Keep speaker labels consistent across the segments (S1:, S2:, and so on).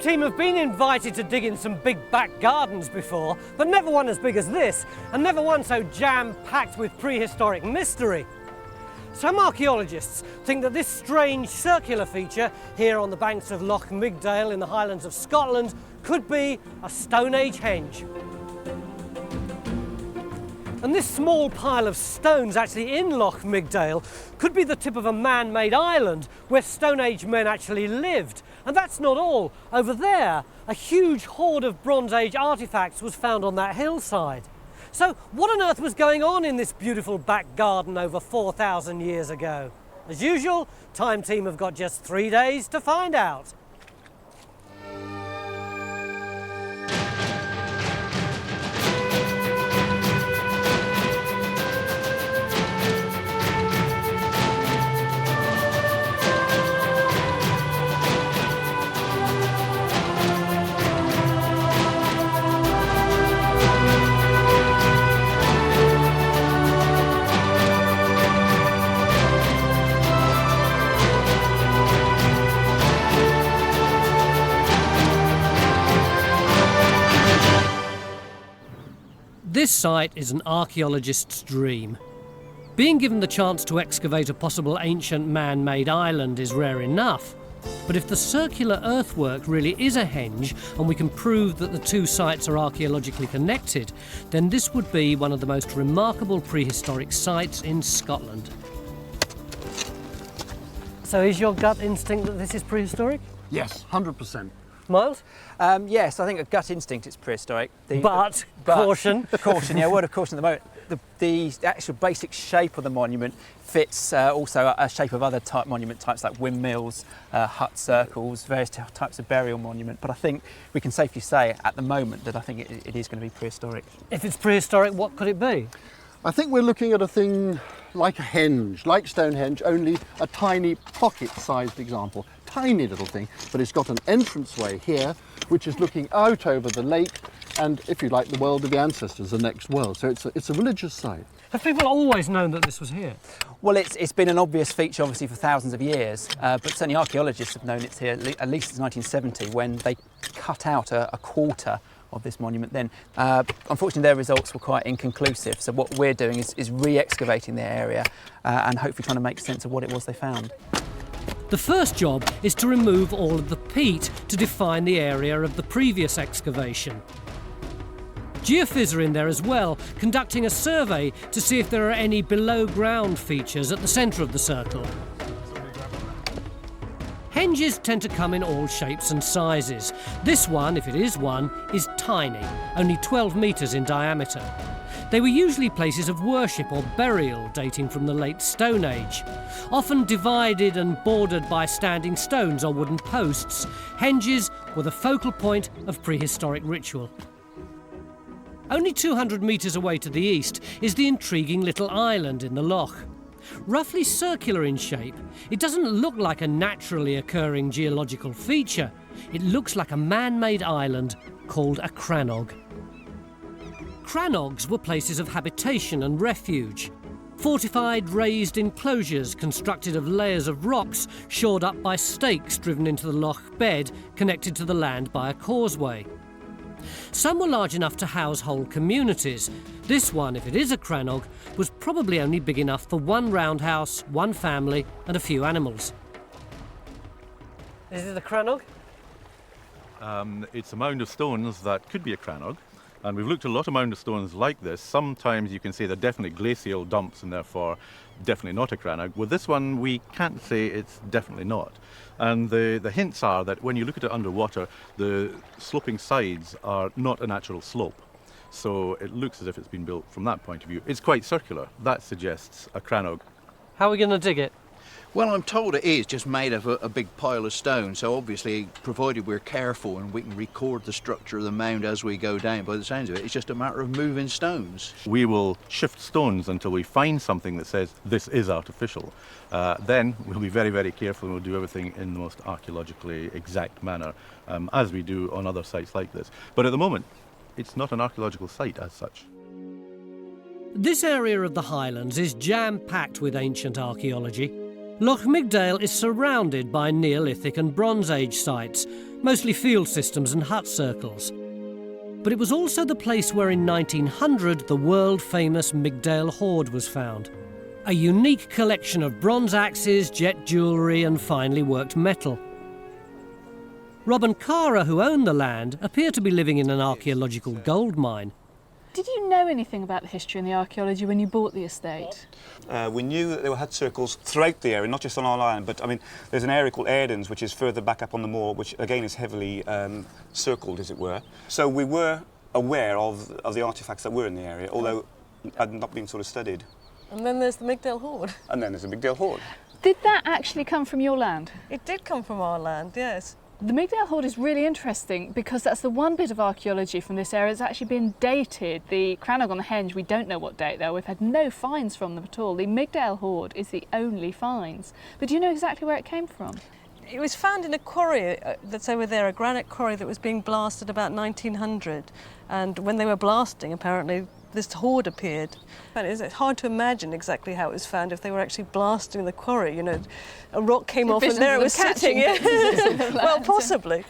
S1: Team have been invited to dig in some big back gardens before, but never one as big as this, and never one so jam-packed with prehistoric mystery. Some archaeologists think that this strange circular feature here on the banks of Loch Migdale in the Highlands of Scotland could be a Stone Age henge. And this small pile of stones actually in Loch Migdale could be the tip of a man-made island where Stone Age men actually lived. And that's not all. Over there, a huge hoard of Bronze Age artefacts was found on that hillside. So what on earth was going on in this beautiful back garden over 4,000 years ago? As usual, Time Team have got just 3 days to find out. This site is an archaeologist's dream. Being given the chance to excavate a possible ancient man-made island is rare enough. But if the circular earthwork really is a henge and we can prove that the two sites are archaeologically connected, then this would be one of the most remarkable prehistoric sites in Scotland. So is your gut instinct that this is prehistoric?
S2: Yes, 100%.
S1: Miles?
S3: Yes, I think a gut instinct it's prehistoric.
S1: But caution.
S3: Caution, yeah, word of caution at the moment. The actual basic shape of the monument fits also a shape of other monument types like windmills, hut circles, various types of burial monument. But I think we can safely say at the moment that I think it is going to be prehistoric.
S1: If it's prehistoric, what could it be?
S2: I think we're looking at a thing like a henge, like Stonehenge, only a tiny pocket-sized example. Tiny little thing, but it's got an entranceway here, which is looking out over the lake, and if you like, the world of the ancestors, the next world. So it's a religious site.
S1: Have people always known that this was here?
S3: Well, it's been an obvious feature, obviously, for thousands of years, but certainly archaeologists have known it's here at least since 1970, when they cut out a quarter of this monument then. Unfortunately, their results were quite inconclusive, so what we're doing is re-excavating the area and hopefully trying to make sense of what it was they found.
S1: The first job is to remove all of the peat to define the area of the previous excavation. Geophys are in there as well, conducting a survey to see if there are any below-ground features at the centre of the circle. Henges tend to come in all shapes and sizes. This one, if it is one, is tiny, only 12 metres in diameter. They were usually places of worship or burial dating from the late Stone Age. Often divided and bordered by standing stones or wooden posts, henges were the focal point of prehistoric ritual. Only 200 metres away to the east is the intriguing little island in the loch. Roughly circular in shape, it doesn't look like a naturally occurring geological feature. It looks like a man-made island called a crannog. Crannogs were places of habitation and refuge. Fortified raised enclosures constructed of layers of rocks shored up by stakes driven into the loch bed connected to the land by a causeway. Some were large enough to house whole communities. This one, if it is a crannog, was probably only big enough for one roundhouse, one family and a few animals. Is it a crannog?
S4: It's a mound of stones that could be a crannog. And we've looked at a lot of mound of stones like this. Sometimes you can say they're definitely glacial dumps and therefore definitely not a crannog. With this one, we can't say it's definitely not. And the hints are that when you look at it underwater, the sloping sides are not a natural slope. So it looks as if it's been built from that point of view. It's quite circular. That suggests a crannog.
S1: How are we going to dig it?
S5: Well, I'm told it is just made of a big pile of stone, so obviously, provided we're careful and we can record the structure of the mound as we go down, by the sounds of it, it's just a matter of moving stones.
S4: We will shift stones until we find something that says this is artificial. Then we'll be very, very careful and we'll do everything in the most archaeologically exact manner, as we do on other sites like this. But at the moment, it's not an archaeological site as such.
S1: This area of the Highlands is jam-packed with ancient archaeology. Loch Migdale is surrounded by Neolithic and Bronze Age sites, mostly field systems and hut circles. But it was also the place where in 1900 the world-famous Migdale hoard was found. A unique collection of bronze axes, jet jewellery and finely worked metal. Rob and Cara, who own the land, appear to be living in an archaeological gold mine.
S6: Did you know anything about the history and the archaeology when you bought the estate?
S7: We knew that there were hut circles throughout the area, not just on our island, but I mean, there's an area called Erdens, which is further back up on the moor, which again is heavily circled, as it were. So we were aware of the artefacts that were in the area, although had not been sort of studied.
S8: And then there's the Migdale hoard.
S7: And then there's the Migdale hoard.
S6: Did that actually come from your land?
S8: It did come from our land, yes.
S6: The Migdale hoard is really interesting because that's the one bit of archaeology from this area that's actually been dated. The crannog on the Henge, we don't know what date they are. We've had no finds from them at all. The Migdale hoard is the only finds. But do you know exactly where it came from?
S8: It was found in a quarry that's over there, a granite quarry that was being blasted about 1900. And when they were blasting, apparently, this hoard appeared. And it's hard to imagine exactly how it was found if they were actually blasting the quarry. You know, a rock came off and there it was sitting. Yeah. Well, possibly.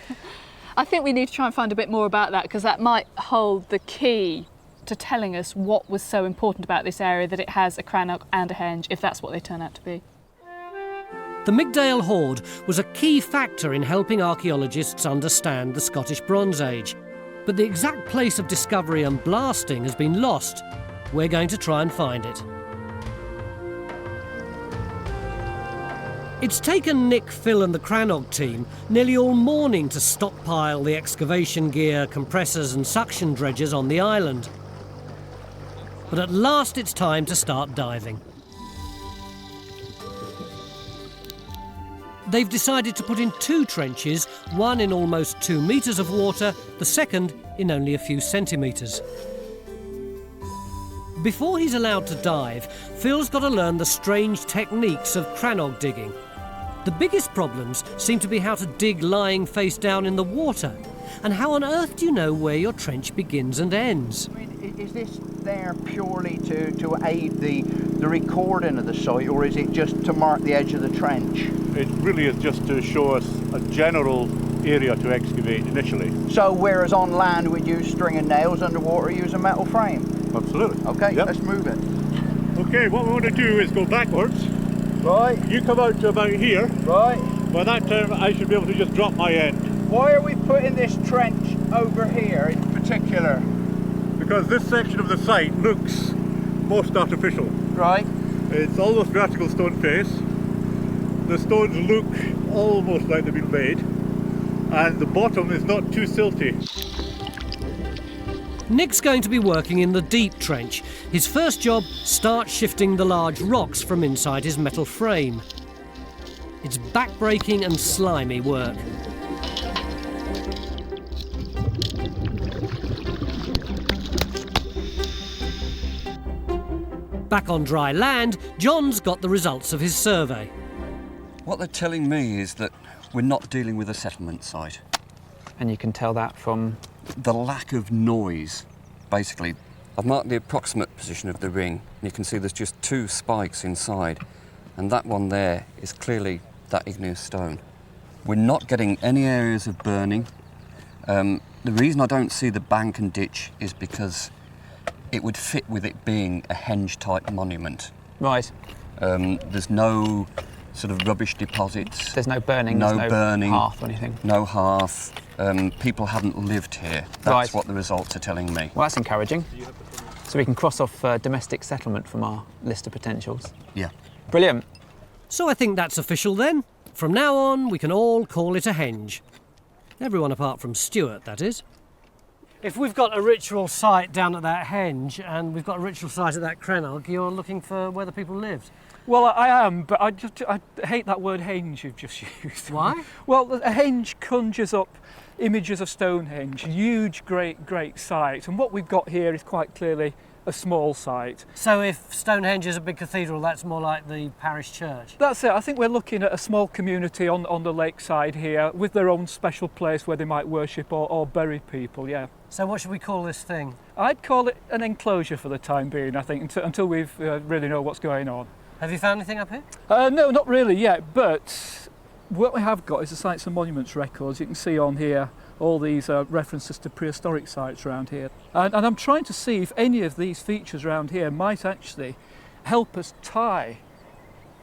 S6: I think we need to try and find a bit more about that because that might hold the key to telling us what was so important about this area that it has a crannog and a henge, if that's what they turn out to be.
S1: The Migdale hoard was a key factor in helping archaeologists understand the Scottish Bronze Age. But the exact place of discovery and blasting has been lost. We're going to try and find it. It's taken Nick, Phil and the crannog team nearly all morning to stockpile the excavation gear, compressors and suction dredgers on the island. But at last it's time to start diving. They've decided to put in 2 trenches, one in almost 2 metres of water, the second in only a few centimetres. Before he's allowed to dive, Phil's got to learn the strange techniques of crannog digging. The biggest problems seem to be how to dig lying face down in the water, and how on earth do you know where your trench begins and ends?
S9: I mean, is this there purely to aid the recording of the site, or is it just to mark the edge of the trench?
S10: It really is just to show us a general area to excavate initially.
S9: So whereas on land we'd use string and nails, underwater use a metal frame?
S10: Absolutely.
S9: Okay,
S10: Yep.
S9: Let's move it.
S10: Okay, what we want to do is go backwards.
S9: Right,
S10: You come out to about here.
S9: right.
S10: By that time I should be able to just drop my end.
S9: Why are we putting this trench over here in particular?
S10: Because this section of the site looks most artificial.
S9: Right.
S10: It's almost vertical stone face. The stones look almost like they've been laid. And the bottom is not too silty.
S1: Nick's going to be working in the deep trench. His first job, start shifting the large rocks from inside his metal frame. It's back-breaking and slimy work. Back on dry land, John's got the results of his survey.
S11: What they're telling me is that we're not dealing with a settlement site.
S3: And you can tell that from
S11: The lack of noise, basically. I've marked the approximate position of the ring, and you can see there's just 2 spikes inside, and that one there is clearly that igneous stone. We're not getting any areas of burning. The reason I don't see the bank and ditch is because it would fit with it being a henge-type monument.
S3: right.
S11: There's no sort of rubbish deposits.
S3: There's no burning.
S11: No
S3: there's
S11: burning.
S3: hearth or anything.
S11: No hearth. People haven't lived here. That's
S3: Right.
S11: what the results are telling me.
S3: Well, that's encouraging. So we can cross off domestic settlement from our list of potentials.
S11: Yeah.
S3: Brilliant.
S1: So I think that's official then. From now on, we can all call it a henge. Everyone apart from Stuart, that is. If we've got a ritual site down at that henge and we've got a ritual site at that crannog, you're looking for where the people lived.
S12: Well, I am, but I hate that word henge you've just used.
S1: Why?
S12: Well, a henge conjures up images of Stonehenge, huge, great site, and what we've got here is quite clearly a small site.
S1: So if Stonehenge is a big cathedral, that's more like the parish church?
S12: That's it. I think we're looking at a small community on the lakeside here with their own special place where they might worship or bury people, yeah.
S1: So what should we call this thing?
S12: I'd call it an enclosure for the time being, I think, until we really know what's going on.
S1: Have you found anything up here?
S12: No, not really yet, but what we have got is the Sites and Monuments records. You can see on here all these references to prehistoric sites around here. And I'm trying to see if any of these features around here might actually help us tie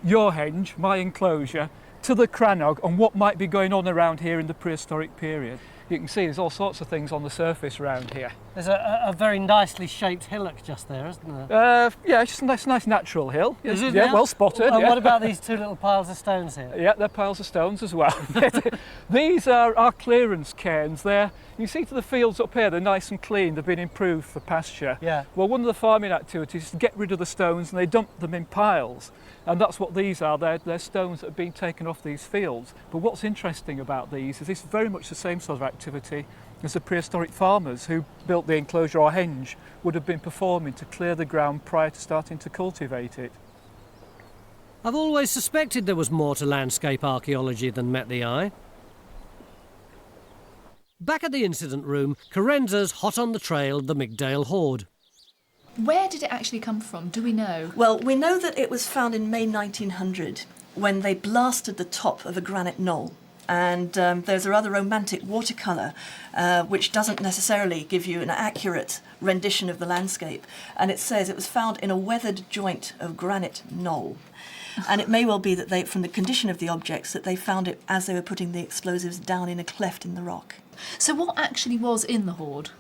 S12: your henge, my enclosure, to the crannog and what might be going on around here in the prehistoric period. You can see there's all sorts of things on the surface around here.
S1: There's a very nicely shaped hillock just there, isn't there?
S12: Yeah, it's just a nice natural hill.
S1: Is it
S12: Yeah,
S1: now?
S12: well spotted.
S1: And
S12: yeah.
S1: what about these two little piles of stones here?
S12: Yeah, they're piles of stones as well. These are our clearance cairns. You see to the fields up here, they're nice and clean, they've been improved for pasture.
S1: Yeah.
S12: Well, one of the farming activities is to get rid of the stones and they dump them in piles. And that's what these are, they're stones that have been taken off these fields. But what's interesting about these is it's very much the same sort of activity as the prehistoric farmers who built the enclosure or henge would have been performing to clear the ground prior to starting to cultivate it.
S1: I've always suspected there was more to landscape archaeology than met the eye. Back at the incident room, Carenza's hot on the trail of the Migdale hoard.
S13: Where did it actually come from? Do we know?
S14: Well, we know that it was found in May 1900 when they blasted the top of a granite knoll. And there's a rather romantic watercolour which doesn't necessarily give you an accurate rendition of the landscape. And it says it was found in a weathered joint of granite knoll. And it may well be that they, from the condition of the objects, that they found it as they were putting the explosives down in a cleft in the rock.
S13: So what actually was in the hoard?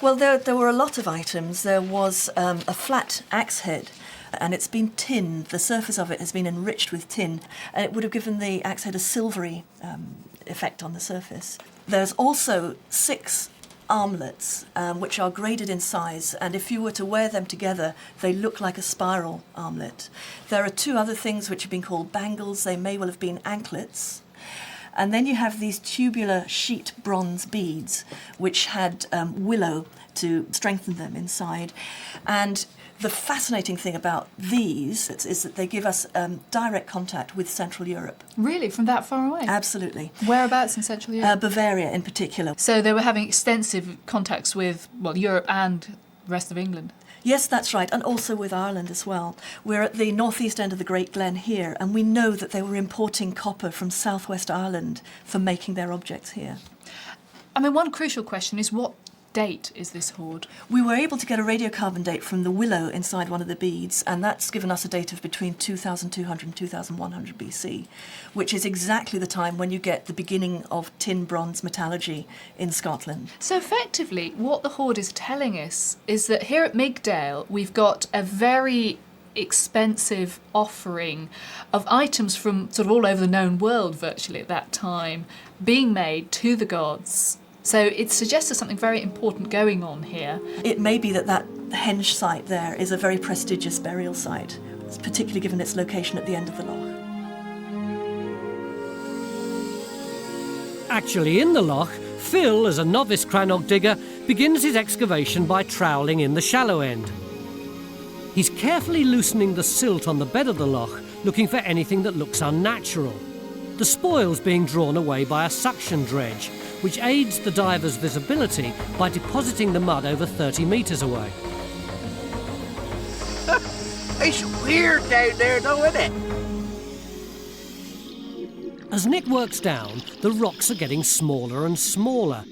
S14: Well, there were a lot of items. There was a flat axe head, and it's been tinned. The surface of it has been enriched with tin, and it would have given the axe head a silvery effect on the surface. There's also 6 armlets, which are graded in size, and if you were to wear them together, they look like a spiral armlet. There are 2 other things which have been called bangles. They may well have been anklets. And then you have these tubular sheet bronze beads, which had willow to strengthen them inside. And the fascinating thing about these is that they give us direct contact with Central Europe.
S13: Really? From that far away?
S14: Absolutely.
S13: Whereabouts in Central Europe?
S14: Bavaria in particular.
S13: So they were having extensive contacts with, well, Europe and the rest of England?
S14: Yes, that's right, and also with Ireland as well. We're at the northeast end of the Great Glen here, and we know that they were importing copper from southwest Ireland for making their objects here.
S13: I mean, one crucial question is what date is this hoard?
S14: We were able to get a radiocarbon date from the willow inside one of the beads, and that's given us a date of between 2200 and 2100 BC, which is exactly the time when you get the beginning of tin bronze metallurgy in Scotland.
S13: So effectively, what the hoard is telling us is that here at Migdale, we've got a very expensive offering of items from sort of all over the known world virtually at that time being made to the gods. So it suggests there's something very important going on here.
S14: It may be that henge site there is a very prestigious burial site, particularly given its location at the end of the loch.
S1: Actually, in the loch, Phil, as a novice crannog digger, begins his excavation by troweling in the shallow end. He's carefully loosening the silt on the bed of the loch, looking for anything that looks unnatural. The spoil's being drawn away by a suction dredge, which aids the diver's visibility by depositing the mud over 30 metres away.
S9: It's weird down there though, isn't it?
S1: As Nick works down, the rocks are getting smaller and smaller.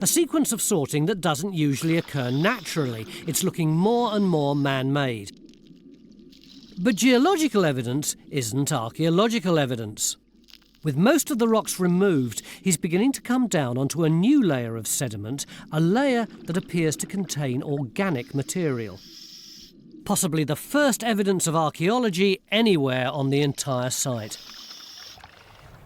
S1: A sequence of sorting that doesn't usually occur naturally. It's looking more and more man-made. But geological evidence isn't archaeological evidence. With most of the rocks removed, he's beginning to come down onto a new layer of sediment, a layer that appears to contain organic material. Possibly the first evidence of archaeology anywhere on the entire site.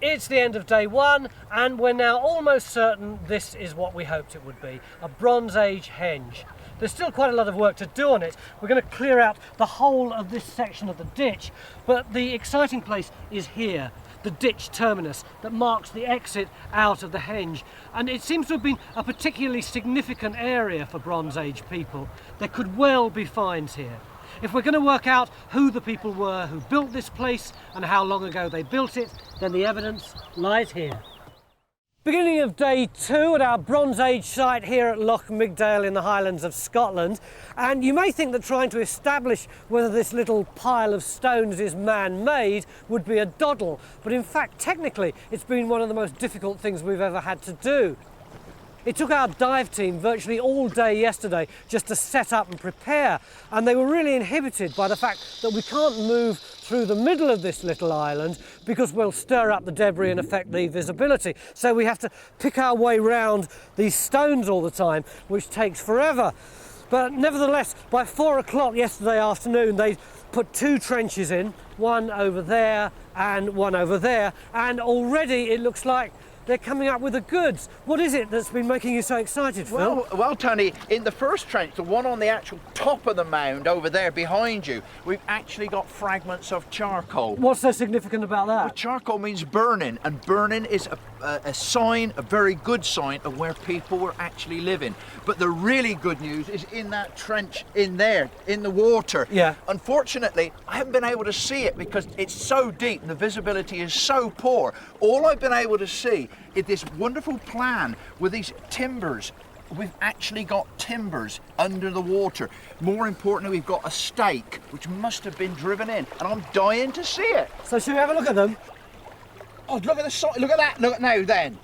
S1: It's the end of day 1, and we're now almost certain this is what we hoped it would be, a Bronze Age henge. There's still quite a lot of work to do on it. We're going to clear out the whole of this section of the ditch, but the exciting place is here. The ditch terminus that marks the exit out of the henge, and it seems to have been a particularly significant area for Bronze Age people. There could well be finds here. If we're going to work out who the people were who built this place and how long ago they built it, then the evidence lies here. Beginning of day 2 at our Bronze Age site here at Loch Migdale in the Highlands of Scotland. And you may think that trying to establish whether this little pile of stones is man-made would be a doddle, but in fact technically it's been one of the most difficult things we've ever had to do. It took our dive team virtually all day yesterday just to set up and prepare, and they were really inhibited by the fact that we can't move through the middle of this little island because we'll stir up the debris and affect the visibility. So we have to pick our way round these stones all the time, which takes forever. But nevertheless, by 4 o'clock yesterday afternoon, they put 2 trenches in, one over there and one over there, and already it looks like they're coming up with the goods. What is it that's been making you so excited, Phil?
S9: Well, Tony, in the first trench, the one on the actual top of the mound over there behind you, we've actually got fragments of charcoal.
S1: What's so significant about that?
S9: Well, charcoal means burning, and burning is a sign, a very good sign of where people were actually living. But the really good news is in that trench in there, in the water.
S1: Yeah.
S9: Unfortunately, I haven't been able to see it because it's so deep and the visibility is so poor. All I've been able to see is this wonderful plan with these timbers. We've actually got timbers under the water. More importantly, we've got a stake which must have been driven in, and I'm dying to see it.
S1: So should we have a look at them?
S9: Oh, look at the side, look at that, look at now then.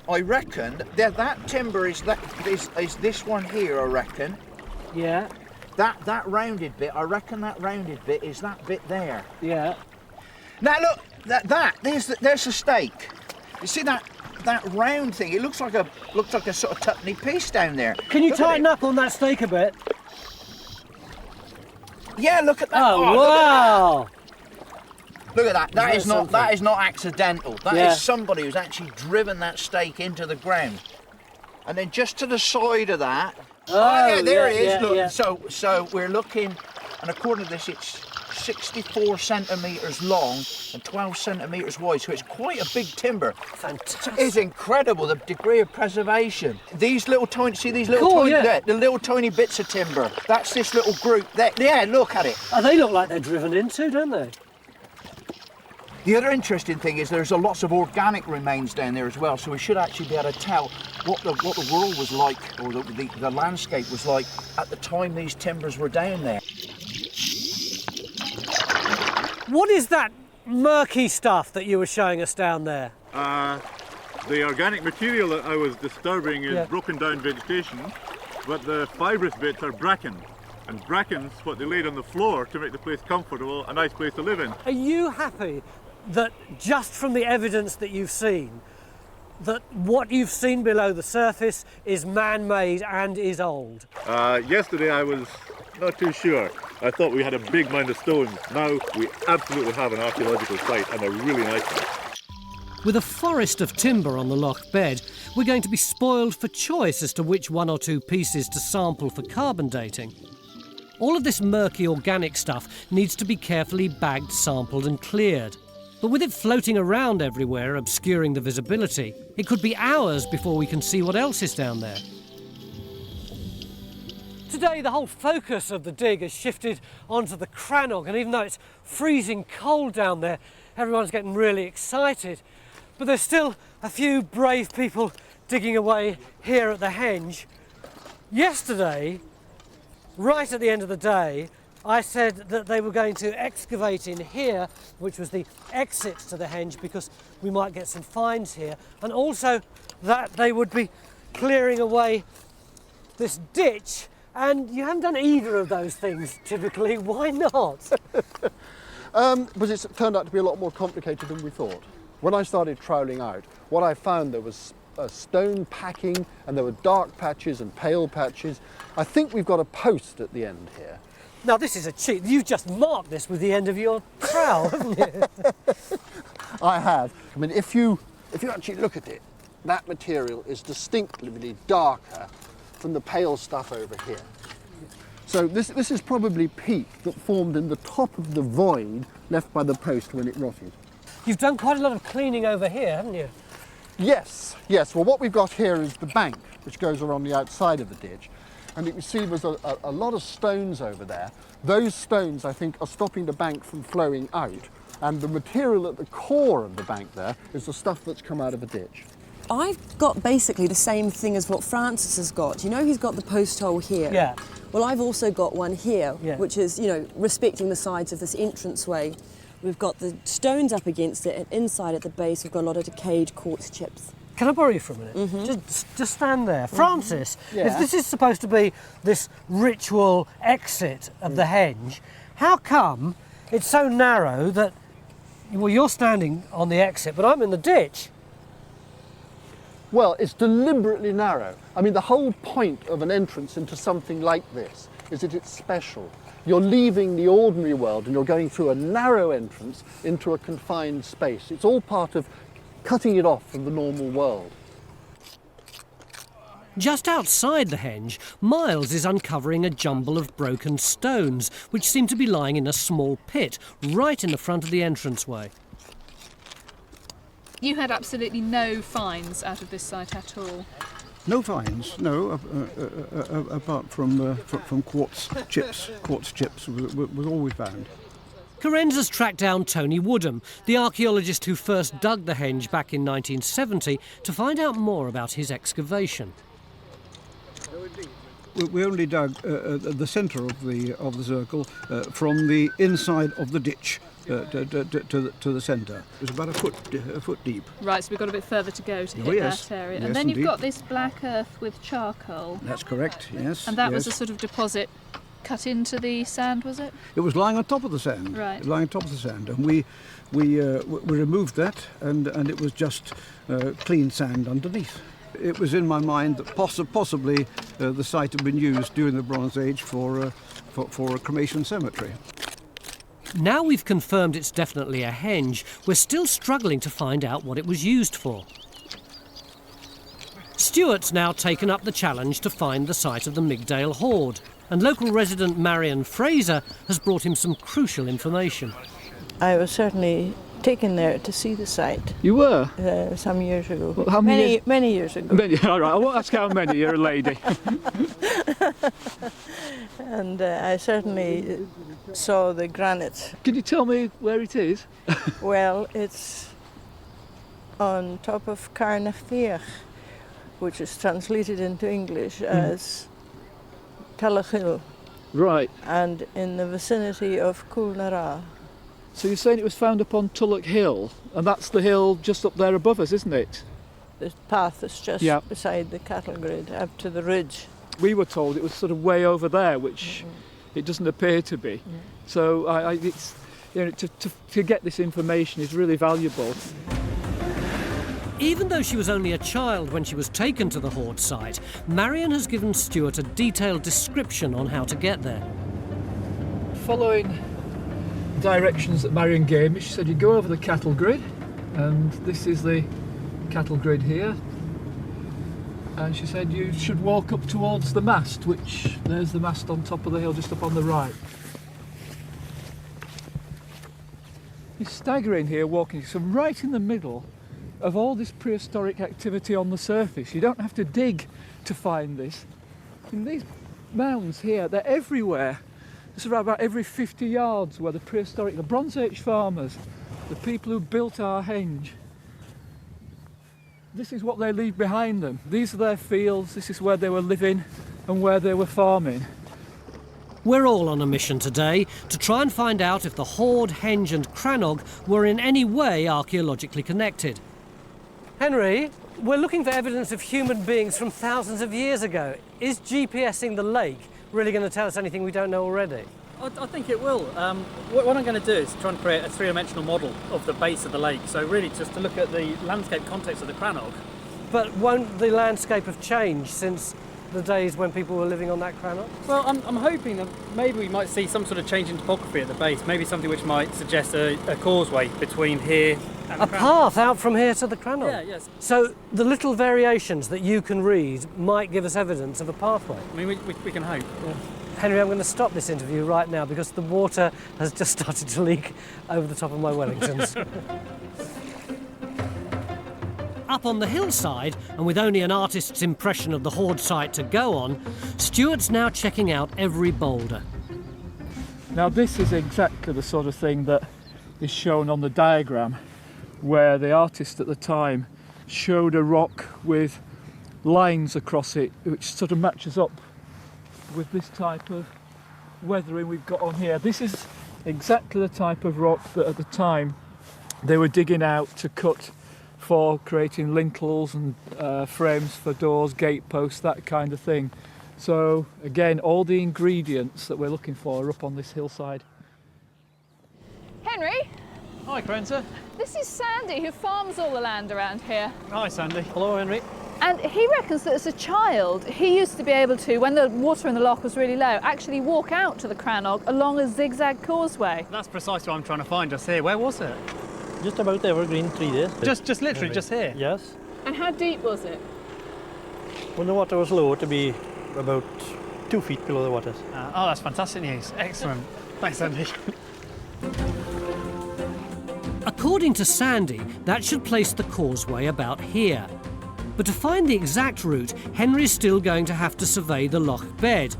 S9: I reckon that timber is this one here, I reckon.
S1: Yeah.
S9: That rounded bit, I reckon that rounded bit is that bit there.
S1: Yeah.
S9: Now look, there's the stake. You see that round thing? It looks like a sort of tuppenny piece down there.
S1: Can you tighten up on that stake a bit?
S9: Yeah, look at that.
S1: Oh, wow!
S9: Look at that. That is not accidental. That is somebody who's actually driven that stake into the ground. And then just to the side of that. Oh yeah, there it is.
S1: Yeah,
S9: look.
S1: yeah.
S9: So we're looking, and according to this, it's 64 centimetres long and 12 centimetres wide, so it's quite a big timber.
S1: Fantastic.
S9: It's incredible the degree of preservation. These little tiny, see these little the little tiny bits of timber. That's this little group there. Yeah, look at it.
S1: Oh, they look like they're driven into, don't they?
S9: The other interesting thing is there's lots of organic remains down there as well, so we should actually be able to tell what the world was like, or the landscape was like at the time these timbers were down there.
S1: What is that murky stuff that you were showing us down there?
S10: The organic material that I was disturbing is broken down vegetation, but the fibrous bits are bracken. And bracken's what they laid on the floor to make the place comfortable, a nice place to live in.
S1: Are you happy that just from the evidence that you've seen, that what you've seen below the surface is man-made and is old?
S10: Yesterday I was not too sure. I thought we had a big mound of stones. Now we absolutely have an archaeological site, and a really nice one.
S1: With a forest of timber on the loch bed, we're going to be spoiled for choice as to which 1 or 2 pieces to sample for carbon dating. All of this murky organic stuff needs to be carefully bagged, sampled and cleared. But with it floating around everywhere, obscuring the visibility, it could be hours before we can see what else is down there. Today, the whole focus of the dig has shifted onto the crannog, and even though it's freezing cold down there, everyone's getting really excited. But there's still a few brave people digging away here at the Henge. Yesterday, right at the end of the day, I said that they were going to excavate in here, which was the exit to the Henge, because we might get some finds here, and also that they would be clearing away this ditch. And you haven't done either of those things typically. Why not?
S2: But it's turned out to be a lot more complicated than we thought. When I started troweling out, what I found, there was stone packing, and there were dark patches and pale patches. I think we've got a post at the end here.
S1: Now this is a cheat. You've just marked this with the end of your trowel, haven't you?
S2: I have. I mean, if you actually look at it, that material is distinctly darker from the pale stuff over here. So this is probably peat that formed in the top of the void left by the post when it rotted.
S1: You've done quite a lot of cleaning over here, haven't you?
S2: Yes. Well, what we've got here is the bank, which goes around the outside of the ditch. And you can see there's a lot of stones over there. Those stones, I think, are stopping the bank from flowing out. And the material at the core of the bank there is the stuff that's come out of the ditch.
S15: I've got basically the same thing as what Francis has got. You know, he's got the post hole here.
S1: Yeah.
S15: Well, I've also got one here,
S1: Yeah.
S15: which is, you know, respecting the sides of this entranceway. We've got the stones up against it, and inside at the base we've got a lot of decayed quartz chips.
S1: Can I borrow you for a minute? Just stand there. Francis,
S2: Yeah.
S1: if this is supposed to be this ritual exit of the Henge, how come it's so narrow that, well, you're standing on the exit, but I'm in the ditch?
S2: Well, it's deliberately narrow. I mean, the whole point of an entrance into something like this is that it's special. You're leaving the ordinary world and you're going through a narrow entrance into a confined space. It's all part of cutting it off from the normal world.
S1: Just outside the Henge, Miles is uncovering a jumble of broken stones, which seem to be lying in a small pit, right in the front of the entranceway.
S6: You had absolutely no finds out of this site at all.
S16: No finds, no, apart from quartz chips. Quartz chips was always found.
S1: Carenza's tracked down Tony Woodham, the archaeologist who first dug the Henge back in 1970, to find out more about his excavation.
S16: We only dug the centre of the circle from the inside of the ditch to the centre. It was about a foot deep.
S6: Right, so we've got a bit further to go to hit that area.
S16: Yes,
S6: and then
S16: indeed.
S6: you've got this black earth with charcoal.
S16: That's correct, yes.
S6: And that was a
S16: yes.
S6: sort of deposit cut into the sand, was it?
S16: It was lying on top of the sand.
S6: Right.
S16: It was lying on top of the sand, and we removed that, and it was just clean sand underneath. It was in my mind that possibly the site had been used during the Bronze Age for a cremation cemetery.
S1: Now we've confirmed it's definitely a henge, we're still struggling to find out what it was used for. Stuart's now taken up the challenge to find the site of the Migdale hoard, and local resident Marion Fraser has brought him some crucial information.
S17: I was certainly taken there to see the site.
S12: You were?
S17: Some years ago.
S12: Well, how many
S17: many years ago.
S12: All right, I won't ask how many, you're a lady.
S17: And I certainly saw the granite.
S12: Can you tell me where it is?
S17: Well, it's on top of Carnafeach, which is translated into English as Callachil.
S12: Right.
S17: And in the vicinity of Coolnara.
S12: So you're saying it was found up on Tulloch Hill, and that's the hill just up there above us, isn't it?
S17: The path is just beside the cattle grid, up to the ridge.
S12: We were told it was sort of way over there, which it doesn't appear to be. So it's, you know, to get this information is really valuable.
S1: Even though she was only a child when she was taken to the hoard site, Marion has given Stuart a detailed description on how to get there.
S12: Following directions that Marion gave me, she said you go over the cattle grid, and this is the cattle grid here, and she said you should walk up towards the mast, which there's the mast on top of the hill just up on the right. You're staggering here walking, so right in the middle of all this prehistoric activity on the surface. You don't have to dig to find this. And these mounds here, they're everywhere. It's around about every 50 yards where the Bronze Age farmers, the people who built our henge, this is what they leave behind them. These are their fields, this is where they were living and where they were farming.
S1: We're all on a mission today to try and find out if the hoard, henge and crannog were in any way archaeologically connected. Henry, we're looking for evidence of human beings from thousands of years ago. Is GPSing the lake really going to tell us anything we don't know already?
S18: I think it will. What I'm going to do is try and create a three-dimensional model of the base of the lake, so really just to look at the landscape context of the crannog.
S1: But won't the landscape have changed since the days when people were living on that crannog?
S18: Well, I'm hoping that maybe we might see some sort of change in topography at the base, maybe something which might suggest a causeway between here and
S1: a
S18: the
S1: path out from here to the crannog?
S18: Yeah, yes.
S1: So the little variations that you can read might give us evidence of a pathway?
S18: I mean, we can hope.
S1: Yeah. Henry, I'm going to stop this interview right now because the water has just started to leak over the top of my Wellingtons. Up on the hillside, and with only an artist's impression of the hoard site to go on, Stuart's now checking out every boulder.
S12: Now this is exactly the sort of thing that is shown on the diagram, where the artist at the time showed a rock with lines across it, which sort of matches up with this type of weathering we've got on here. This is exactly the type of rock that at the time they were digging out to cut for creating lintels and frames for doors, gate posts, that kind of thing. So again, all the ingredients that we're looking for are up on this hillside.
S6: Henry?
S18: Hi, Crenter.
S6: This is Sandy, who farms all the land around here.
S18: Hi, Sandy. Hello, Henry.
S6: And he reckons that as a child, he used to be able to, when the water in the loch was really low, actually walk out to the crannog along a zigzag causeway.
S18: That's precisely what I'm trying to find just here. Where was it?
S19: Just about the evergreen tree there.
S18: Just literally just here?
S19: Yes.
S6: And how deep was it?
S19: When the water was low, to be about 2 feet below the water.
S18: Oh, that's fantastic news. Excellent. Thanks, Andy.
S1: According to Sandy, that should place the causeway about here. But to find the exact route, Henry's still going to have to survey the loch bed.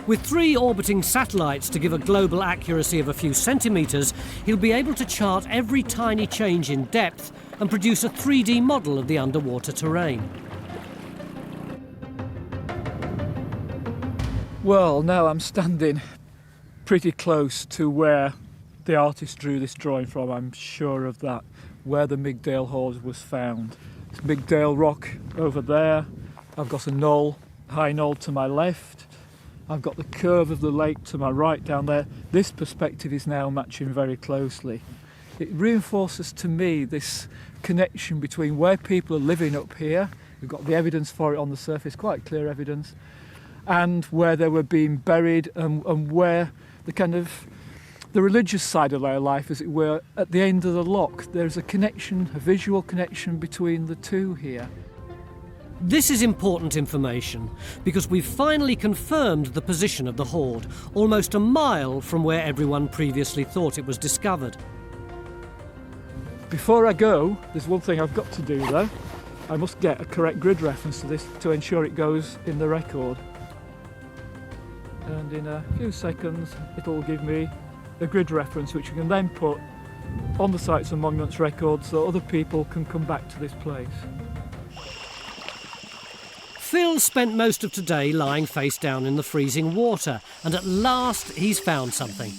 S1: With 3 orbiting satellites to give a global accuracy of a few centimetres, he'll be able to chart every tiny change in depth and produce a 3D model of the underwater terrain.
S12: Well, now I'm standing pretty close to where the artist drew this drawing from, I'm sure of that, where the Migdale hoard was found. It's Migdale rock over there. I've got a knoll, high knoll to my left. I've got the curve of the lake to my right down there. This perspective is now matching very closely. It reinforces to me this connection between where people are living up here, we've got the evidence for it on the surface, quite clear evidence, and where they were being buried and where the kind of the religious side of their life, as it were, at the end of the loch. There's a connection, a visual connection between the two here.
S1: This is important information because we've finally confirmed the position of the hoard, almost a mile from where everyone previously thought it was discovered.
S12: Before I go, there's one thing I've got to do though. I must get a correct grid reference to this to ensure it goes in the record. And in a few seconds it'll give me a grid reference which you can then put on the Sites and Monuments record so other people can come back to this place.
S1: Phil spent most of today lying face down in the freezing water, and at last he's found something.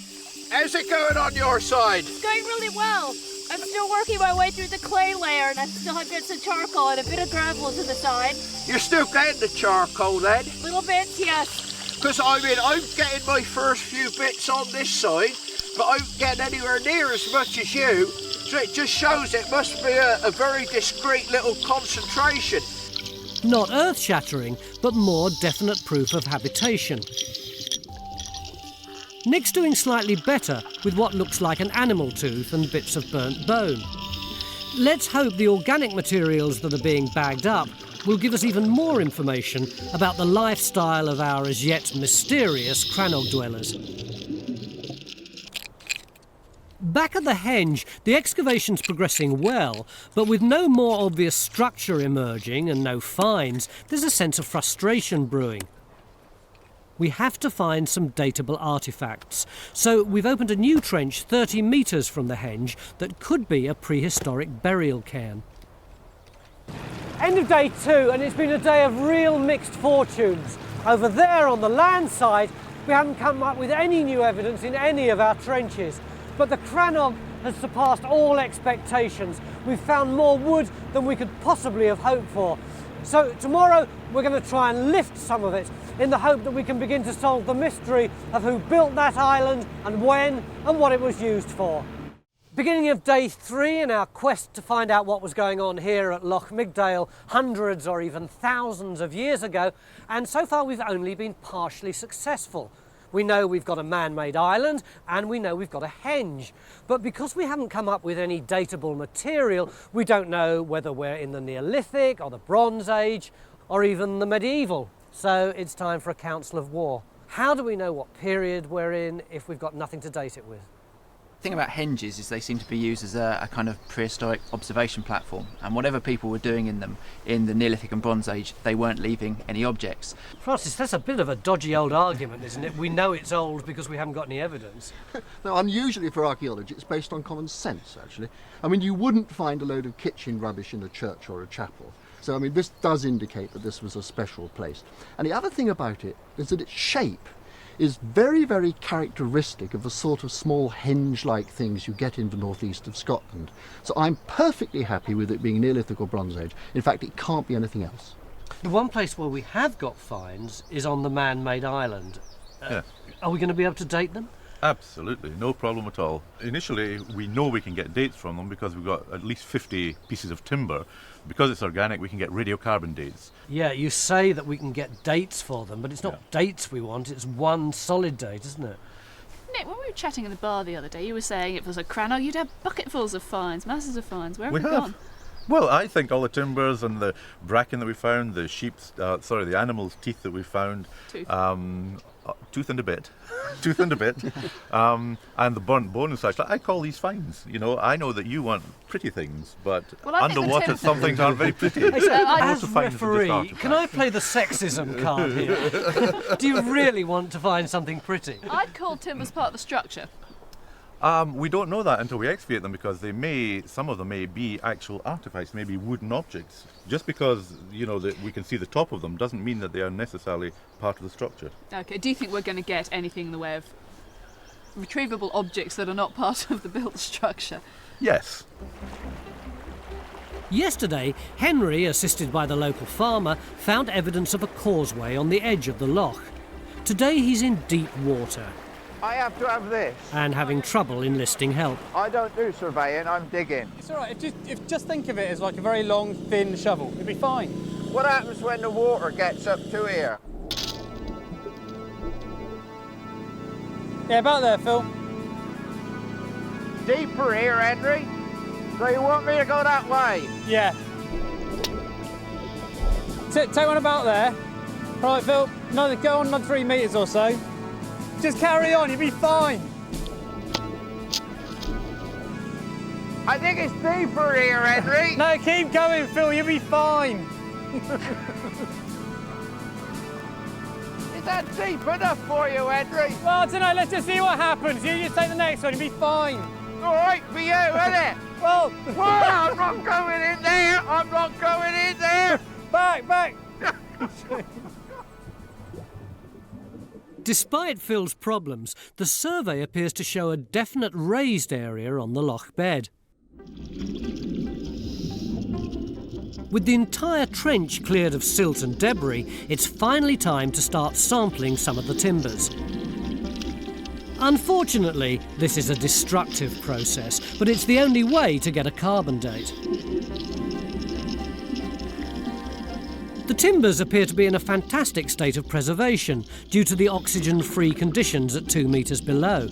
S9: How's it going on your side?
S20: It's going really well. I'm still working my way through the clay layer and I still have bits of charcoal and a bit of gravel to the side.
S9: You're still getting the charcoal then?
S20: Little bits, yes.
S9: Because I mean, I'm getting my first few bits on this side, but I'm getting anywhere near as much as you. So it just shows it must be a very discreet little concentration.
S1: Not earth-shattering, but more definite proof of habitation. Nick's doing slightly better with what looks like an animal tooth and bits of burnt bone. Let's hope the organic materials that are being bagged up will give us even more information about the lifestyle of our as yet mysterious crannog dwellers. Back at the Henge, the excavation's progressing well, but with no more obvious structure emerging and no finds, there's a sense of frustration brewing. We have to find some datable artefacts, so we've opened a new trench 30 metres from the Henge that could be a prehistoric burial cairn.
S21: End of day 2, and it's been a day of real mixed fortunes. Over there on the land side, we haven't come up with any new evidence in any of our trenches. But the crannog has surpassed all expectations. We've found more wood than we could possibly have hoped for. So tomorrow we're going to try and lift some of it in the hope that we can begin to solve the mystery of who built that island and when and what it was used for. Beginning of day 3 in our quest to find out what was going on here at Loch Migdale hundreds or even thousands of years ago, and so far we've only been partially successful. We know we've got a man-made island and we know we've got a henge, but because we haven't come up with any datable material, we don't know whether we're in the Neolithic or the Bronze Age or even the medieval. So it's time for a council of war. How do we know what period we're in if we've got nothing to date it with?
S3: The thing about henges is they seem to be used as a kind of prehistoric observation platform, and whatever people were doing in them in the Neolithic and Bronze Age, they weren't leaving any objects.
S1: Francis, that's a bit of a dodgy old argument, isn't it? We know it's old because we haven't got any evidence.
S2: Now, unusually for archaeology, it's based on common sense, actually. I mean, you wouldn't find a load of kitchen rubbish in a church or a chapel. So, I mean, this does indicate that this was a special place. And the other thing about it is that its shape is very, very characteristic of the sort of small henge-like things you get in the northeast of Scotland. So I'm perfectly happy with it being Neolithic or Bronze Age. In fact, it can't be anything else.
S1: The one place where we have got finds is on the man-made island.
S4: Yeah.
S1: Are we going to be able to date them?
S4: Absolutely, no problem at all. Initially, we know we can get dates from them because we've got at least 50 pieces of timber. Because it's organic, we can get radiocarbon dates.
S1: Yeah, you say that we can get dates for them, but it's not dates we want, it's one solid date, isn't it?
S6: Nick, when we were chatting in the bar the other day, you were saying if it was a crannog, you'd have bucketfuls of finds, masses of finds. Where have we gone?
S4: Well, I think all the timbers and the bracken that we found, the the animals' teeth that we found, tooth and a bit, and the burnt bone and such. I call these finds. You know, I know that you want pretty things, but underwater some things aren't very pretty.
S1: As referee, can I play the sexism card here? Do you really want to find something pretty?
S6: I'd call timbers part of the structure.
S4: We don't know that until we excavate them because some of them may be actual artifacts, maybe wooden objects. Just because, you know, that we can see the top of them doesn't mean that they are necessarily part of the structure.
S6: Okay, do you think we're going to get anything in the way of retrievable objects that are not part of the built structure?
S4: Yes.
S1: Yesterday, Henry, assisted by the local farmer, found evidence of a causeway on the edge of the loch. Today he's in deep water.
S9: I have to have this.
S1: And having trouble enlisting help.
S9: I don't do surveying, I'm digging.
S18: It's all right. Just think of it as like a very long, thin shovel. It'll be fine.
S9: What happens when the water gets up to here?
S18: Yeah, about there, Phil.
S9: Deeper here, Henry. So you want me to go that way?
S18: Yeah. Take one about there. Right, Phil. Go on another 3 metres or so. Just carry on, you'll be fine.
S9: I think it's deeper here, Henry.
S18: No, keep going, Phil, you'll be fine.
S9: Is that deep enough for you, Henry?
S18: Well, I don't know, let's just see what happens. You just take the next one, you'll be fine.
S9: All right for you, isn't it?
S18: Well,
S9: I'm not going in there. I'm not going in there.
S18: Back.
S1: Despite Phil's problems, the survey appears to show a definite raised area on the loch bed. With the entire trench cleared of silt and debris, it's finally time to start sampling some of the timbers. Unfortunately, this is a destructive process, but it's the only way to get a carbon date. The timbers appear to be in a fantastic state of preservation due to the oxygen-free conditions at 2 metres below.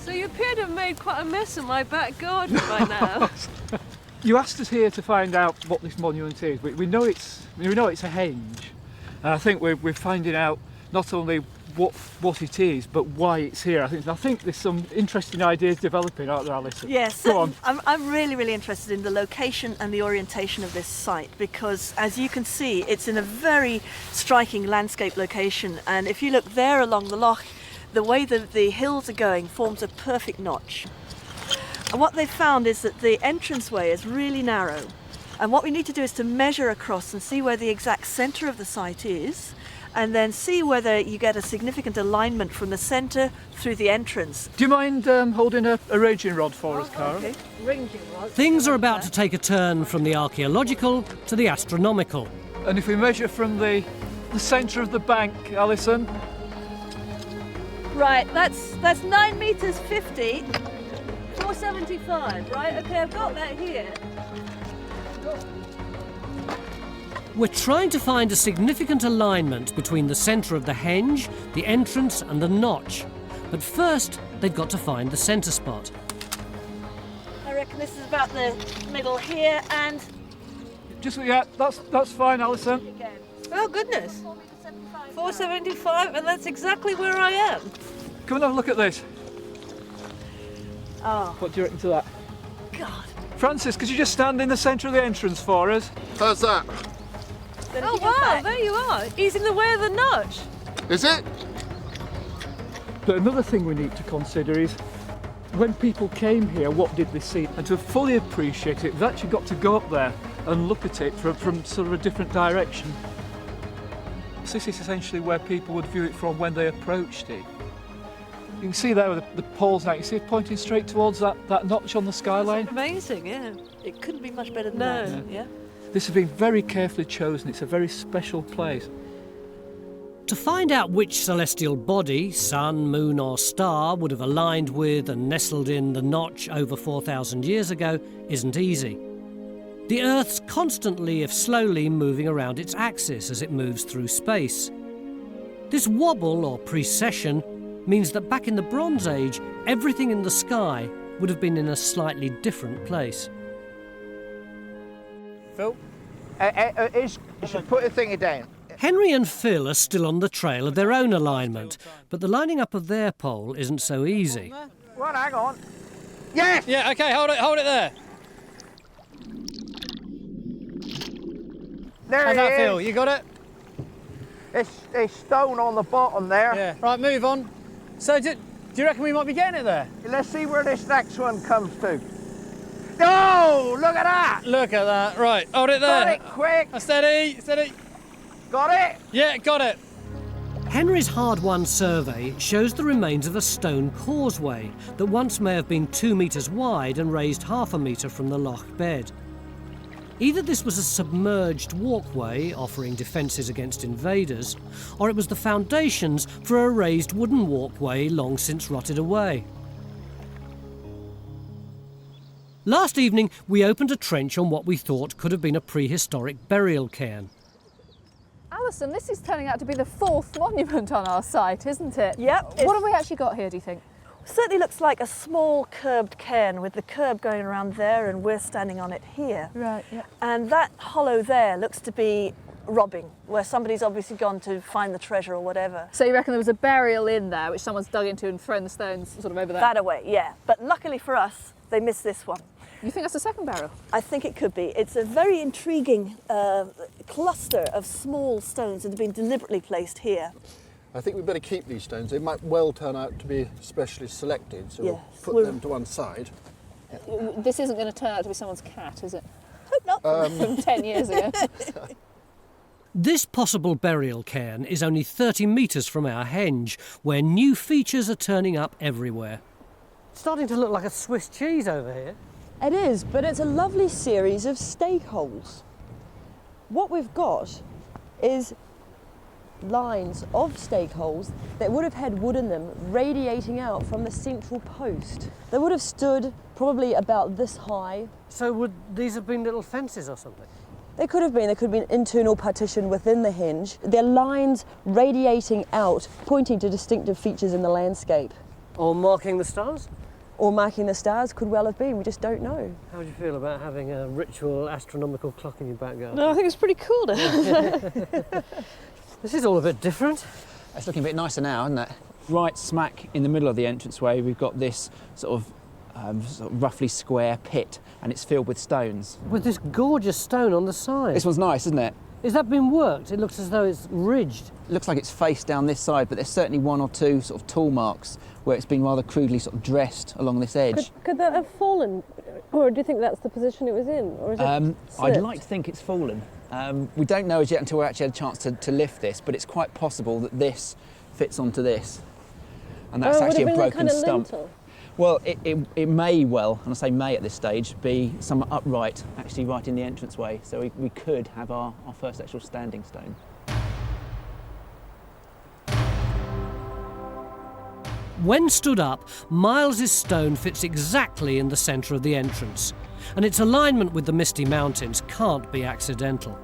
S8: So you appear to have made quite a mess of my back garden by now.
S12: You asked us here to find out what this monument is. We know it's a henge. And I think we're finding out not only what it is, but why it's here. I think there's some interesting ideas developing, aren't there, Alison?
S14: Yes,
S12: Go on.
S14: I'm really interested in the location and the orientation of this site because, as you can see, it's in a very striking landscape location. And if you look there along the loch, the way that the hills are going forms a perfect notch. And what they've found is that the entranceway is really narrow. And what we need to do is to measure across and see where the exact centre of the site is, and then see whether you get a significant alignment from the centre through the entrance.
S12: Do you mind holding a raging rod for us, Cara?
S14: Okay.
S1: Things are about to take a turn from the archaeological to the astronomical.
S12: And if we measure from the centre of the bank, Alison?
S14: Right, that's 9 metres 50, 475, right? Okay, I've got that here.
S1: We're trying to find a significant alignment between the centre of the henge, the entrance and the notch. But first, they've got to find the centre spot.
S14: I reckon this is about the middle here, and...
S12: That's fine, Alison.
S8: Oh goodness. 475, and that's exactly where I am.
S12: Come and have a look at this.
S8: Oh.
S12: What do you reckon to that?
S8: God.
S12: Francis, could you just stand in the centre of the entrance for us?
S2: How's that?
S8: Oh wow, there you are. He's in the way of the notch.
S2: Is it?
S12: But another thing we need to consider is when people came here, what did they see? And to fully appreciate it, we've actually got to go up there and look at it from sort of a different direction. This is essentially where people would view it from when they approached it. You can see there with the poles now, you see it pointing straight towards that notch on the skyline.
S8: That's amazing, yeah.
S17: It couldn't be much better than that. Yeah.
S12: This has been very carefully chosen, it's a very special place.
S1: To find out which celestial body, sun, moon or star, would have aligned with and nestled in the notch over 4,000 years ago isn't easy. The Earth's constantly, if slowly, moving around its axis as it moves through space. This wobble or precession means that back in the Bronze Age, everything in the sky would have been in a slightly different place.
S9: Phil? You should put the thingy down.
S1: Henry and Phil are still on the trail of their own alignment, but the lining up of their pole isn't so easy.
S9: Well, hang on. Yes!
S18: Yeah, okay, hold it there.
S9: There
S18: How's
S9: it
S18: that
S9: is.
S18: feel? You got it?
S9: It's stone on the bottom there.
S18: Yeah. Right, move on. So, do you reckon we might be getting it there?
S9: Let's see where this next one comes to. Oh, look at that!
S18: Look at that. Right, hold it there.
S9: Got it, quick!
S18: Steady, steady.
S9: Got it?
S18: Yeah, got it.
S1: Henry's hard-won survey shows the remains of a stone causeway that once may have been 2 metres wide and raised half a metre from the loch bed. Either this was a submerged walkway offering defences against invaders, or it was the foundations for a raised wooden walkway long since rotted away. Last evening we opened a trench on what we thought could have been a prehistoric burial cairn.
S6: Alison, this is turning out to be the 4th monument on our site, isn't it?
S14: Yep.
S6: What have we actually got here, do you think?
S14: Certainly looks like a small curved cairn with the curb going around there and we're standing on it here.
S6: Right, yeah.
S14: And that hollow there looks to be robbing, where somebody's obviously gone to find the treasure or whatever.
S6: So you reckon there was a burial in there which someone's dug into and thrown the stones sort of over there?
S14: That away, yeah. But luckily for us, they missed this one.
S6: You think that's the second burial?
S14: I think it could be. It's a very intriguing cluster of small stones that have been deliberately placed here.
S2: I think we'd better keep these stones. They might well turn out to be specially selected, so
S14: Yes,
S2: we'll put them to one side.
S6: This isn't going to turn out to be someone's cat, is it?
S14: Hope not.
S6: From 10 years ago.
S1: This possible burial cairn is only 30 metres from our henge, where new features are turning up everywhere.
S21: It's starting to look like a Swiss cheese over here.
S15: It is, but it's a lovely series of stake holes. What we've got is lines of stake holes that would have had wood in them radiating out from the central post. They would have stood probably about this high.
S21: So would these have been little fences or something?
S15: They could have been. There could have been internal partition within the henge. They're lines radiating out, pointing to distinctive features in the landscape.
S21: Or marking the stars?
S15: Or marking the stars, could well have been. We just don't know.
S21: How do you feel about having a ritual astronomical clock in your back garden?
S8: No, I think it's pretty cool to have.
S21: This is all a bit different.
S3: It's looking a bit nicer now, isn't it? Right smack in the middle of the entranceway, we've got this sort of roughly square pit, and it's filled with stones.
S21: With this gorgeous stone on the side.
S3: This one's nice, isn't it?
S21: Has that been worked? It looks as though it's ridged.
S3: It looks like it's faced down this side, but there's certainly one or two sort of tool marks where it's been rather crudely sort of dressed along this edge.
S8: Could that have fallen? Or do you think that's the position it was in? Or is it
S3: I'd like to think it's fallen. We don't know as yet until we actually had a chance to lift this, but it's quite possible that this fits onto this. And that's actually a broken stump.
S8: Lintel?
S3: Well, it may well, and I say may at this stage, be somewhat upright, actually right in the entranceway. So we could have our first actual standing stone.
S1: When stood up, Miles's stone fits exactly in the centre of the entrance, and its alignment with the Misty Mountains can't be accidental.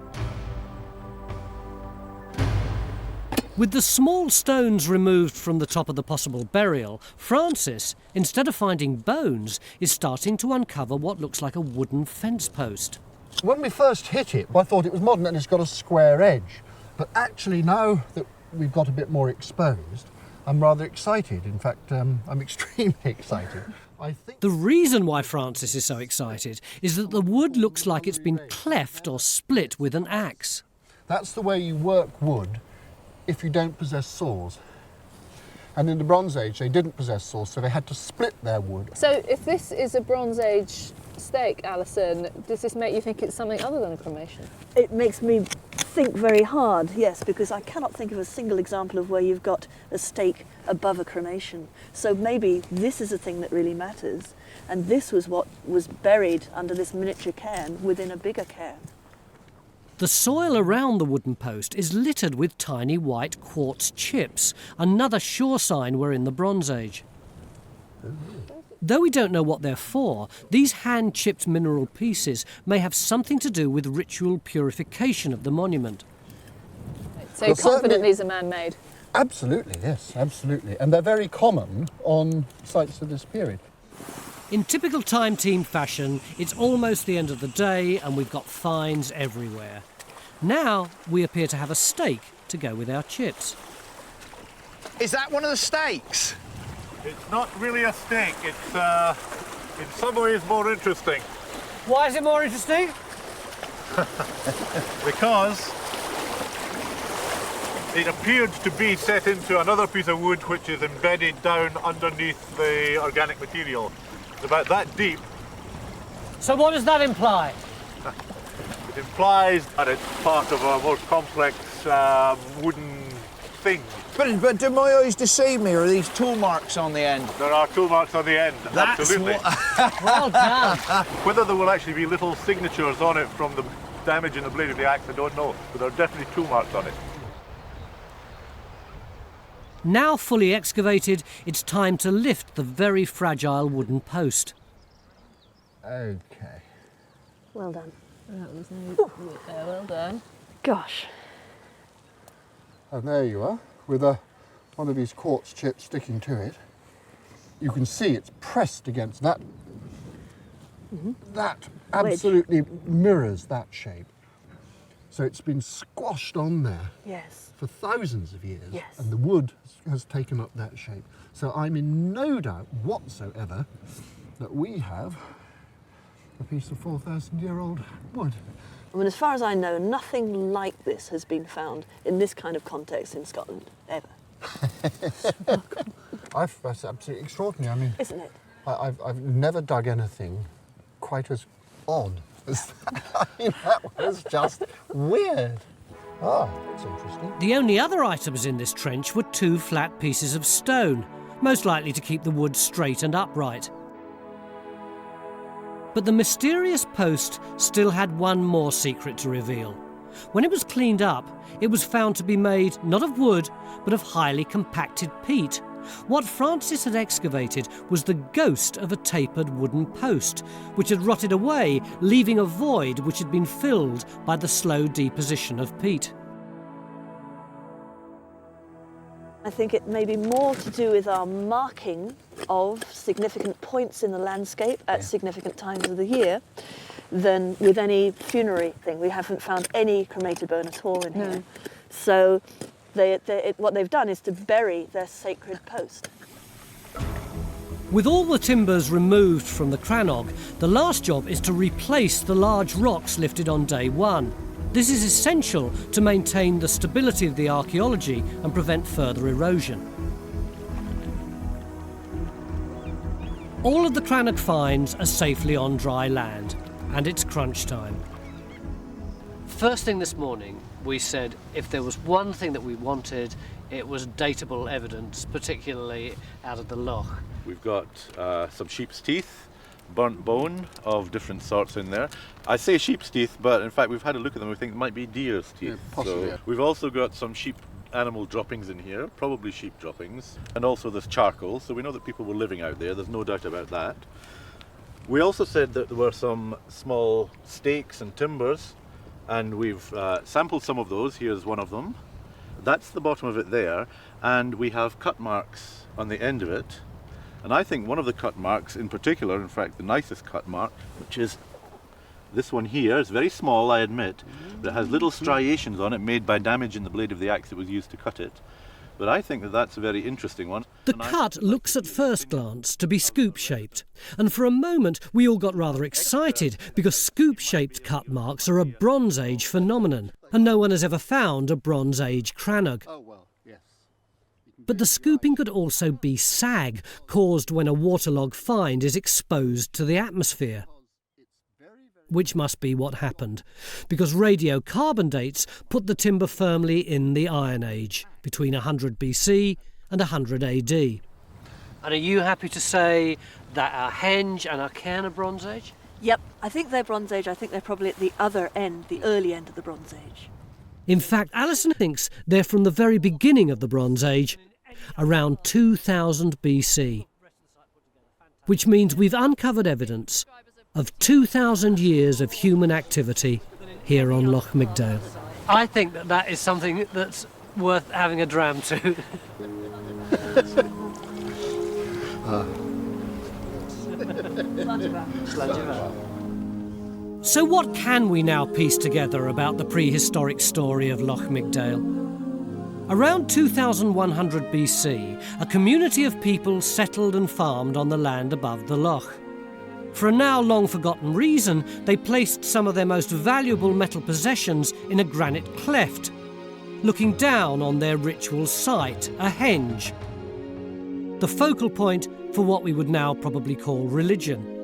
S1: With the small stones removed from the top of the possible burial, Francis, instead of finding bones, is starting to uncover what looks like a wooden fence post.
S2: When we first hit it, I thought it was modern and it's got a square edge. But actually now that we've got a bit more exposed, I'm rather excited. In fact, I'm extremely excited. I think
S1: the reason why Francis is so excited is that the wood looks like it's been cleft or split with an axe.
S2: that's the way you work wood if you don't possess saws. And in the Bronze Age, they didn't possess saws, so they had to split their wood.
S6: So if this is a Bronze Age stake, Alison, does this make you think it's something other than a cremation?
S14: It makes me think very hard, yes, because I cannot think of a single example of where you've got a stake above a cremation. So maybe this is the thing that really matters, and this was what was buried under this miniature cairn within a bigger cairn.
S1: The soil around the wooden post is littered with tiny white quartz chips, another sure sign we're in the Bronze Age. Though we don't know what they're for, these hand-chipped mineral pieces may have something to do with ritual purification of the monument.
S6: So you're confident these are man-made?
S2: Absolutely, yes, absolutely. And they're very common on sites of this period.
S1: In typical Time Team fashion, it's almost the end of the day and we've got finds everywhere. Now we appear to have a stake to go with our chips.
S9: Is that one of the stakes?
S10: It's not really a stake, it's in some ways more interesting.
S21: Why is it more interesting?
S10: Because it appeared to be set into another piece of wood which is embedded down underneath the organic material. It's about that deep.
S21: So what does that imply?
S10: It implies that it's part of a more complex wooden thing.
S9: But do my eyes deceive me, or are these tool marks on the end?
S10: There are tool marks on the end,
S9: That's
S10: absolutely.
S21: Well done.
S10: Whether there will actually be little signatures on it from the damage in the blade of the axe, I don't know, but there are definitely tool marks on it.
S1: Now fully excavated, it's time to lift the very fragile wooden post.
S2: Okay.
S14: Well done.
S6: Well done.
S14: Gosh.
S2: And there you are, with one of these quartz chips sticking to it. You can see it's pressed against that. That absolutely mirrors that shape. So it's been squashed on there for thousands of years, and the wood has taken up that shape. So I'm in no doubt whatsoever that we have a piece of 4,000-year-old wood.
S14: I mean, as far as I know, nothing like this has been found in this kind of context in Scotland, ever.
S2: That's absolutely extraordinary. I mean,
S14: isn't it?
S2: I've never dug anything quite as odd as that. I mean, that was just weird. Ah, that's interesting.
S1: The only other items in this trench were two flat pieces of stone, most likely to keep the wood straight and upright. But the mysterious post still had one more secret to reveal. When it was cleaned up, it was found to be made not of wood, but of highly compacted peat. What Francis had excavated was the ghost of a tapered wooden post, which had rotted away, leaving a void which had been filled by the slow deposition of peat.
S14: I think it may be more to do with our marking of significant points in the landscape at significant times of the year than with any funerary thing. We haven't found any cremated bone at all in here. So what they've done is to bury their sacred post.
S1: With all the timbers removed from the crannog, the last job is to replace the large rocks lifted on day one. This is essential to maintain the stability of the archaeology and prevent further erosion. All of the crannog finds are safely on dry land, and it's crunch time. First thing this morning, we said if there was one thing that we wanted, it was datable evidence, particularly out of the loch.
S4: We've got some sheep's teeth, burnt bone of different sorts in there. I say sheep's teeth, but in fact we've had a look at them. We think it might be deer's teeth.
S2: Yeah, possibly.
S4: So we've also got some sheep animal droppings in here, probably sheep droppings, and also there's charcoal, so we know that people were living out there. There's no doubt about that. We also said that there were some small stakes and timbers, and we've sampled some of those. Here's one of them. That's the bottom of it there, and we have cut marks on the end of it. And I think one of the cut marks in particular, in fact the nicest cut mark, which is This one here is very small, I admit, but it has little striations on it made by damage in the blade of the axe that was used to cut it. But I think that that's a very interesting one.
S1: The cut looks at first glance to be scoop-shaped, and for a moment we all got rather excited because scoop-shaped cut marks are a Bronze Age phenomenon, and no one has ever found a Bronze Age crannog. But the scooping could also be sag, caused when a waterlogged find is exposed to the atmosphere. Which must be what happened, because radiocarbon dates put the timber firmly in the Iron Age, between 100 BC and 100 AD. And are you happy to say that our Henge and our Cairn are Bronze Age?
S14: Yep, I think they're Bronze Age. I think they're probably at the other end, the early end of the Bronze Age.
S1: In fact, Alison thinks they're from the very beginning of the Bronze Age, around 2000 BC, which means we've uncovered evidence of 2,000 years of human activity here on Loch Migdale. I think that that is something that's worth having a dram to. So what can we now piece together about the prehistoric story of Loch Migdale? Around 2100 BC, a community of people settled and farmed on the land above the loch. For a now long-forgotten reason, they placed some of their most valuable metal possessions in a granite cleft, looking down on their ritual site, a henge, the focal point for what we would now probably call religion.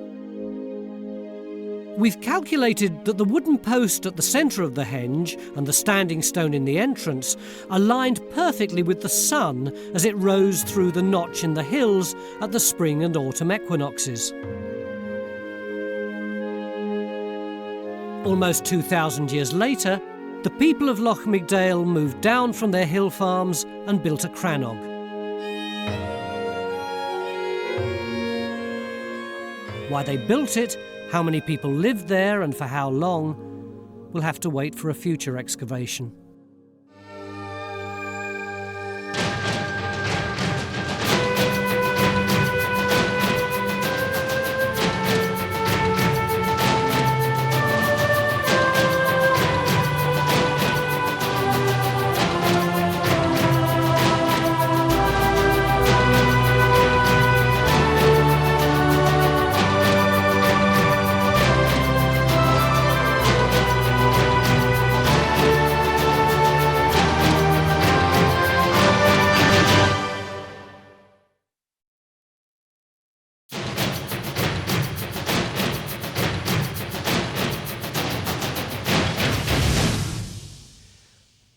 S1: We've calculated that the wooden post at the centre of the henge and the standing stone in the entrance aligned perfectly with the sun as it rose through the notch in the hills at the spring and autumn equinoxes. Almost 2,000 years later, the people of Loch Migdale moved down from their hill farms and built a crannog. Why they built it, how many people lived there and for how long, we'll have to wait for a future excavation.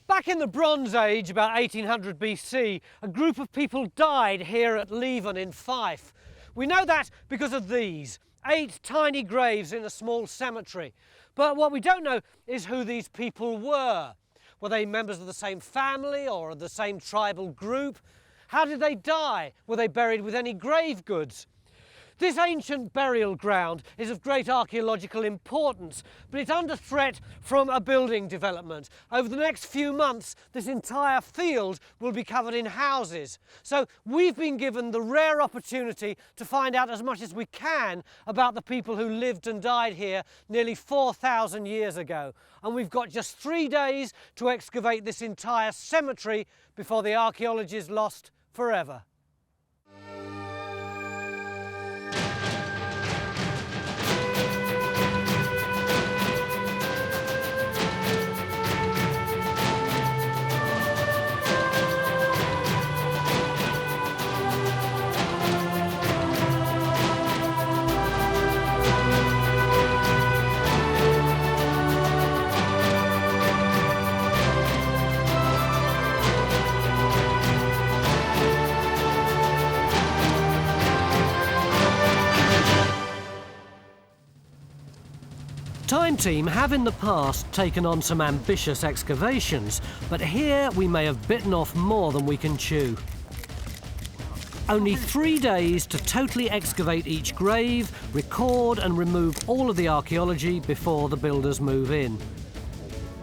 S1: Back in the Bronze Age, about 1800 BC, a group of people died here at Leven in Fife. We know that because of these, 8 tiny graves in a small cemetery. But what we don't know is who these people were. Were they members of the same family or of the same tribal group? How did they die? Were they buried with any grave goods? This ancient burial ground is of great archaeological importance, but it's under threat from a building development. Over the next few months, this entire field will be covered in houses. So we've been given the rare opportunity to find out as much as we can about the people who lived and died here nearly 4,000 years ago. And we've got just 3 days to excavate this entire cemetery before the archaeology is lost forever. Time Team have in the past taken on some ambitious excavations, but here we may have bitten off more than we can chew. Only 3 days to totally excavate each grave, record and remove all of the archaeology before the builders move in.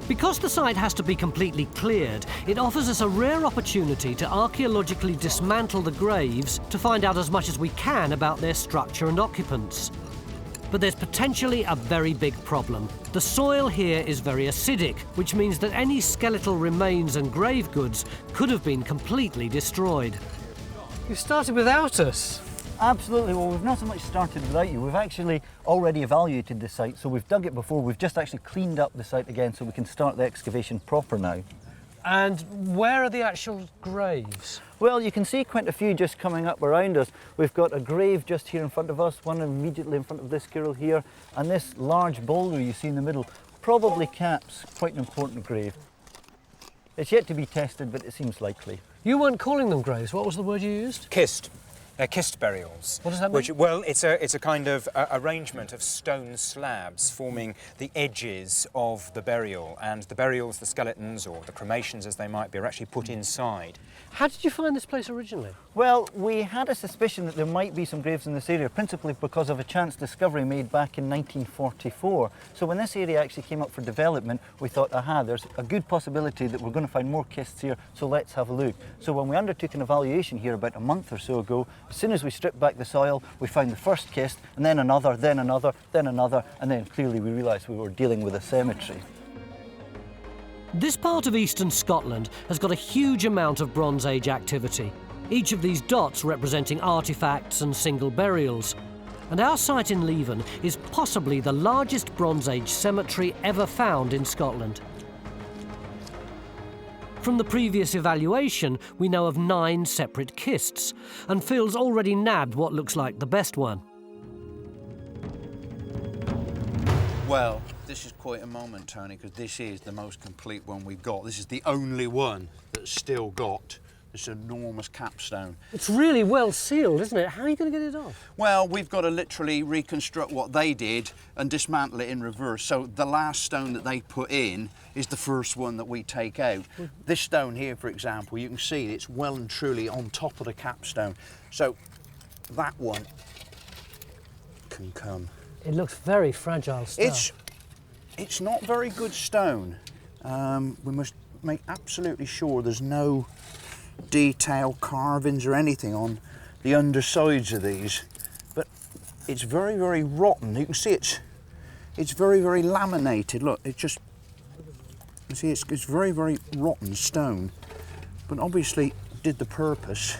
S1: Because the site has to be completely cleared, it offers us a rare opportunity to archaeologically dismantle the graves to find out as much as we can about their structure and occupants. But there's potentially a very big problem. The soil here is very acidic, which means that any skeletal remains and grave goods could have been completely destroyed.
S21: You started without us.
S5: Absolutely. Well, we've not so much started without you. We've actually already evaluated the site, so we've dug it before. We've just actually cleaned up the site again so we can start the excavation proper now.
S21: And where are the actual graves?
S5: Well, you can see quite a few just coming up around us. We've got a grave just here in front of us, one immediately in front of this girl here, and this large boulder you see in the middle probably caps quite an important grave. It's yet to be tested, but it seems likely.
S21: You weren't calling them graves. What was the word you used?
S22: Cist. They're kist burials.
S21: What does that mean?
S22: Well, it's a kind of arrangement of stone slabs forming the edges of the burial, and the burials, the skeletons, or the cremations as they might be, are actually put inside.
S21: How did you find this place originally?
S5: Well, we had a suspicion that there might be some graves in this area, principally because of a chance discovery made back in 1944. So when this area actually came up for development, we thought, aha, there's a good possibility that we're going to find more kists here, so let's have a look. So when we undertook an evaluation here about a month or so ago, as soon as we stripped back the soil, we found the first kist, and then another, then another, then another, and then clearly we realised we were dealing with a cemetery.
S1: This part of eastern Scotland has got a huge amount of Bronze Age activity, each of these dots representing artefacts and single burials. And our site in Leven is possibly the largest Bronze Age cemetery ever found in Scotland. From the previous evaluation, we know of 9 separate kists, and Phil's already nabbed what looks like the best one.
S9: Well, this is quite a moment, Tony, because this is the most complete one we've got. This is the only one that's still got this enormous capstone.
S21: It's really well sealed, isn't it? How are you going to get it off?
S9: Well, we've got to literally reconstruct what they did and dismantle it in reverse. So the last stone that they put in is the first one that we take out. This stone here, for example, you can see it's well and truly on top of the capstone. So that one can come.
S21: It looks very fragile stuff.
S9: It's not very good stone. We must make absolutely sure there's no detail carvings or anything on the undersides of these, but it's very, very rotten. You can see it's very, very laminated. Look, it just, you see, it's very, very rotten stone, but obviously did the purpose.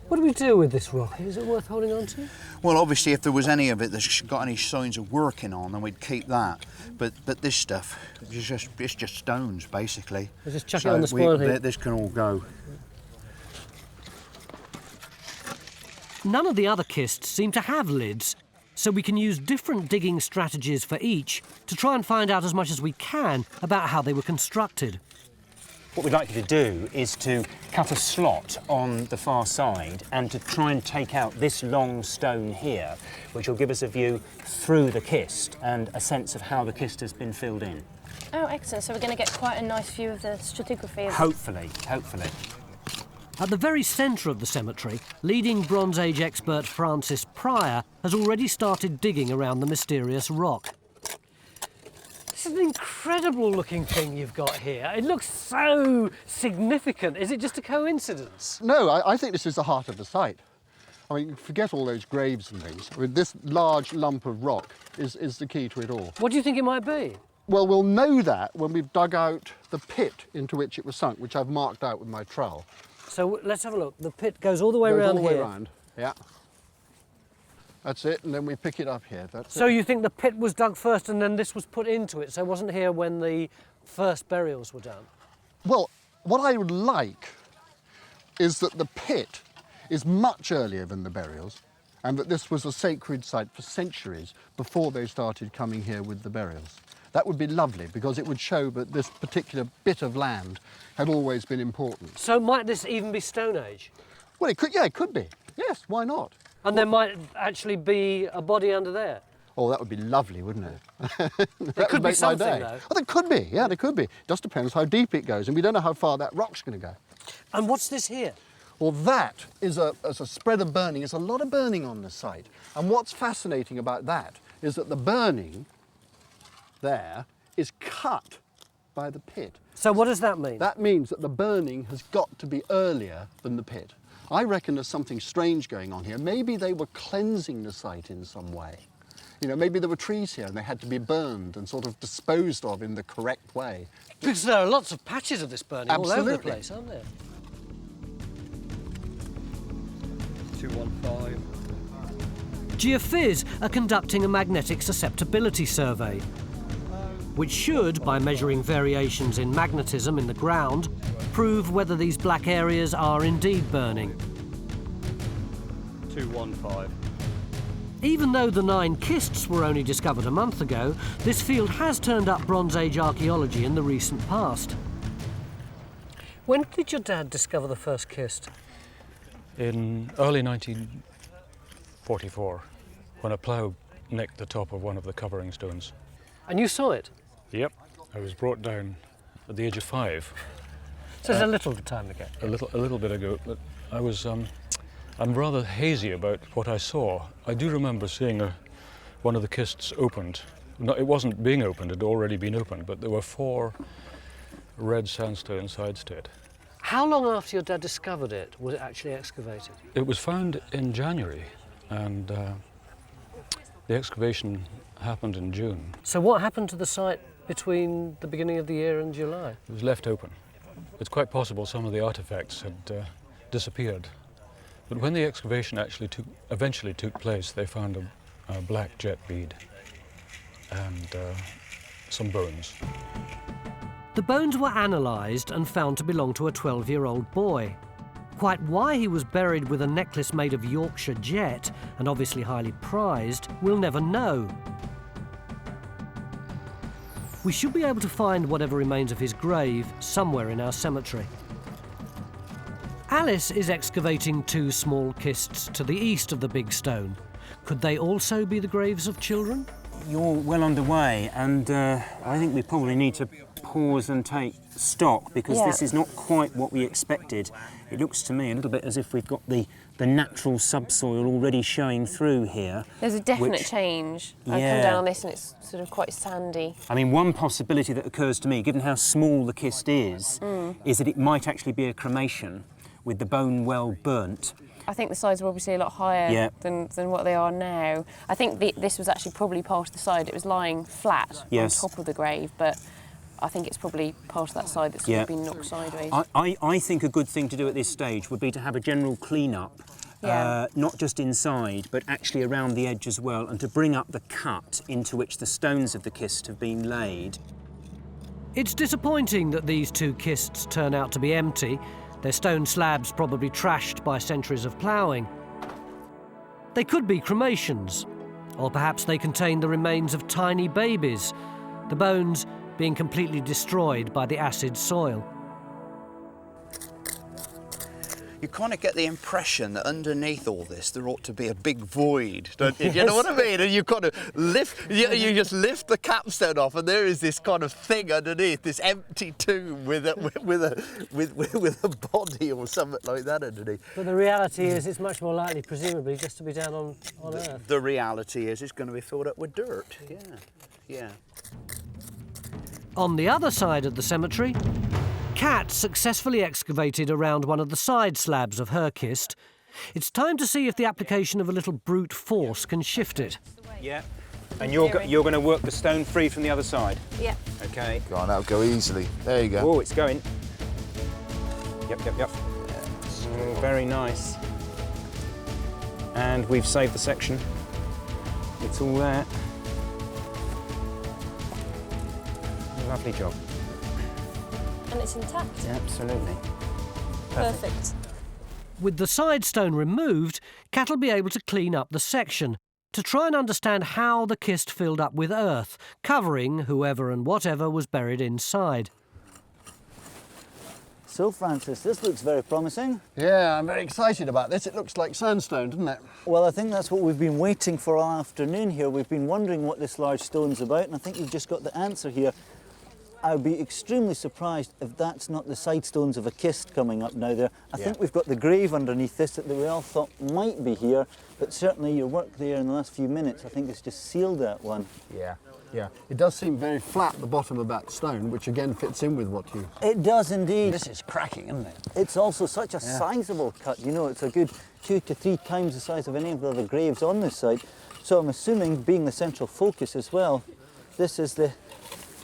S21: What do we do with this rock? Is it worth holding on to?
S9: Well, obviously, if there was any of it that's got any signs of working on, then we'd keep that. But this stuff, it's just stones, basically.
S21: We'll just chuck it on the spoil heap.
S9: This can all go.
S1: None of the other kists seem to have lids, so we can use different digging strategies for each to try and find out as much as we can about how they were constructed.
S22: What we'd like you to do is to cut a slot on the far side and to try and take out this long stone here, which will give us a view through the kist and a sense of how the kist has been filled in.
S23: Oh, excellent. So we're going to get quite a nice view of the stratigraphy.
S22: Hopefully, hopefully.
S1: At the very centre of the cemetery, leading Bronze Age expert Francis Pryor has already started digging around the mysterious rock.
S21: This is an incredible looking thing you've got here. It looks so significant. Is it just a coincidence?
S2: No, I think this is the heart of the site. I mean, forget all those graves and things. I mean, this large lump of rock is the key to it all.
S21: What do you think it might be?
S2: Well, we'll know that when we've dug out the pit into which it was sunk, which I've marked out with my trowel.
S21: So let's have a look. The pit goes all the way around here.
S2: All the way around, yeah. That's it, and then we pick it up here.
S21: So you think the pit was dug first and then this was put into it, so it wasn't here when the first burials were done?
S2: Well, what I would like is that the pit is much earlier than the burials, and that this was a sacred site for centuries before they started coming here with the burials. That would be lovely, because it would show that this particular bit of land had always been important.
S21: So might this even be Stone Age?
S2: Well, it could, yeah, it could be. Yes, why not?
S21: And there might actually be a body under there?
S2: Oh, that would be lovely, wouldn't it?
S21: There could be something, though.
S2: Oh, there could be, yeah, there could be. Just depends how deep it goes, and we don't know how far that rock's going to go.
S21: And what's this here?
S2: Well, that is a spread of burning. There's a lot of burning on this site. And what's fascinating about that is that the burning there is cut by the pit.
S21: So what does that mean?
S2: That means that the burning has got to be earlier than the pit. I reckon there's something strange going on here. Maybe they were cleansing the site in some way. You know, maybe there were trees here and they had to be burned and sort of disposed of in the correct way.
S21: Because there are lots of patches of this burning all over the place, aren't there?
S7: 215.
S1: Geophys are conducting a magnetic susceptibility survey, which should, by measuring variations in magnetism in the ground, prove whether these black areas are indeed burning.
S7: 215.
S1: Even though the 9 kists were only discovered a month ago, this field has turned up Bronze Age archaeology in the recent past.
S21: When did your dad discover the first kist?
S7: In early 1944, when a plough nicked the top of one of the covering stones.
S21: And you saw it?
S7: Yep, I was brought down at the age of 5.
S21: So it's a little time ago.
S7: A little bit ago, but I was. I'm rather hazy about what I saw. I do remember seeing one of the kists opened. No, it wasn't being opened; it had already been opened, but there were 4 red sandstone sides to it.
S21: How long after your dad discovered it was it actually excavated?
S7: It was found in January, and the excavation happened in June.
S21: So what happened to the site between the beginning of the year and July?
S7: It was left open. It's quite possible some of the artefacts had disappeared. But when the excavation actually eventually took place, they found a black jet bead and some bones.
S1: The bones were analysed and found to belong to a 12-year-old boy. Quite why he was buried with a necklace made of Yorkshire jet, and obviously highly prized, we'll never know. We should be able to find whatever remains of his grave somewhere in our cemetery. Alice is excavating 2 small kists to the east of the big stone. Could they also be the graves of children?
S22: You're well underway, and I think we probably need to pause and take stock, because this is not quite what we expected. It looks to me a little bit as if we've got the natural subsoil already showing through here.
S23: There's a definite change. I've come down on this and it's sort of quite sandy.
S22: I mean, one possibility that occurs to me, given how small the kist is that it might actually be a cremation with the bone well burnt.
S23: I think the sides were obviously a lot higher than what they are now. I think this was actually probably part of the side. It was lying flat on top of the grave, but I think it's probably part of that side that's sort of been knocked sideways.
S22: I think a good thing to do at this stage would be to have a general clean-up, not just inside, but actually around the edge as well, and to bring up the cut into which the stones of the kist have been laid.
S1: It's disappointing that these 2 kists turn out to be empty, their stone slabs probably trashed by centuries of ploughing. They could be cremations, or perhaps they contain the remains of tiny babies, the bones being completely destroyed by the acid soil.
S9: You kind of get the impression that underneath all this there ought to be a big void, don't you? You know what I mean? And you kind of lift, you just lift the capstone off, and there is this kind of thing underneath, this empty tomb with a body or something like that underneath.
S21: But the reality is it's much more likely, presumably, just to be down on Earth.
S9: The reality is it's going to be filled up with dirt, yeah.
S1: On the other side of the cemetery, Kat successfully excavated around one of the side slabs of her kist. It's time to see if the application of a little brute force can shift it.
S22: Yeah, and you're going to work the stone free from the other side?
S23: Yeah.
S22: Okay.
S9: Go on, that'll go easily. There you go.
S22: Oh, it's going. Yep. Oh, very nice. And we've saved the section. It's all there. Lovely job.
S23: And it's intact.
S22: Yeah, absolutely.
S23: Perfect.
S1: With the side stone removed, Kat will be able to clean up the section to try and understand how the kist filled up with earth, covering whoever and whatever was buried inside.
S5: So, Francis, this looks very promising.
S2: Yeah, I'm very excited about this. It looks like sandstone, doesn't it?
S5: Well, I think that's what we've been waiting for all afternoon here. We've been wondering what this large stone's about, and I think you've just got the answer here. I'd be extremely surprised if that's not the side stones of a kist coming up now there. I think we've got the grave underneath this that we all thought might be here, but certainly your work there in the last few minutes, I think it's just sealed that one.
S2: Yeah. It does seem very flat, the bottom of that stone, which again fits in with what you...
S5: It does indeed.
S2: This is cracking, isn't it?
S5: It's also such a sizable cut, you know, it's a good 2 to 3 times the size of any of the other graves on this site. So I'm assuming, being the central focus as well, this is the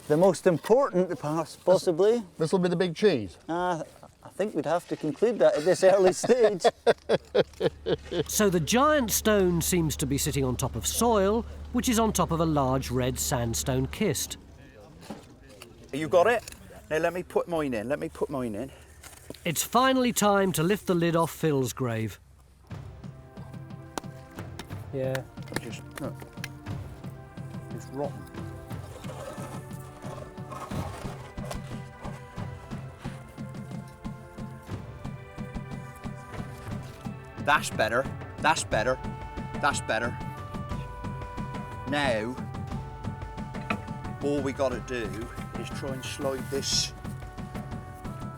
S5: most important part, possibly.
S2: This will be the big cheese.
S5: I think we'd have to conclude that at this early stage.
S1: So the giant stone seems to be sitting on top of soil, which is on top of a large red sandstone kist.
S9: You got it? Now let me put mine in.
S1: It's finally time to lift the lid off Phil's grave.
S21: Yeah.
S9: Look. It's rotten. That's better. That's better. That's better. Now, all we got to do is try and slide this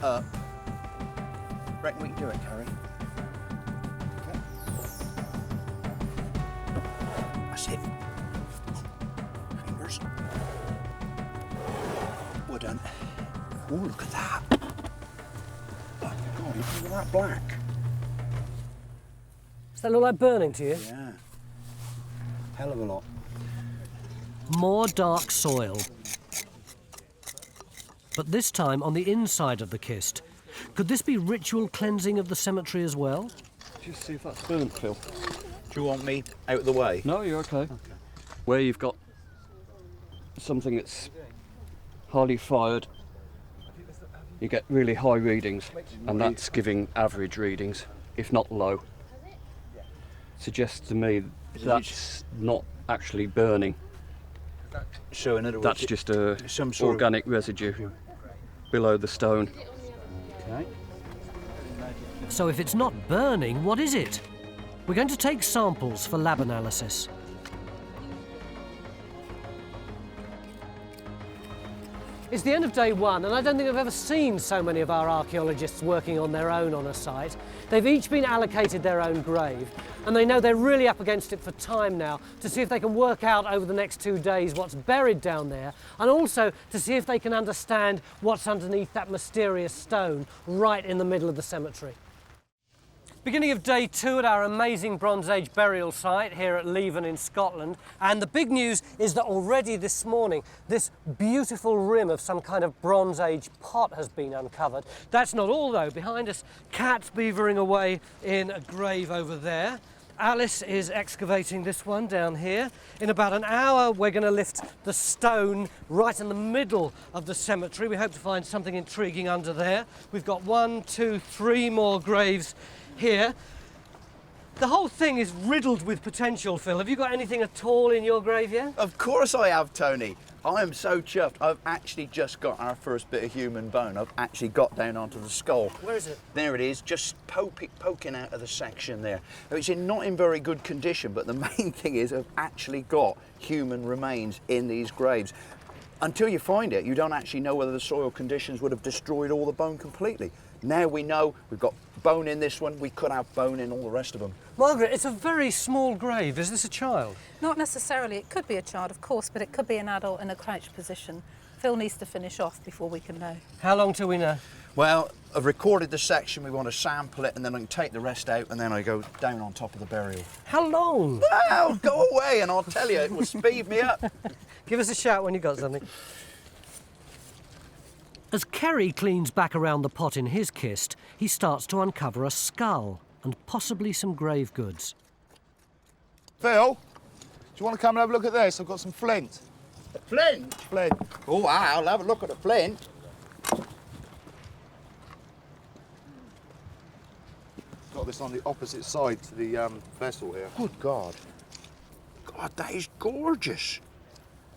S9: up. Reckon we can do it, Carrie? Okay. That's it. Fingers. Well done. Oh, look at that. Oh, God, look at that black.
S21: Does that look like burning to you?
S9: Yeah. Hell of a lot.
S1: More dark soil. But this time on the inside of the kist. Could this be ritual cleansing of the cemetery as well?
S19: Just see if that's burnt, Phil.
S9: Do you want me out of the way?
S19: No, you're okay. Where you've got something that's hardly fired, you get really high readings, and that's giving average readings, if not low. Suggests to me that's not actually burning.
S9: So in other words,
S19: that's just a
S9: some sort
S19: organic residue below the stone.
S9: Okay.
S1: So if it's not burning, what is it? We're going to take samples for lab analysis.
S21: It's the end of day one, and I don't think I've ever seen so many of our archaeologists working on their own on a site. They've each been allocated their own grave, and they know they're really up against it for time now to see if they can work out over the next 2 days what's buried down there, and also to see if they can understand what's underneath that mysterious stone right in the middle of the cemetery. Beginning of day 2 at our amazing Bronze Age burial site here at Leven in Scotland, and the big news is that already this morning this beautiful rim of some kind of Bronze Age pot has been uncovered. That's not all though. Behind us, cats beavering away in a grave over there. Alice is excavating this one down here. In about an hour we're going to lift the stone right in the middle of the cemetery. We hope to find something intriguing under there. We've got 1, 2, 3 more graves here. The whole thing is riddled with potential, Phil. Have you got anything at all in your grave yet?
S9: Of course I have, Tony. I am so chuffed. I've actually just got our first bit of human bone. I've actually got down onto the skull.
S21: Where is it?
S9: There it is, just poking out of the section there. It's not in very good condition, but the main thing is I've actually got human remains in these graves. Until you find it, you don't actually know whether the soil conditions would have destroyed all the bone completely. Now we know we've got bone in this one, we could have bone in all the rest of them.
S21: Margaret, it's a very small grave. Is this a child?
S11: Not necessarily. It could be a child, of course, but it could be an adult in a crouched position. Phil needs to finish off before we can know.
S21: How long till we know?
S9: Well, I've recorded the section, we want to sample it, and then I can take the rest out, and then I go down on top of the burial.
S21: How long?
S9: Well, go away and I'll tell you, it will speed me up.
S21: Give us a shout when you've got something.
S1: As Kerry cleans back around the pot in his kist, he starts to uncover a skull and possibly some grave goods.
S13: Phil, do you want to come and have a look at this? I've got some flint.
S9: Flint?
S13: Flint.
S9: Oh, wow, I'll have a look at the flint.
S13: Got this on the opposite side to the vessel here.
S9: Good God. God, that is gorgeous.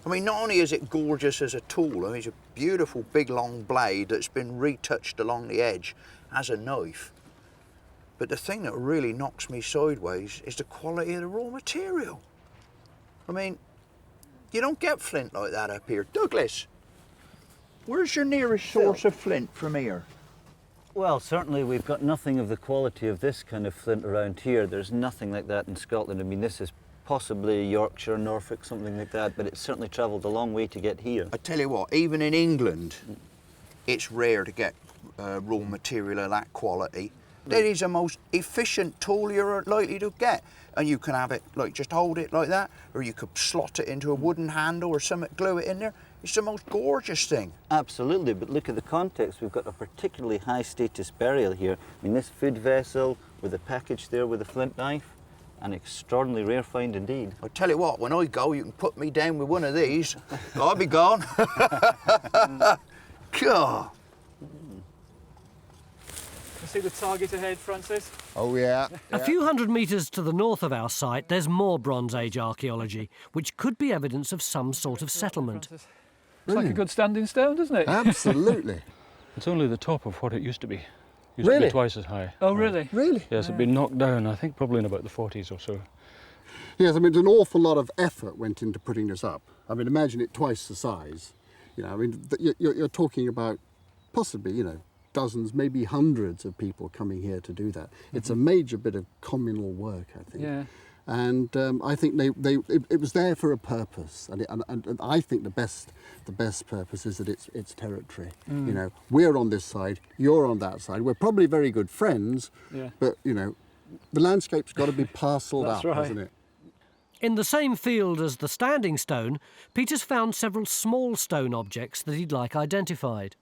S9: I mean, not only is it gorgeous as a tool, I mean, it's a beautiful big long blade that's been retouched along the edge as a knife. But the thing that really knocks me sideways is the quality of the raw material. I mean, you don't get flint like that up here. Douglas, where's your nearest source of flint from here?
S5: Well, certainly we've got nothing of the quality of this kind of flint around here. There's nothing like that in Scotland. I mean, this is possibly Yorkshire, Norfolk, something like that, but it's certainly travelled a long way to get here.
S9: I tell you what, even in England, it's rare to get raw material of that quality. That is the most efficient tool you're likely to get. And you can have it, like, just hold it like that, or you could slot it into a wooden handle or something, glue it in there. It's the most gorgeous thing.
S5: Absolutely, but look at the context. We've got a particularly high status burial here. I mean, this food vessel with the package there with a flint knife, an extraordinarily rare find indeed.
S9: I tell you what, when I go, you can put me down with one of these. I'll be gone. God.
S12: See the target ahead, Francis?
S2: Oh, yeah.
S1: A few hundred metres to the north of our site, there's more Bronze Age archaeology, which could be evidence of some sort of settlement.
S12: It's like a good standing stone, doesn't it?
S2: Absolutely.
S7: It's only the top of what it used to be. It used to
S2: Really?
S7: be twice as high.
S12: Oh, really?
S2: Really?
S7: Yes, it'd been knocked down, I think, probably in about the 40s or so.
S2: Yes, I mean, an awful lot of effort went into putting this up. I mean, imagine it twice the size. You know, I mean, you're talking about possibly, you know, dozens, maybe hundreds of people coming here to do that. It's a major bit of communal work, I think.
S12: Yeah.
S2: And I think it was there for a purpose, and I think the best purpose is that it's territory. You know, we're on this side, you're on that side. We're probably very good friends, but you know, the landscape's got to be parcelled up, hasn't it?
S1: In the same field as the standing stone, Peter's found several small stone objects that he'd like identified.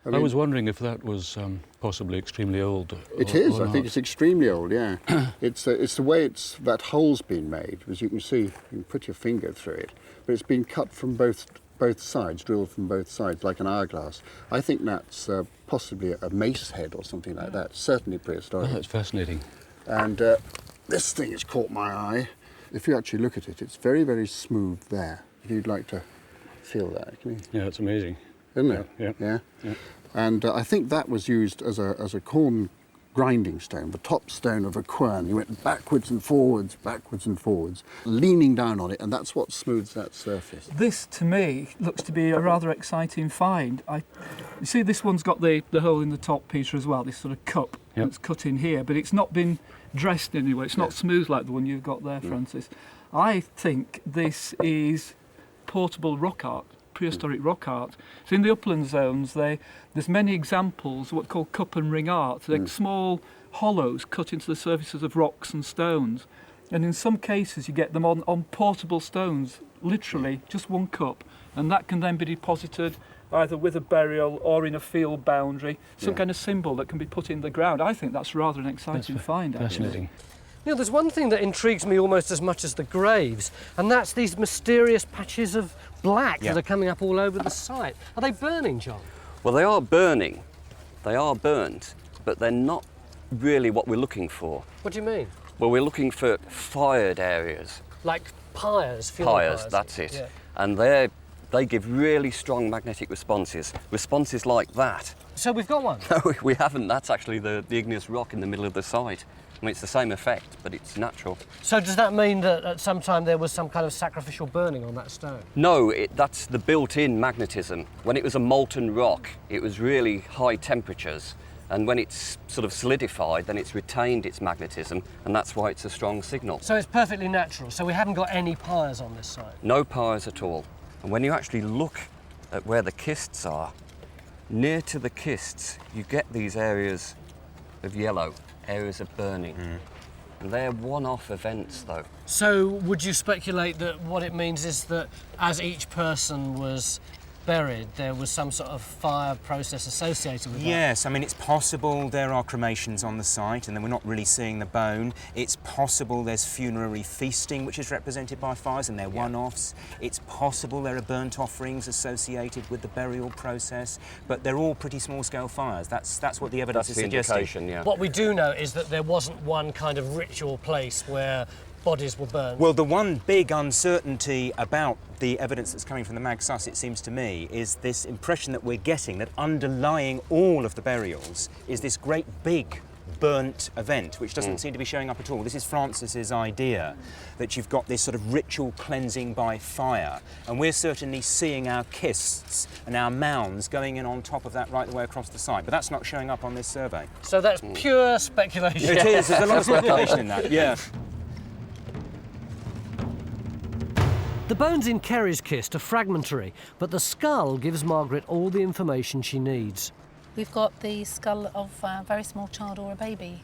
S7: I was wondering if that was possibly extremely old.
S2: It is. I think it's extremely old. Yeah, it's the way that hole's been made. As you can see, you can put your finger through it, but it's been cut from both sides, drilled from both sides, like an hourglass. I think that's possibly a mace head or something like that. Certainly prehistoric.
S7: Oh, that's fascinating.
S2: And this thing has caught my eye. If you actually look at it, it's very, very smooth there. If you'd like to feel that, can you?
S7: Yeah, it's amazing.
S2: Isn't it?
S7: Yeah.
S2: And I think that was used as a corn grinding stone, the top stone of a quern. You went backwards and forwards, leaning down on it, and that's what smooths that surface.
S12: This, to me, looks to be a rather exciting find. You see, this one's got the hole in the top, Peter, as well, this sort of cup that's cut in here, but it's not been dressed in any way. It's not smooth like the one you've got there, Francis. I think this is portable rock art. Prehistoric rock art. So in the upland zones, there's many examples of what's called cup and ring art, like small hollows cut into the surfaces of rocks and stones. And in some cases, you get them on portable stones, literally just one cup, and that can then be deposited either with a burial or in a field boundary, some kind of symbol that can be put in the ground. I think that's rather an exciting find.
S7: Fascinating.
S1: You know, there's one thing that intrigues me almost as much as the graves, and that's these mysterious patches of black that are coming up all over the site. Are they burning, John?
S19: Well, they are burning. They are burnt, but they're not really what we're looking for.
S1: What do you mean?
S19: Well, we're looking for fired areas.
S1: Like pyres?
S19: Pyres, that's it.
S1: Yeah.
S19: And they give really strong magnetic responses like that.
S1: So we've got one?
S19: No, we haven't. That's actually the igneous rock in the middle of the site. I mean, it's the same effect, but it's natural.
S1: So does that mean that at some time there was some kind of sacrificial burning on that stone?
S19: No, that's the built-in magnetism. When it was a molten rock, it was really high temperatures, and when it's sort of solidified, then it's retained its magnetism, and that's why it's a strong signal.
S1: So it's perfectly natural, so we haven't got any pyres on this site?
S19: No pyres at all. And when you actually look at where the kists are, near to the kists, you get these areas of yellow. Areas of burning. And they're one-off events, though.
S1: So would you speculate that what it means is that as each person was buried, there was some sort of fire process associated with that?
S22: Yes, I mean, it's possible there are cremations on the site and then we're not really seeing the bone. It's possible there's funerary feasting, which is represented by fires, and they're one-offs. It's possible there are burnt offerings associated with the burial process, but they're all pretty small-scale fires. That's what the evidence is suggesting.
S1: What we do know is that there wasn't one kind of ritual place where bodies were burned.
S22: Well, the one big uncertainty about the evidence that's coming from the Mag Sus, it seems to me, is this impression that we're getting that underlying all of the burials is this great big burnt event, which doesn't seem to be showing up at all. This is Francis's idea, that you've got this sort of ritual cleansing by fire, and we're certainly seeing our kists and our mounds going in on top of that right the way across the site, but that's not showing up on this survey.
S1: So that's pure speculation.
S22: It is, there's a lot of speculation in that, yeah.
S1: The bones in Kerry's kist are fragmentary, but the skull gives Margaret all the information she needs.
S11: We've got the skull of a very small child or a baby.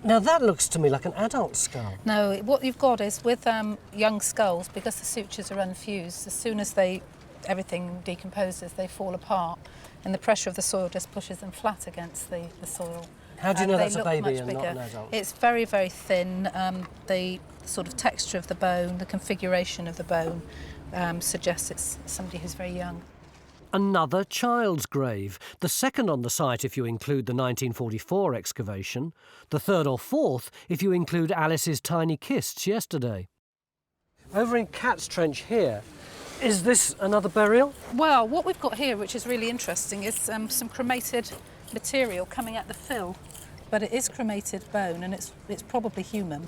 S21: Now that looks to me like an adult skull.
S11: No, what you've got is with young skulls, because the sutures are unfused, as soon as everything decomposes, they fall apart, and the pressure of the soil just pushes them flat against the soil.
S21: How do you know
S11: They
S21: that's a
S11: look
S21: baby
S11: much
S21: and not an adult?
S11: It's very, very thin. The sort of texture of the bone, the configuration of the bone suggests it's somebody who's very young.
S1: Another child's grave, the second on the site if you include the 1944 excavation, the third or fourth if you include Alice's tiny kists yesterday.
S21: Over in Cat's Trench here, is this another burial?
S11: Well, what we've got here, which is really interesting, is some cremated material coming at the fill, but it is cremated bone and it's probably human.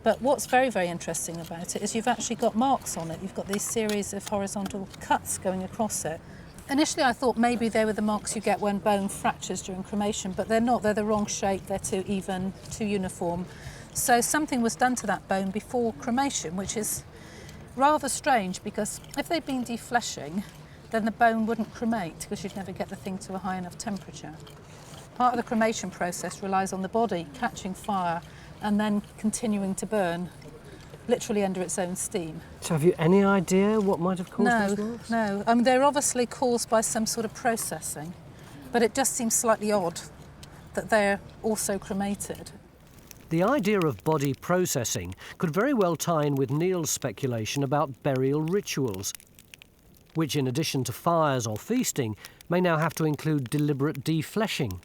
S11: But what's very, very interesting about it is you've actually got marks on it. You've got these series of horizontal cuts going across it. Initially I thought maybe they were the marks you get when bone fractures during cremation, but they're not. They're the wrong shape, they're too even, too uniform. So something was done to that bone before cremation, which is rather strange, because if they'd been defleshing, then the bone wouldn't cremate, because you'd never get the thing to a high enough temperature. Part of the cremation process relies on the body catching fire and then continuing to burn, literally under its own steam.
S21: So have you any idea what might have caused those marks?
S11: No. They're obviously caused by some sort of processing, but it just seems slightly odd that they're also cremated.
S1: The idea of body processing could very well tie in with Neil's speculation about burial rituals, which in addition to fires or feasting may now have to include deliberate defleshing.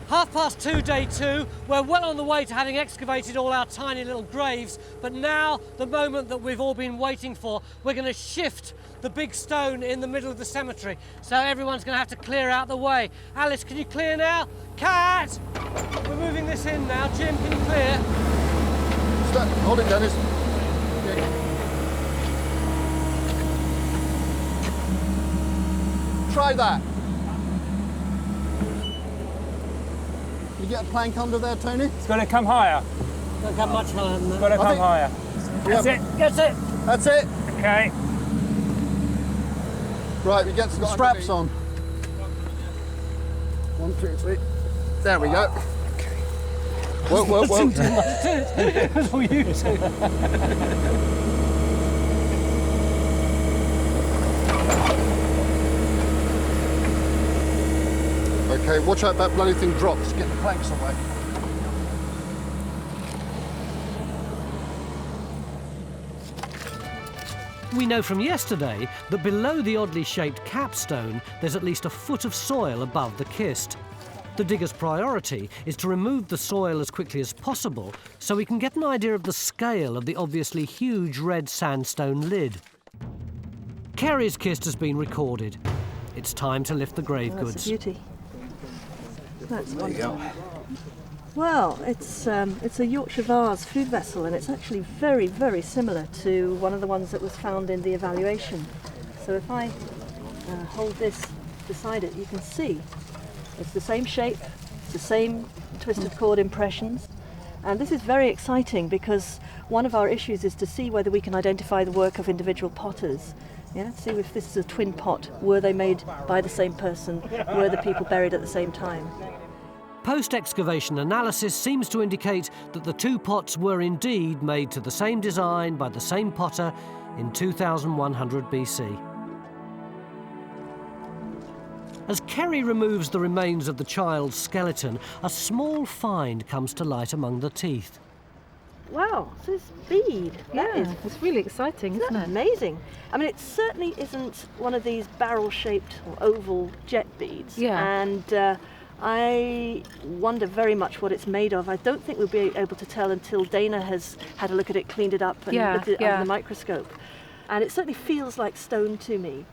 S21: 2:30, day 2. We're well on the way to having excavated all our tiny little graves, but now, the moment that we've all been waiting for, we're going to shift the big stone in the middle of the cemetery. So everyone's going to have to clear out the way. Alice, can you clear now? Cat! We're moving this in now. Jim, can you clear?
S2: Stop. Hold it, Dennis. Try that. You get a plank under there, Tony?
S22: It's got to come higher.
S21: Don't come much higher than that.
S22: It's got to come higher.
S21: That's it. That's it.
S2: That's it.
S22: Okay.
S2: Right, we get the straps on. 1, 2, 3. There we go. Okay. Whoa, whoa, whoa.
S21: It was all you two.
S2: Okay, watch out that bloody thing drops. Get the planks away.
S1: We know from yesterday that below the oddly shaped capstone there's at least a foot of soil above the kist. The digger's priority is to remove the soil as quickly as possible so we can get an idea of the scale of the obviously huge red sandstone lid. Kerry's kist has been recorded. It's time to lift the grave goods.
S14: That's a beauty. That's wonderful. Well, it's a Yorkshire vase food vessel, and it's actually very, very similar to one of the ones that was found in the evaluation. So if I hold this beside it, you can see it's the same shape, it's the same twisted cord impressions, and this is very exciting because one of our issues is to see whether we can identify the work of individual potters. Yeah, see if this is a twin pot. Were they made by the same person? Were the people buried at the same time?
S1: Post-excavation analysis seems to indicate that the two pots were indeed made to the same design by the same potter in 2100 BC. As Kerry removes the remains of the child's skeleton, a small find comes to light among the teeth.
S14: Wow, so this bead.
S11: It's really exciting, isn't it?
S14: Amazing. I mean, it certainly isn't one of these barrel-shaped or oval jet beads.
S11: Yeah.
S14: And I wonder very much what it's made of. I don't think we'll be able to tell until Dana has had a look at it, cleaned it up, and looked at it under the microscope. And it certainly feels like stone to me.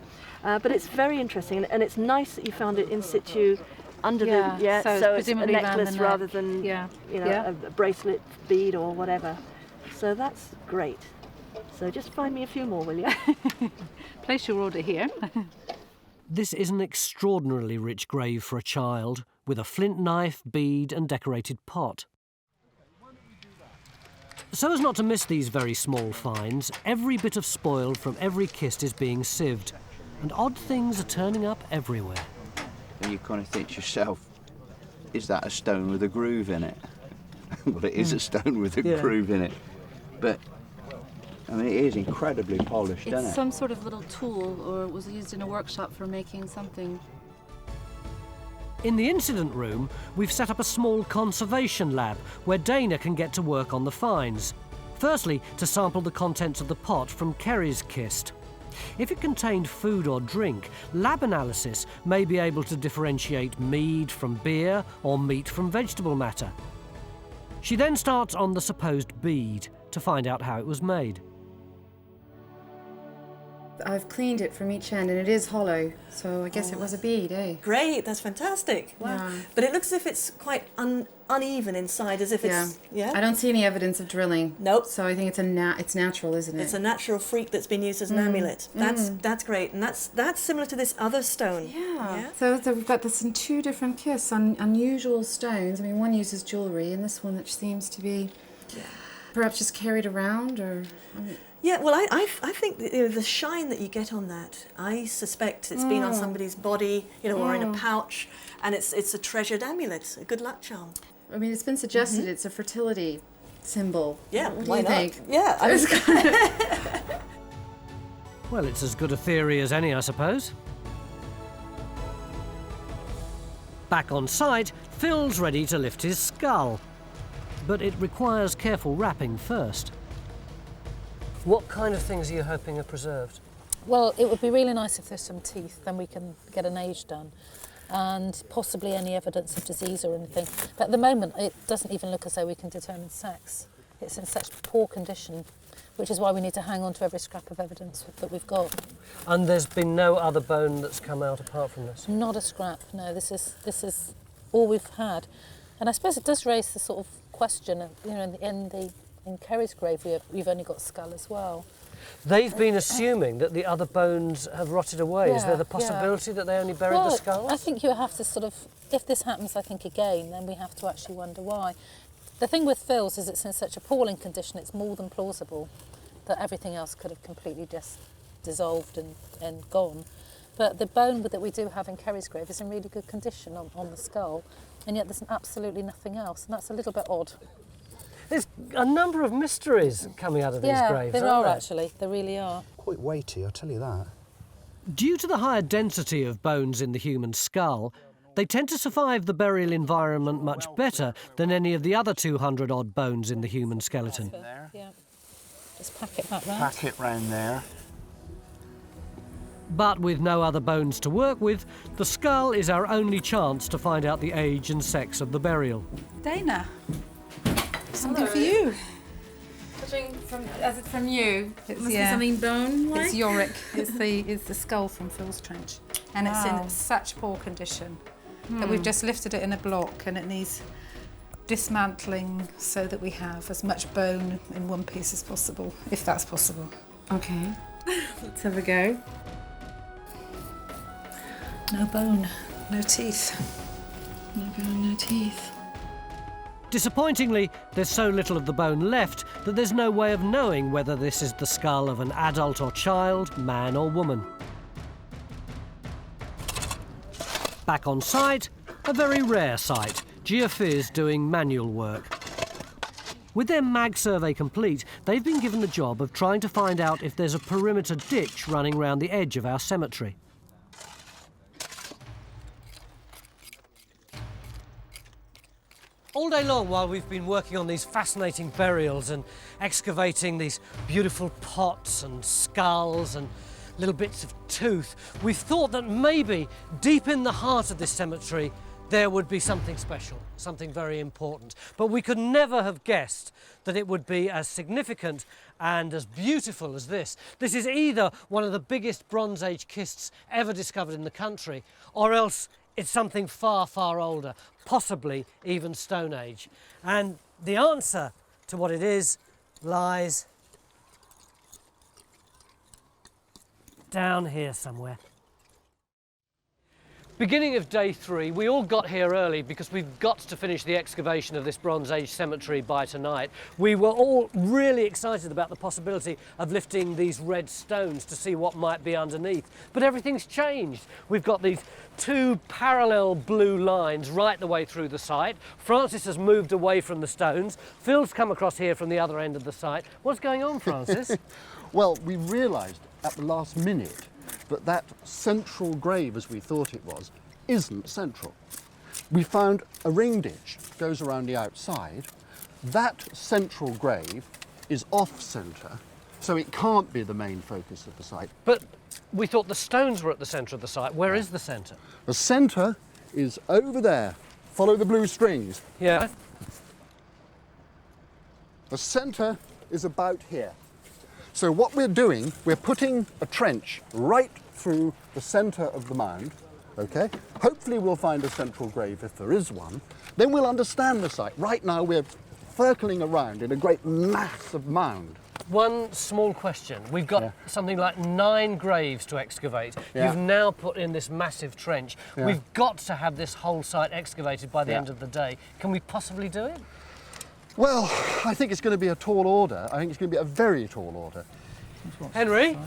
S14: But it's very interesting, and it's nice that you found it in situ under so it's a necklace rather than a bracelet, bead or whatever. So that's great. So just find me a few more, will you?
S11: Place your order here.
S1: This is an extraordinarily rich grave for a child, with a flint knife, bead and decorated pot. So as not to miss these very small finds, every bit of spoil from every kist is being sieved. and odd things are turning up everywhere.
S9: And you kind of think to yourself, is that a stone with a groove in it? Well, it is a stone with a groove in it. But, I mean, it is incredibly polished, isn't it?
S16: It's some sort of little tool, or it was used in a workshop for making something.
S1: In the incident room, we've set up a small conservation lab where Dana can get to work on the finds. Firstly, to sample the contents of the pot from Kerry's kist. If it contained food or drink, lab analysis may be able to differentiate mead from beer or meat from vegetable matter. She then starts on the supposed bead to find out how it was made.
S16: I've cleaned it from each end and it is hollow, so I guess it was a bead, eh?
S14: Great, that's fantastic. Wow.
S16: Yeah.
S14: But it looks as if it's quite uneven inside, as if it's... Yeah.
S16: I don't see any evidence of drilling.
S14: Nope.
S16: So I think it's it's natural, isn't it?
S14: It's a natural freak that's been used as an amulet. That's great, and that's similar to this other stone.
S16: Yeah. So we've got this in two different kists, unusual stones. I mean, one uses jewellery, and this one which seems to be perhaps just carried around, or...
S14: Yeah, well, I think the shine that you get on that, I suspect it's been on somebody's body, or in a pouch, and it's a treasured amulet, a good luck charm.
S16: I mean, it's been suggested it's a fertility symbol.
S14: Yeah,
S16: what
S14: why
S16: do you
S14: not?
S16: think?
S14: Yeah.
S1: Well, it's as good a theory as any, I suppose. Back on site, Phil's ready to lift his skull. But it requires careful wrapping first. What kind of things are you hoping are preserved?
S11: Well, it would be really nice if there's some teeth, then we can get an age done, and possibly any evidence of disease or anything. But at the moment, it doesn't even look as though we can determine sex. It's in such poor condition, which is why we need to hang on to every scrap of evidence that we've got.
S1: And there's been no other bone that's come out apart from this?
S11: Not a scrap, no. This is all we've had. And I suppose it does raise the sort of question of, in Kerry's grave, we've only got skull as well.
S1: They've been assuming that the other bones have rotted away. Is there the possibility that they only buried the skulls?
S11: I think you have to sort of, if this happens, I think, again, then we have to actually wonder why. The thing with Phil's is it's in such appalling condition, it's more than plausible that everything else could have completely just dissolved and gone. But the bone that we do have in Kerry's grave is in really good condition on the skull, and yet there's absolutely nothing else, and that's a little bit odd.
S1: There's a number of mysteries coming out of these graves,
S11: there
S1: aren't
S11: are
S1: there?
S11: actually, there really are.
S13: Quite weighty, I'll tell you that.
S1: Due to the higher density of bones in the human skull, they tend to survive the burial environment much better than any of the other 200-odd bones in the human skeleton.
S11: Yeah. Just pack it back round.
S9: Pack it round there.
S1: But with no other bones to work with, the skull is our only chance to find out the age and sex of the burial.
S17: Dana, something for you.
S16: From you? It must be something bone-like?
S17: It's Yorick. It's the skull from Phil's Trench. And it's in such poor condition that we've just lifted it in a block, and it needs dismantling so that we have as much bone in one piece as possible, if that's possible.
S16: Okay. Let's have a go.
S17: No bone, no teeth.
S16: No bone, no teeth.
S1: Disappointingly, there's so little of the bone left that there's no way of knowing whether this is the skull of an adult or child, man or woman. Back on site, a very rare sight, geophys doing manual work. With their mag survey complete, they've been given the job of trying to find out if there's a perimeter ditch running round the edge of our cemetery. All day long, while we've been working on these fascinating burials and excavating these beautiful pots and skulls and little bits of tooth, we've thought that maybe deep in the heart of this cemetery there would be something special, something very important. But we could never have guessed that it would be as significant and as beautiful as this. This is either one of the biggest Bronze Age kists ever discovered in the country, or else it's something far, far older, possibly even Stone Age. And the answer to what it is lies down here somewhere.
S21: Beginning of day 3, we all got here early because we've got to finish the excavation of this Bronze Age cemetery by tonight. We were all really excited about the possibility of lifting these red stones to see what might be underneath. But everything's changed. We've got these 2 parallel blue lines right the way through the site. Francis has moved away from the stones. Phil's come across here from the other end of the site. What's going on, Francis?
S2: Well, we realised at the last minute that central grave, as we thought it was, isn't central. We found a ring ditch goes around the outside. That central grave is off-centre, so it can't be the main focus of the site.
S21: But we thought the stones were at the centre of the site. Where is the centre?
S2: The centre is over there. Follow the blue strings.
S21: Yeah.
S2: The centre is about here. So what we're doing, we're putting a trench right through the centre of the mound, okay? Hopefully we'll find a central grave if there is one. Then we'll understand the site. Right now we're circling around in a great mass of mound.
S21: One small question. We've got something like 9 graves to excavate.
S2: Yeah.
S21: You've now put in this massive trench.
S2: Yeah.
S21: We've got to have this whole site excavated by the end of the day. Can we possibly do it?
S2: Well, I think it's going to be a tall order. I think it's going to be a very tall order.
S21: Henry?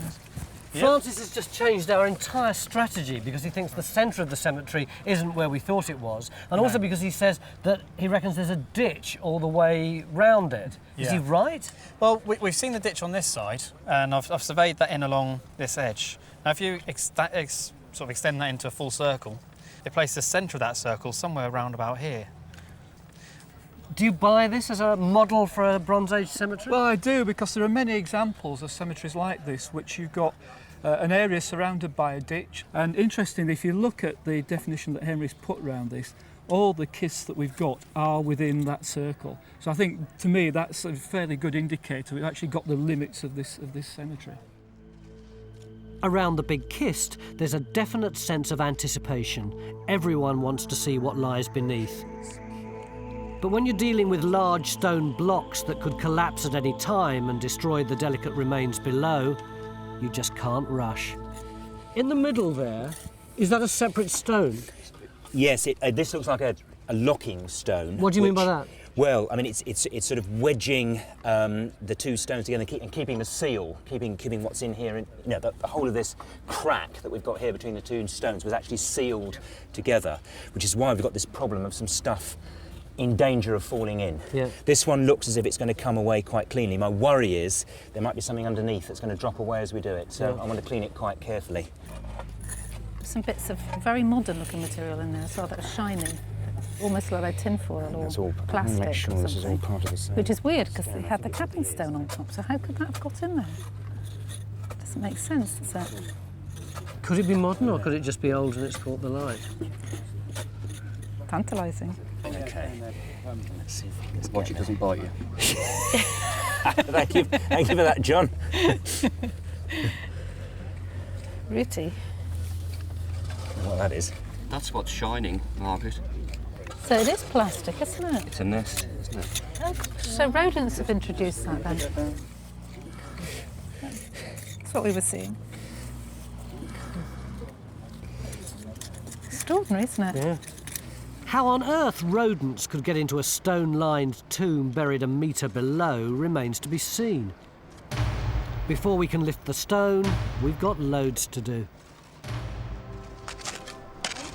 S21: Francis has just changed our entire strategy because he thinks the centre of the cemetery isn't where we thought it was, and also because he says that he reckons there's a ditch all the way round it. Is he right?
S3: Well, we've seen the ditch on this side, and I've surveyed that in along this edge. Now, if you sort of extend that into a full circle, it places the centre of that circle somewhere around about here.
S21: Do you buy this as a model for a Bronze Age cemetery?
S12: Well, I do, because there are many examples of cemeteries like this, which you've got an area surrounded by a ditch. And interestingly, if you look at the definition that Henry's put around this, all the kists that we've got are within that circle. So I think, to me, that's a fairly good indicator. We've actually got the limits of this cemetery.
S1: Around the big kist, there's a definite sense of anticipation. Everyone wants to see what lies beneath. But when you're dealing with large stone blocks that could collapse at any time and destroy the delicate remains below, you just can't rush. In the middle there, is that a separate stone?
S22: Yes, this looks like a locking stone.
S1: What do you mean by that?
S22: Well, I mean, it's sort of wedging the 2 stones together and keeping the seal, keeping what's in here. And, you know, the whole of this crack that we've got here between the 2 stones was actually sealed together, which is why we've got this problem of some stuff in danger of falling in.
S1: Yeah.
S22: This one looks as if it's going to come away quite cleanly. My worry is there might be something underneath that's going to drop away as we do it, so I want to clean it quite carefully.
S11: Some bits of very modern looking material in there as well that are shining, almost like tinfoil or plastic.
S22: Make sure this is all part of the same.
S11: Which is weird because it had the capping stone on top, so how could that have got in there? Doesn't make sense, does it?
S21: Could it be modern or could it just be old and it's caught the light?
S11: Tantalising.
S22: Okay. Let's see if this
S19: watch it doesn't bite you.
S22: Thank you for that, John.
S11: Rooty.
S22: What that is.
S19: That's what's shining, Margaret.
S11: So it is plastic, isn't it?
S19: It's a nest, isn't it?
S11: Oh, so rodents have introduced that then? That's what we were seeing. Extraordinary, isn't it?
S21: Yeah. How on earth rodents could get into a stone-lined tomb buried a metre below remains to be seen. Before we can lift the stone, we've got loads to do.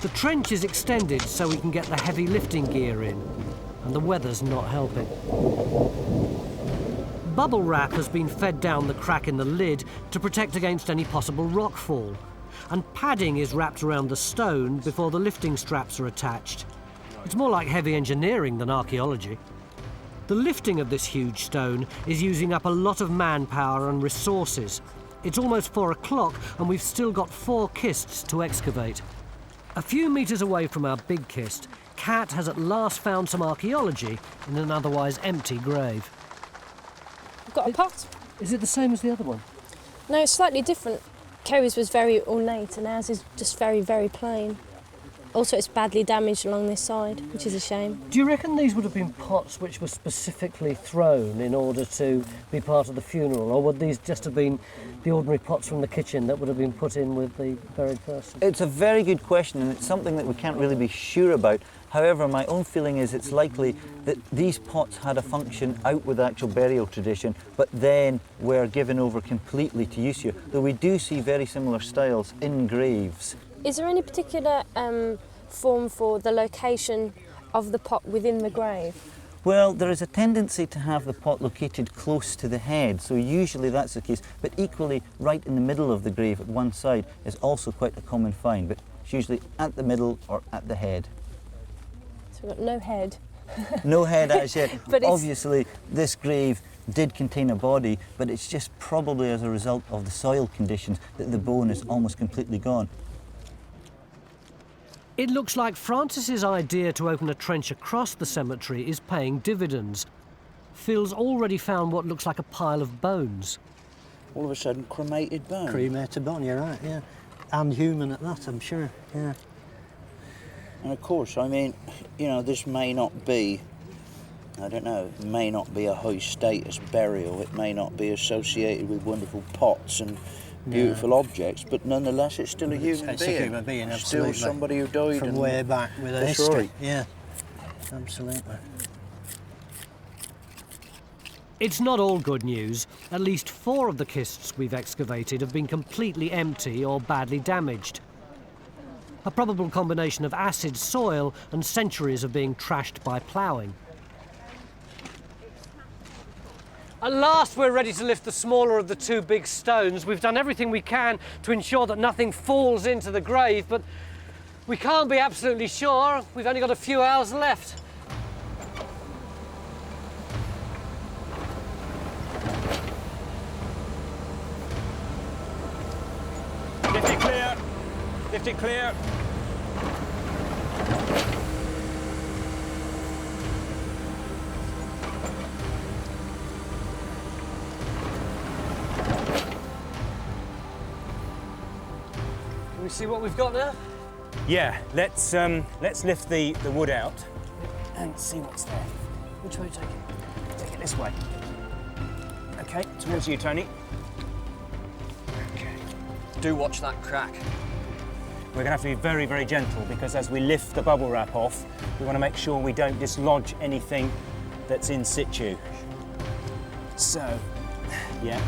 S21: The trench is extended so we can get the heavy lifting gear in, and the weather's not helping. Bubble wrap has been fed down the crack in the lid to protect against any possible rockfall, and padding is wrapped around the stone before the lifting straps are attached. It's more like heavy engineering than archaeology. The lifting of this huge stone is using up a lot of manpower and resources. It's almost 4 o'clock and we've still got 4 kists to excavate. A few metres away from our big kist, Kat has at last found some archaeology in an otherwise empty grave.
S15: I've got a pot.
S21: Is it the same as the other one?
S15: No, it's slightly different. Kerry's was very ornate and ours is just very, very plain. Also, it's badly damaged along this side, which is a shame.
S21: Do you reckon these would have been pots which were specifically thrown in order to be part of the funeral, or would these just have been the ordinary pots from the kitchen that would have been put in with the buried person?
S5: It's a very good question, and it's something that we can't really be sure about. However, my own feeling is it's likely that these pots had a function out with the actual burial tradition, but then were given over completely to use here, though we do see very similar styles in graves.
S15: Is there any particular form for the location of the pot within the grave?
S5: Well, there is a tendency to have the pot located close to the head, so usually that's the case, but equally right in the middle of the grave at one side is also quite a common find, but it's usually at the middle or at the head.
S15: So we've got no head.
S5: No head as yet.
S15: But
S5: obviously this grave did contain a body, but it's just probably as a result of the soil conditions that the bone is almost completely gone.
S1: It looks like Francis's idea to open a trench across the cemetery is paying dividends. Phil's already found what looks like a pile of bones.
S8: All of a sudden, cremated bone.
S21: Cremated bone, you're right, yeah. And human at that, I'm sure, yeah.
S8: And of course, I mean, you know, this may not be, I don't know, it may not be a high status burial, it may not be associated with wonderful pots and beautiful objects, but nonetheless it's still a human
S21: It's
S8: being.
S21: a human being, absolutely.
S8: Still somebody who died
S21: from
S8: and
S21: way back with a
S8: that's
S21: history.
S8: right.
S21: Yeah, absolutely.
S1: It's not all good news. At least 4 of the kists we've excavated have been completely empty or badly damaged. A probable combination of acid soil and centuries of being trashed by ploughing.
S21: At last we're ready to lift the smaller of the 2 big stones. We've done everything we can to ensure that nothing falls into the grave, but we can't be absolutely sure. We've only got a few hours left.
S22: Lift it clear. Lift it clear.
S21: Can we see what we've got now?
S22: Yeah, let's lift the wood out and see what's there.
S21: Which way take it?
S22: Take it this way. Okay, towards you, Tony.
S19: Do watch that crack.
S22: We're going to have to be very, very gentle because as we lift the bubble wrap off, we want to make sure we don't dislodge anything that's in situ. So, yeah.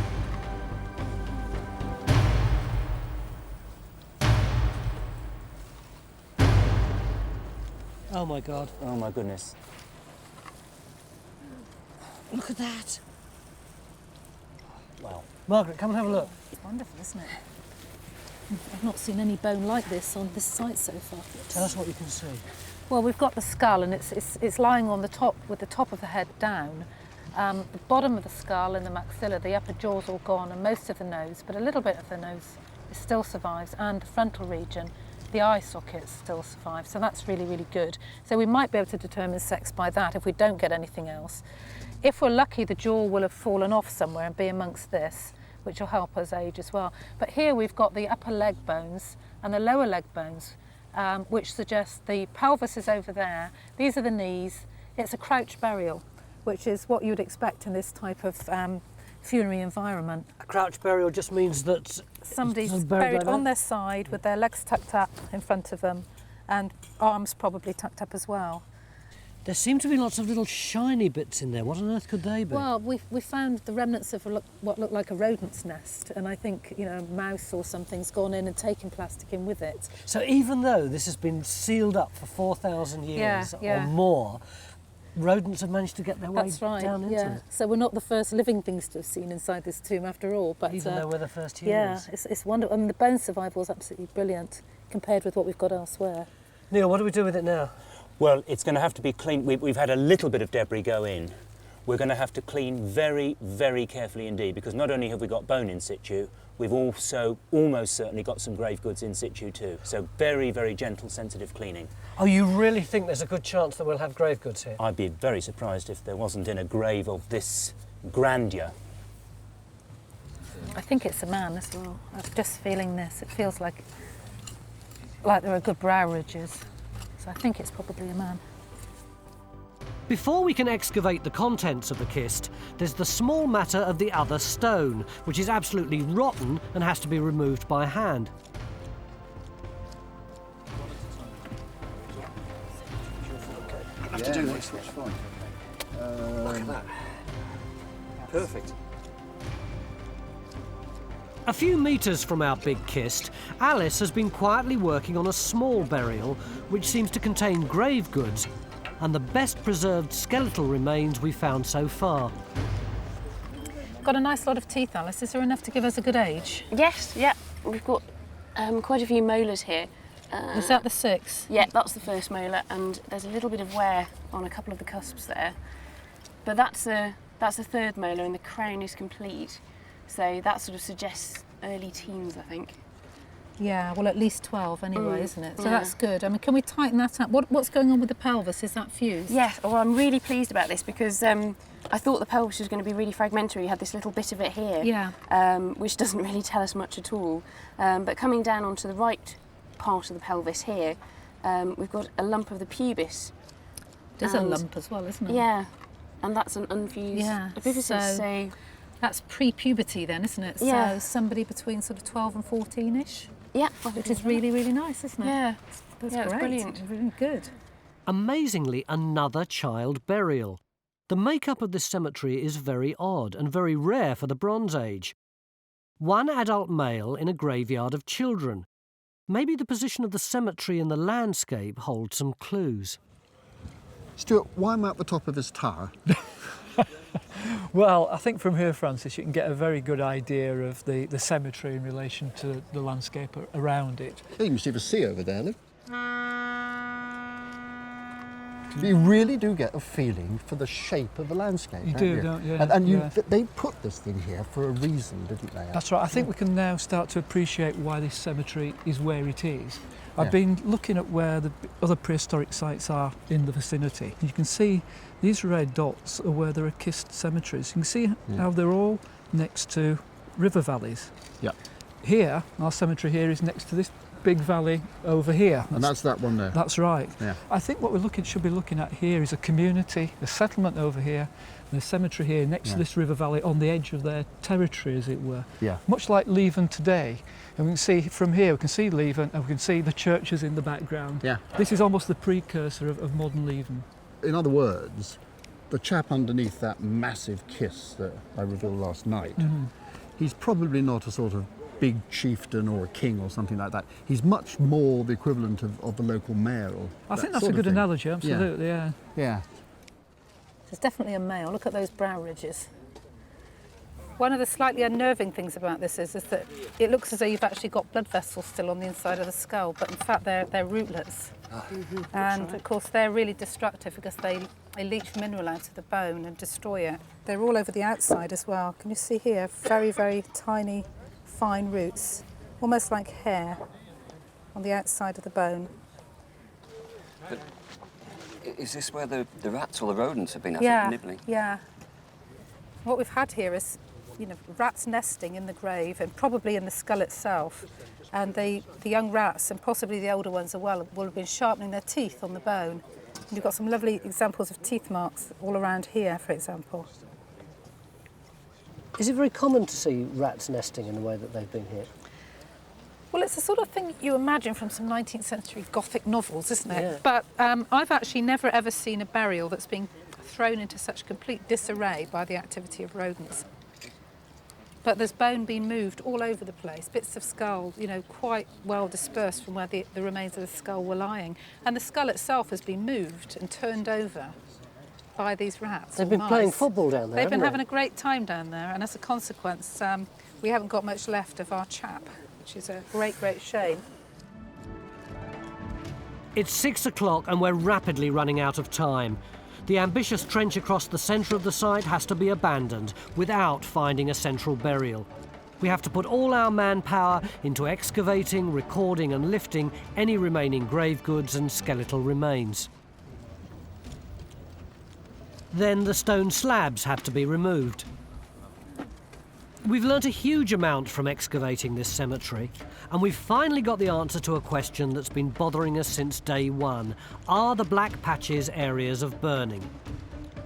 S21: Oh my God.
S22: Oh my goodness.
S21: Look at that.
S22: Wow.
S21: Margaret, come and have a look.
S11: It's wonderful, isn't it? I've not seen any bone like this on this site so far.
S21: Tell us what you can see.
S11: Well, we've got the skull and it's lying on the top with the top of the head down. The bottom of the skull and the maxilla, the upper jaw's all gone and most of the nose, but a little bit of the nose still survives, and the frontal region, the eye socket still survives, so that's really, really good. So we might be able to determine sex by that if we don't get anything else. If we're lucky, the jaw will have fallen off somewhere and be amongst this, which will help us age as well. But here we've got the upper leg bones and the lower leg bones, which suggests the pelvis is over there. These are the knees. It's a crouch burial, which is what you'd expect in this type of funerary environment.
S21: A crouch burial just means that
S11: somebody's buried on their side with their legs tucked up in front of them and arms probably tucked up as well.
S21: There seem to be lots of little shiny bits in there. What on earth could they be?
S11: Well, we found the remnants of what looked like a rodent's nest, and I think, you know, a mouse or something's gone in and taken plastic in with it.
S21: So even though this has been sealed up for 4,000 years or more, rodents have managed to get their way down into it.
S11: So we're not the first living things to have seen inside this tomb after all. But
S21: even though we're the first humans.
S11: Yeah, it's wonderful. I mean, the bone survival is absolutely brilliant compared with what we've got elsewhere.
S21: Neil, what do we do with it now?
S22: Well, it's going to have to be cleaned. We've had a little bit of debris go in. We're going to have to clean very, very carefully indeed, because not only have we got bone in situ, we've also almost certainly got some grave goods in situ too. So very, very gentle, sensitive cleaning.
S21: Oh, you really think there's a good chance that we'll have grave goods here?
S22: I'd be very surprised if there wasn't in a grave of this grandeur.
S11: I think it's a man as well. I'm just feeling this. It feels like there are good brow ridges. So I think it's probably a man.
S1: Before we can excavate the contents of the kist, there's the small matter of the other stone, which is absolutely rotten and has to be removed by hand.
S2: Have to do this, that's fine.
S19: Look at that. Perfect.
S1: A few metres from our big kist, Alice has been quietly working on a small burial which seems to contain grave goods and the best preserved skeletal remains we've found so far.
S11: Got a nice lot of teeth, Alice. Is there enough to give us a good age?
S23: Yes, yeah. We've got quite a few molars here.
S11: Is that the 6?
S23: Yeah, that's the first molar, and there's a little bit of wear on a couple of the cusps there. But that's the 3rd molar, and the crown is complete. So that sort of suggests early teens, I think.
S11: Yeah, well, at least 12 anyway, isn't it? So that's good. I mean, can we tighten that up? What's going on with the pelvis? Is that fused?
S23: Yes, well, I'm really pleased about this because I thought the pelvis was going to be really fragmentary. You had this little bit of it here, which doesn't really tell us much at all. But coming down onto the right part of the pelvis here, we've got a lump of the pubis.
S11: There's a lump as well, isn't it?
S23: Yeah, and that's an unfused epiphysis. So
S11: that's pre-puberty then, isn't it?
S23: Yeah.
S11: So somebody between sort of 12 and 14-ish?
S23: Yeah.
S11: Which is really, really nice, isn't it?
S23: Yeah.
S11: That's
S23: yeah,
S11: great.
S23: It's brilliant.
S11: Really good.
S1: Amazingly, another child burial. The makeup of this cemetery is very odd and very rare for the Bronze Age. One adult male in a graveyard of children. Maybe the position of the cemetery in the landscape holds some clues.
S2: Stuart, why am I at the top of this tower?
S12: Well, I think from here, Francis, you can get a very good idea of the cemetery in relation to the landscape around it.
S2: Yeah, you can see the sea over there, look. You really do get a feeling for the shape of the landscape,
S12: You
S2: don't
S12: do,
S2: you?
S12: don't you?
S2: And
S12: Yeah.
S2: they put this thing here for a reason, didn't they?
S12: That's right. I think we can now start to appreciate why this cemetery is where it is. I've
S2: Yeah.
S12: been looking at where the other prehistoric sites are in the vicinity. You can see these red dots are where there are kist cemeteries. You can see how they're all next to river valleys.
S2: Yeah.
S12: Here, our cemetery here is next to this big valley over here.
S2: And that's that one there.
S12: That's right.
S2: Yeah.
S12: I think what we should be looking at here is a community, a settlement over here, and a cemetery here next to this river valley on the edge of their territory, as it were.
S2: Yeah.
S12: Much like Leven today. And we can see from here, we can see Leven and we can see the churches in the background.
S2: Yeah.
S12: This is almost the precursor of modern Leven.
S2: In other words, the chap underneath that massive kist that I revealed last night, he's probably not a sort of big chieftain or a king or something like that. He's much more the equivalent of the local mayor. Or
S12: I think that's a good analogy, absolutely, yeah.
S2: Yeah.
S11: There's definitely a male. Look at those brow ridges. One of the slightly unnerving things about this is that it looks as though you've actually got blood vessels still on the inside of the skull, but in fact they're rootlets. And of course they're really destructive because they leach mineral out of the bone and destroy it. They're all over the outside as well. Can you see here? Very, very tiny, fine roots, almost like hair on the outside of the bone.
S19: But is this where the rats or the rodents have been nibbling?
S11: Yeah. What we've had here is, rats nesting in the grave and probably in the skull itself. And the young rats, and possibly the older ones as well, will have been sharpening their teeth on the bone. And you've got some lovely examples of teeth marks all around here, for example.
S21: Is it very common to see rats nesting in the way that they've been here?
S11: Well, it's the sort of thing you imagine from some 19th century Gothic novels, isn't it?
S21: Yeah.
S11: But I've actually never ever seen a burial that's been thrown into such complete disarray by the activity of rodents. But there's bone being moved all over the place, bits of skull, quite well dispersed from where the remains of the skull were lying. And the skull itself has been moved and turned over by these rats.
S21: They've been playing football down there,
S11: They've been
S21: haven't
S11: having a great time down there, and as a consequence, we haven't got much left of our chap, which is a great, great shame.
S1: It's 6 o'clock and we're rapidly running out of time. The ambitious trench across the centre of the site has to be abandoned without finding a central burial. We have to put all our manpower into excavating, recording and lifting any remaining grave goods and skeletal remains. Then the stone slabs have to be removed. We've learnt a huge amount from excavating this cemetery, and we've finally got the answer to a question that's been bothering us since day one. Are the black patches areas of burning?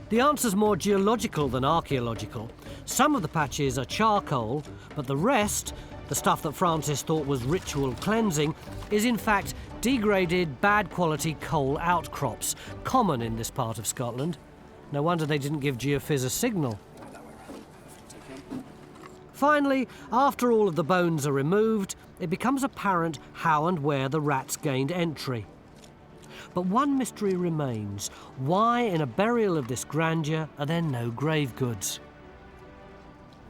S1: The answer's more geological than archaeological. Some of the patches are charcoal, but the rest, the stuff that Francis thought was ritual cleansing, is in fact degraded, bad quality coal outcrops, common in this part of Scotland. No wonder they didn't give Geophys a signal. Finally, after all of the bones are removed, it becomes apparent how and where the rats gained entry. But one mystery remains. Why, in a burial of this grandeur, are there no grave goods?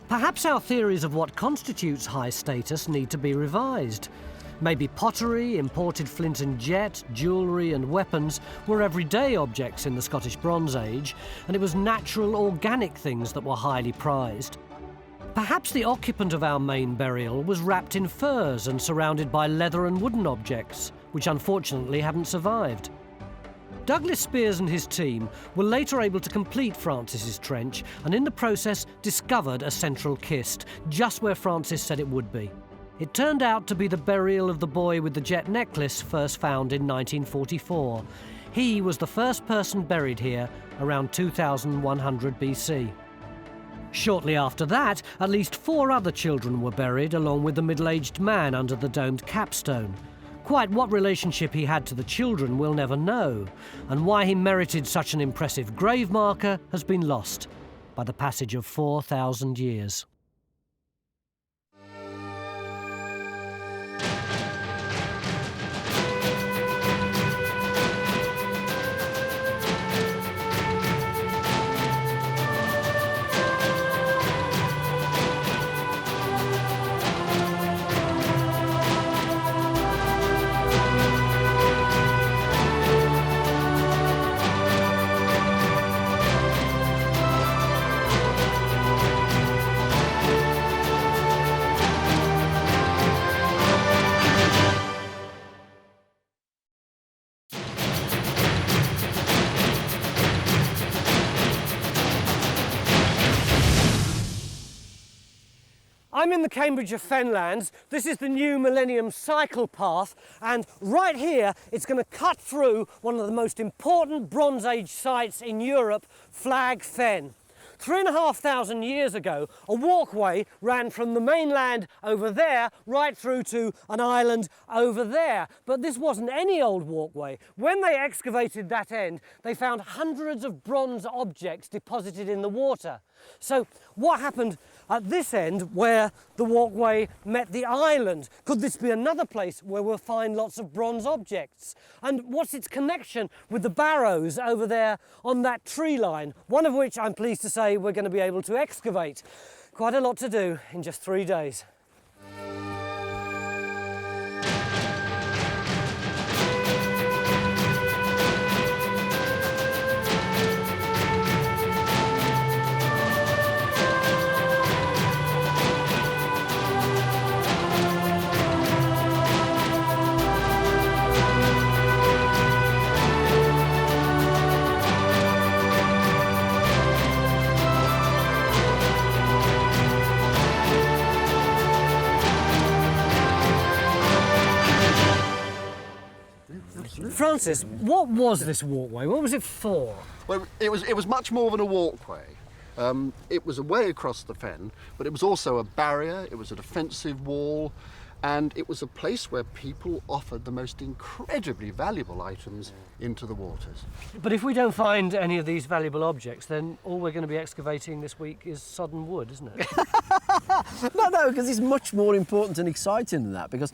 S1: Perhaps our theories of what constitutes high status need to be revised. Maybe pottery, imported flint and jet, jewellery and weapons were everyday objects in the Scottish Bronze Age, and it was natural, organic things that were highly prized. Perhaps the occupant of our main burial was wrapped in furs and surrounded by leather and wooden objects, which unfortunately haven't survived. Douglas Spears and his team were later able to complete Francis's trench and in the process discovered a central kist, just where Francis said it would be. It turned out to be the burial of the boy with the jet necklace first found in 1944. He was the first person buried here around 2100 BC. Shortly after that, at least 4 other children were buried along with the middle-aged man under the domed capstone. Quite what relationship he had to the children we'll never know, and why he merited such an impressive grave marker has been lost by the passage of 4,000 years. I'm in the Cambridgeshire Fenlands. This is the new Millennium cycle path, and right here it's going to cut through one of the most important Bronze Age sites in Europe, Flag Fen. 3,500 years ago, a walkway ran from the mainland over there right through to an island over there. But this wasn't any old walkway. When they excavated that end, they found hundreds of bronze objects deposited in the water. So what happened at this end where the walkway met the island? Could this be another place where we'll find lots of bronze objects? And what's its connection with the Barrows over there on that tree line? One of which I'm pleased to say we're going to be able to excavate. Quite a lot to do in just 3 days. Francis, what was this walkway? What was it for?
S2: Well, it was much more than a walkway. It was a way across the fen, but it was also a barrier, it was a defensive wall, and it was a place where people offered the most incredibly valuable items into the waters.
S1: But if we don't find any of these valuable objects, then all we're going to be excavating this week is sodden wood, isn't it?
S10: No, because it's much more important and exciting than that, because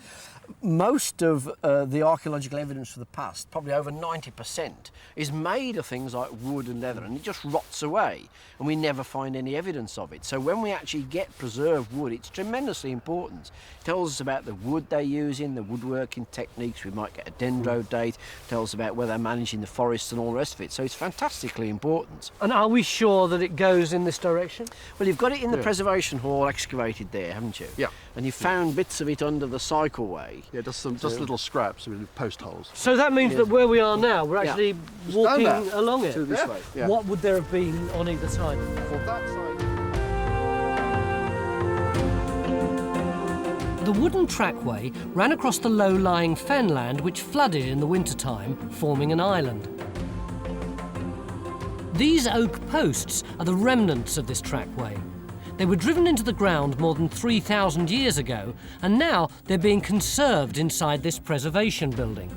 S10: most of the archaeological evidence for the past, probably over 90%, is made of things like wood and leather, and it just rots away, and we never find any evidence of it. So when we actually get preserved wood, it's tremendously important. It tells us about the wood they're using, the woodworking techniques. We might get a dendro date, tells us about where they're managing the forests and all the rest of it. So it's fantastically important.
S1: And are we sure that it goes in this direction?
S10: Well, you've got it in the preservation hall excavated there, haven't you?
S2: Yeah.
S10: And you found bits of it under the cycleway.
S2: Yeah, just little scraps, post holes.
S1: So that means that where we are now, we're actually walking along it.
S2: This way. Yeah.
S1: What would there have been on either side?
S2: For that side.
S1: The wooden trackway ran across the low-lying fenland which flooded in the wintertime, forming an island. These oak posts are the remnants of this trackway. They were driven into the ground more than 3,000 years ago, and now they're being conserved inside this preservation building.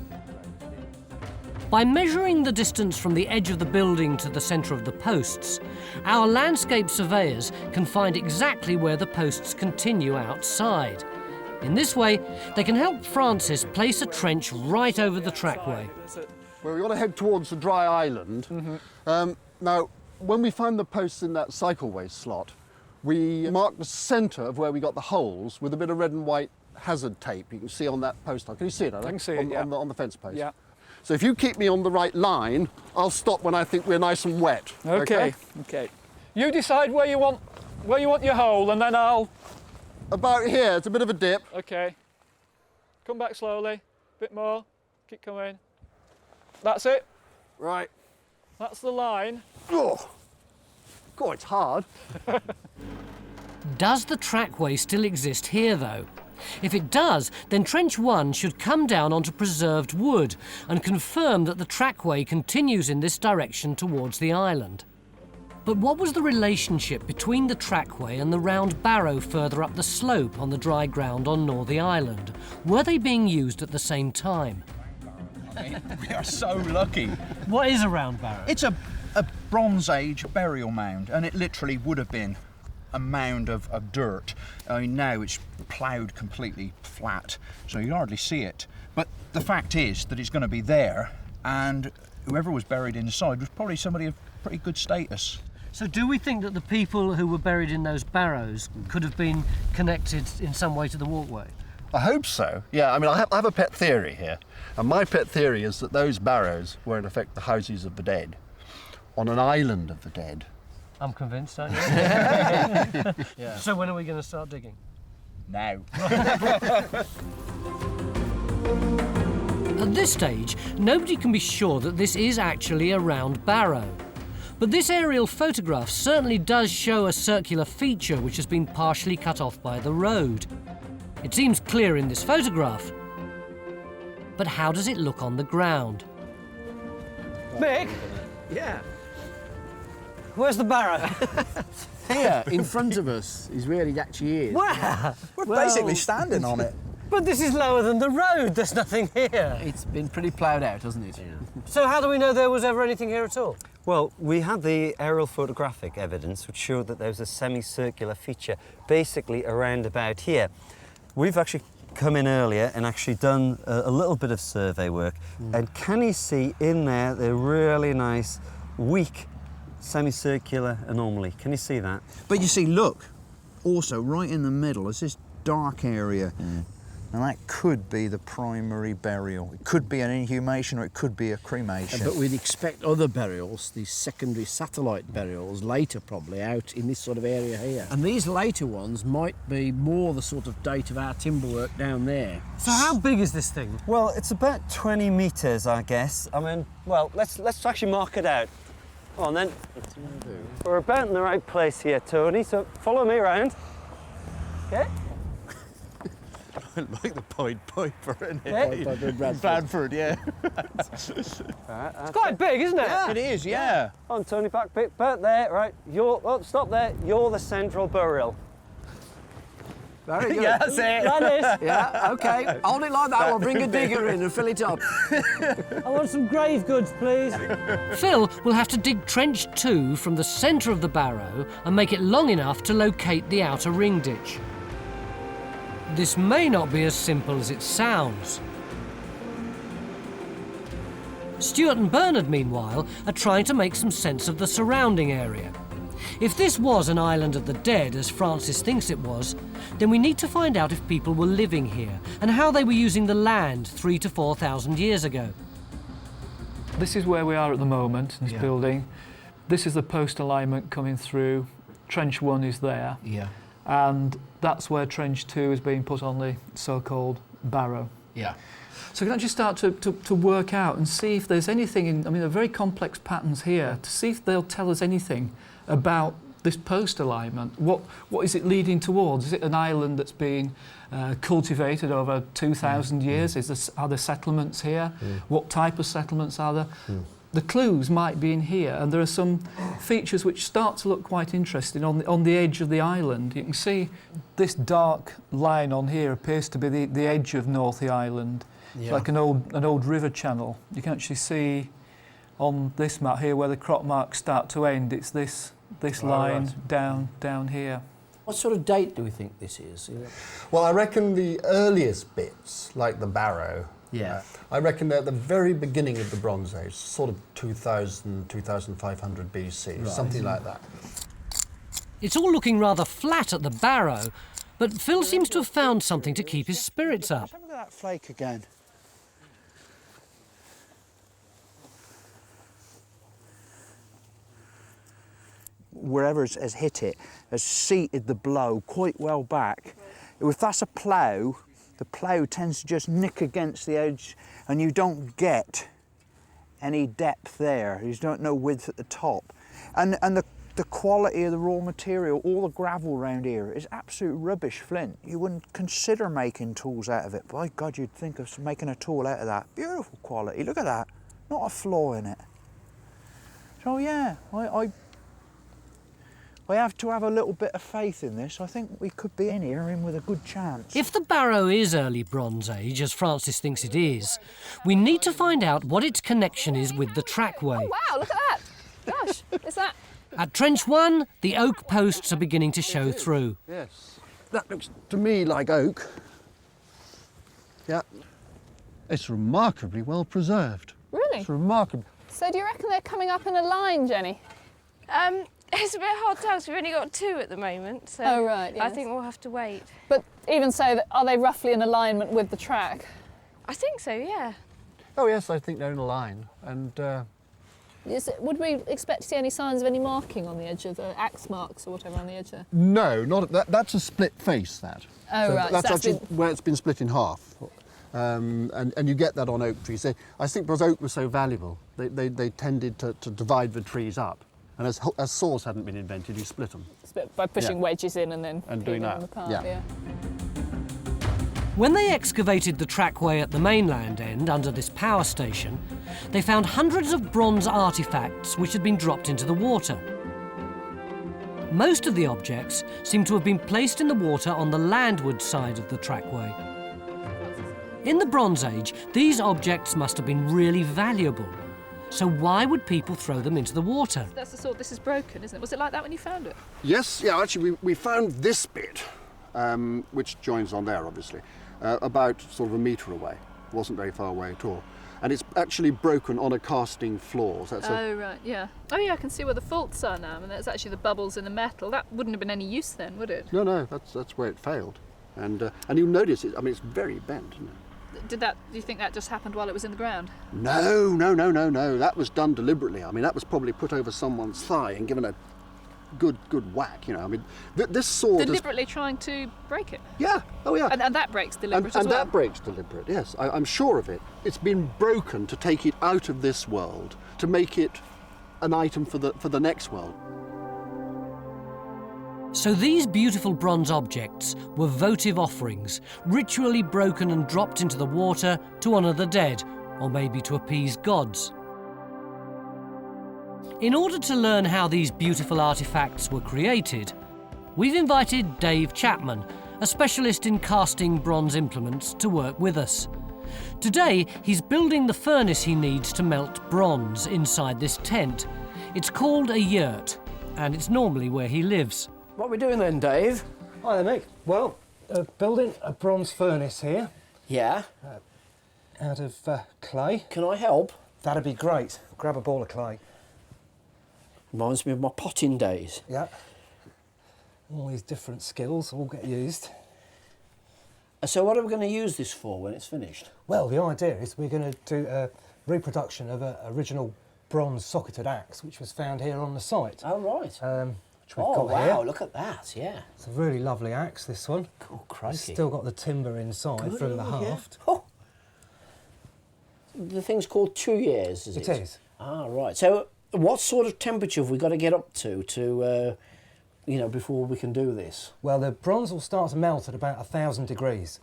S1: By measuring the distance from the edge of the building to the centre of the posts, our landscape surveyors can find exactly where the posts continue outside. In this way, they can help Francis place a trench right over the trackway.
S2: Well, we want to head towards the dry island. Now, when we find the posts in that cycleway slot, we mark the centre of where we got the holes with a bit of red and white hazard tape you can see on that post line. Can you see it? I
S12: can see it, yeah.
S2: On the fence post.
S12: Yeah.
S2: So if you keep me on the right line, I'll stop when I think we're nice and wet.
S12: Okay. You decide where you want your hole, and then I'll...
S2: About here, it's a bit of a dip.
S12: Okay. Come back slowly, bit more, keep coming. That's it.
S2: Right.
S12: That's the line.
S2: Oh, God, it's hard.
S1: Does the trackway still exist here, though? If it does, then Trench 1 should come down onto preserved wood and confirm that the trackway continues in this direction towards the island. But what was the relationship between the trackway and the round barrow further up the slope on the dry ground on Northey Island? Were they being used at the same time?
S9: We are so lucky.
S1: What is a round barrow?
S9: It's a Bronze Age burial mound, and it literally would have been a mound of dirt. I mean, now it's ploughed completely flat, so you hardly see it. But the fact is that it's going to be there, and whoever was buried inside was probably somebody of pretty good status.
S21: So do we think that the people who were buried in those barrows could have been connected in some way to the walkway?
S2: I hope so. Yeah, I mean, I have a pet theory here. And my pet theory is that those barrows were in effect the houses of the dead on an island of the dead.
S21: I'm convinced, aren't you?
S2: Yeah.
S21: So when are we going to start digging?
S9: Now.
S1: At this stage, nobody can be sure that this is actually a round barrow. But this aerial photograph certainly does show a circular feature which has been partially cut off by the road. It seems clear in this photograph. But how does it look on the ground?
S21: Mick?
S10: Yeah.
S21: Where's the barrow?
S10: Here, in front of us, is where it actually is.
S21: Where?
S9: We're basically standing on it.
S21: But this is lower than the road. There's nothing here.
S10: It's been pretty ploughed out, hasn't it? Yeah.
S21: So how do we know there was ever anything here at all?
S6: Well, we had the aerial photographic evidence which showed that there was a semicircular feature basically around about here. We've actually come in earlier and actually done a little bit of survey work. And can you see in there the really nice, weak semicircular anomaly? Can you see that?
S9: But you see, look, also right in the middle is this dark area. And that could be the primary burial. It could be an inhumation or it could be a cremation.
S10: But we'd expect other burials, these secondary satellite burials, later probably out in this sort of area here. And these later ones might be more the sort of date of our timber work down there.
S21: So how big is this thing?
S6: Well, it's about 20 metres, I guess. I mean, well, let's actually mark it out. Come on then. We're about in the right place here, Tony, so follow me around. Okay?
S9: Like the Pied Piper, isn't it?
S21: Yeah.
S10: Piper in Bradford.
S9: Bradford, yeah.
S21: It's quite big, isn't it?
S9: Yeah. It is, yeah.
S6: On, Tony, back bit, back there, right. Stop there. You're the central burial.
S10: Very good.
S9: Yeah, that's it.
S21: That is.
S10: Yeah, OK. Hold it like that. We'll bring a digger in and fill it up.
S21: I want some grave goods, please.
S1: Phil will have to dig Trench 2 from the centre of the barrow and make it long enough to locate the outer ring ditch. This may not be as simple as it sounds. Stuart and Bernard, meanwhile, are trying to make some sense of the surrounding area. If this was an island of the dead, as Francis thinks it was, then we need to find out if people were living here and how they were using the land 3,000 to 4,000 years ago.
S12: This is where we are at the moment, in this building. This is the post alignment coming through. Trench 1 is there.
S10: Yeah.
S12: And that's where Trench 2 is being put on the so-called barrow.
S10: Yeah.
S12: So we can actually start to work out and see if there's anything in, I mean, there are very complex patterns here, to see if they'll tell us anything about this post alignment, what is it leading towards? Is it an island that's been cultivated over 2,000 years? Are there settlements here? What type of settlements are there? The clues might be in here, and there are some features which start to look quite interesting on the edge of the island. You can see this dark line on here appears to be the edge of Northey Island.
S10: Yeah.
S12: It's like an old river channel. You can actually see on this map here where the crop marks start to end. It's this line down here.
S10: What sort of date do we think this is?
S2: Well, I reckon the earliest bits, like the Barrow, I reckon they're at the very beginning of the Bronze Age, sort of 2000, 2500 BC, something like that.
S1: It's all looking rather flat at the Barrow, but Phil seems to have found something to keep his spirits up.
S9: Have a look at that flake again. Wherever has hit it has seated the blow quite well back. If that's a plough, the plough tends to just nick against the edge and you don't get any depth there. You don't know width at the top. And the quality of the raw material, all the gravel around here is absolute rubbish flint. You wouldn't consider making tools out of it. By God, you'd think of making a tool out of that. Beautiful quality, look at that. Not a flaw in it. So yeah, I have to have a little bit of faith in this. I think we could be in with a good chance.
S1: If the Barrow is early Bronze Age, as Francis thinks it is, we need to find out what its connection is with the Trackway.
S4: Oh, wow, look at that. Gosh, is that...
S1: At Trench 1, the oak posts are beginning to show through.
S2: Yes. That looks to me like oak. Yeah. It's remarkably well preserved.
S4: Really?
S2: It's remarkable.
S4: So do you reckon they're coming up in a line, Jenny?
S15: It's a bit hard to tell because we've only got 2 at the moment, so
S4: Oh, right, yes.
S15: I think we'll have to wait.
S4: But even so, are they roughly in alignment with the track?
S15: I think so, yeah.
S2: Oh yes, I think they're in a line. And
S4: Would we expect to see any signs of any marking on the edge of the axe marks or whatever on the edge there?
S2: no, not that. That's a split face. That.
S4: Oh,
S2: so
S4: right.
S2: That's
S4: So
S2: actually where it's been split in half. And you get that on oak trees. I think because oak was so valuable, they tended to divide the trees up. And as saws hadn't been invented, you split them.
S4: By pushing wedges in and then
S2: doing
S4: them
S2: that.
S4: apart,
S2: Yeah.
S1: When they excavated the Trackway at the mainland end under this power station, they found hundreds of bronze artefacts which had been dropped into the water. Most of the objects seem to have been placed in the water on the landward side of the Trackway. In the Bronze Age, these objects must have been really valuable. So why would people throw them into the water?
S4: That's the sort, this is broken, isn't it? Was it like that when you found it?
S2: Yes, yeah, actually we found this bit, which joins on there obviously, about sort of a metre away. It wasn't very far away at all. And it's actually broken on a casting floor. So
S4: right, yeah. Oh yeah, I can see where the faults are now, and that's actually the bubbles in the metal. That wouldn't have been any use then, would it?
S2: No, that's where it failed. And you'll notice, it's very bent, isn't it?
S4: Do you think that just happened while it was in the ground?
S2: No. That was done deliberately. I mean, that was probably put over someone's thigh and given a good whack, you know. I mean, this sword
S4: deliberately trying to break it?
S2: Yeah, oh yeah.
S4: And that breaks deliberate as
S2: and
S4: well?
S2: that breaks deliberate, yes. I'm sure of it. It's been broken to take it out of this world, to make it an item for the next world.
S1: So these beautiful bronze objects were votive offerings, ritually broken and dropped into the water to honour the dead, or maybe to appease gods. In order to learn how these beautiful artefacts were created, we've invited Dave Chapman, a specialist in casting bronze implements, to work with us. Today, he's building the furnace he needs to melt bronze inside this tent. It's called a yurt, and it's normally where he lives.
S10: What are we doing then, Dave?
S18: Hi there, Mick. Well, building a bronze furnace here.
S10: Yeah?
S18: Out of clay.
S10: Can I help?
S18: That'd be great. Grab a ball of clay.
S10: Reminds me of my potting days.
S18: Yeah. All these different skills all get used.
S10: So what are we going to use this for when it's finished?
S18: Well, the idea is we're going to do a reproduction of an original bronze socketed axe, which was found here on the site.
S10: Oh, right.
S18: Which we've got
S10: wow,
S18: here.
S10: Look at that, yeah.
S18: It's a really lovely axe, this one.
S10: Oh, crikey.
S18: It's still got the timber inside from the haft.
S10: Yeah. Oh. The thing's called 2 years, is it?
S18: It is.
S10: Ah, right. So what sort of temperature have we got to get up to you know, before we can do this?
S18: Well, the bronze will start to melt at about 1,000 degrees.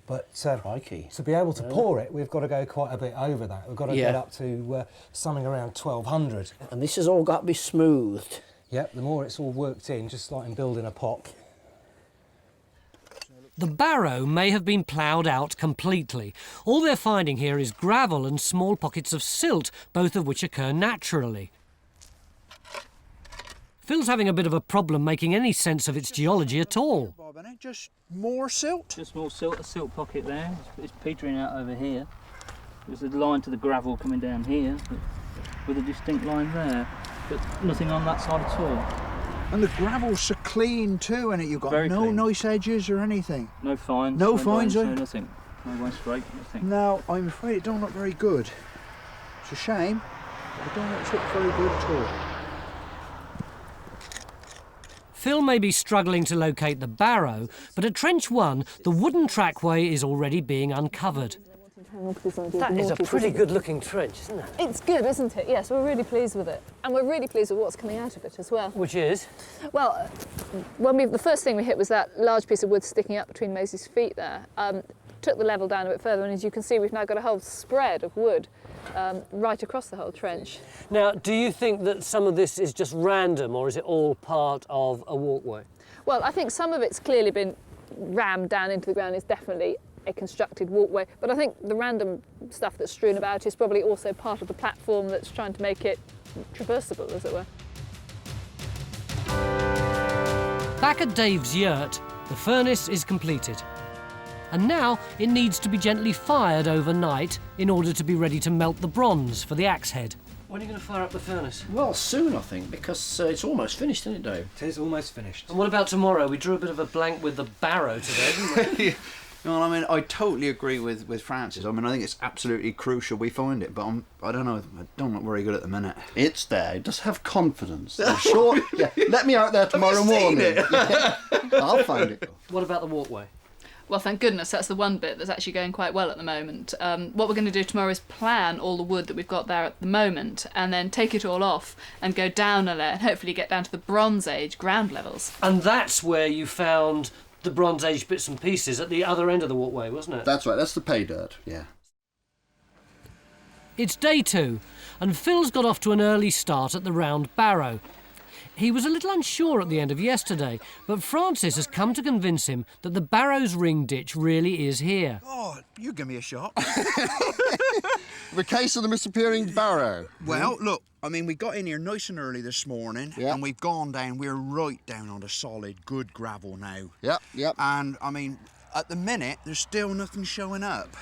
S18: But to be able to pour it, we've got to go quite a bit over that. We've got to get up to something around 1,200.
S10: And this has all got to be smoothed.
S18: Yep, the more it's all worked in, just like in building a pot.
S1: The Barrow may have been ploughed out completely. All they're finding here is gravel and small pockets of silt, both of which occur naturally. Phil's having a bit of a problem making any sense of its geology at all.
S9: Just more silt?
S7: Just more silt, a silt pocket there. It's petering out over here. There's a line to the gravel coming down here, with a distinct line there, but nothing on that side at all.
S9: And the gravel's so clean too, and you've got
S7: Very
S9: no
S7: clean.
S9: nice edges or anything.
S7: No fines.
S9: No fines,
S7: no nothing. No one scrape, nothing.
S9: No, I'm afraid it don't look very good. It's a shame, but it don't look very good at all.
S1: Phil may be struggling to locate the Barrow, but at Trench 1, the wooden trackway is already being uncovered.
S21: That is a pretty good-looking trench, isn't it?
S4: It's good, isn't it? Yes, we're really pleased with it. And we're really pleased with what's coming out of it as well.
S21: Which is?
S4: Well, the first thing we hit was that large piece of wood sticking up between Maisie's feet there. Took the level down a bit further, and as you can see, we've now got a whole spread of wood right across the whole trench.
S21: Now, do you think that some of this is just random, or is it all part of a walkway?
S4: Well, I think some of it's clearly been rammed down into the ground. It's definitely a constructed walkway, but I think the random stuff that's strewn about is probably also part of the platform that's trying to make it traversable, as it were.
S1: Back at Dave's yurt, the furnace is completed. And now it needs to be gently fired overnight in order to be ready to melt the bronze for the axe head.
S21: When are you going to fire up the furnace?
S10: Well, soon, I think, because it's almost finished, isn't it, Dave?
S22: It is almost finished.
S21: And what about tomorrow? We drew a bit of a blank with the Barrow today, didn't we?
S9: Well, I mean, I totally agree with Francis. I mean, I think it's absolutely crucial we find it, but I don't know, I don't look very good at the minute.
S2: It's there. Just have confidence. I'm sure. Yeah, let me out there tomorrow morning. I'll find it.
S21: What about the walkway?
S4: Well, thank goodness, that's the one bit that's actually going quite well at the moment. What we're going to do tomorrow is plan all the wood that we've got there at the moment and then take it all off and go down a layer and hopefully get down to the Bronze Age ground levels.
S21: And that's where you found the Bronze Age bits and pieces at the other end of the walkway, wasn't it?
S2: That's right, that's the pay dirt, yeah.
S1: It's day 2, and Phil's got off to an early start at the round Barrow. He was a little unsure at the end of yesterday, but Francis has come to convince him that the Barrow's ring ditch really is here.
S9: Oh, you give me a shot.
S2: The case of the disappearing Barrow.
S9: Well, look, I mean, we got in here nice and early this morning, and we've gone down, we're right down on the solid, good gravel now.
S2: Yep.
S9: And, I mean, at the minute, there's still nothing showing up.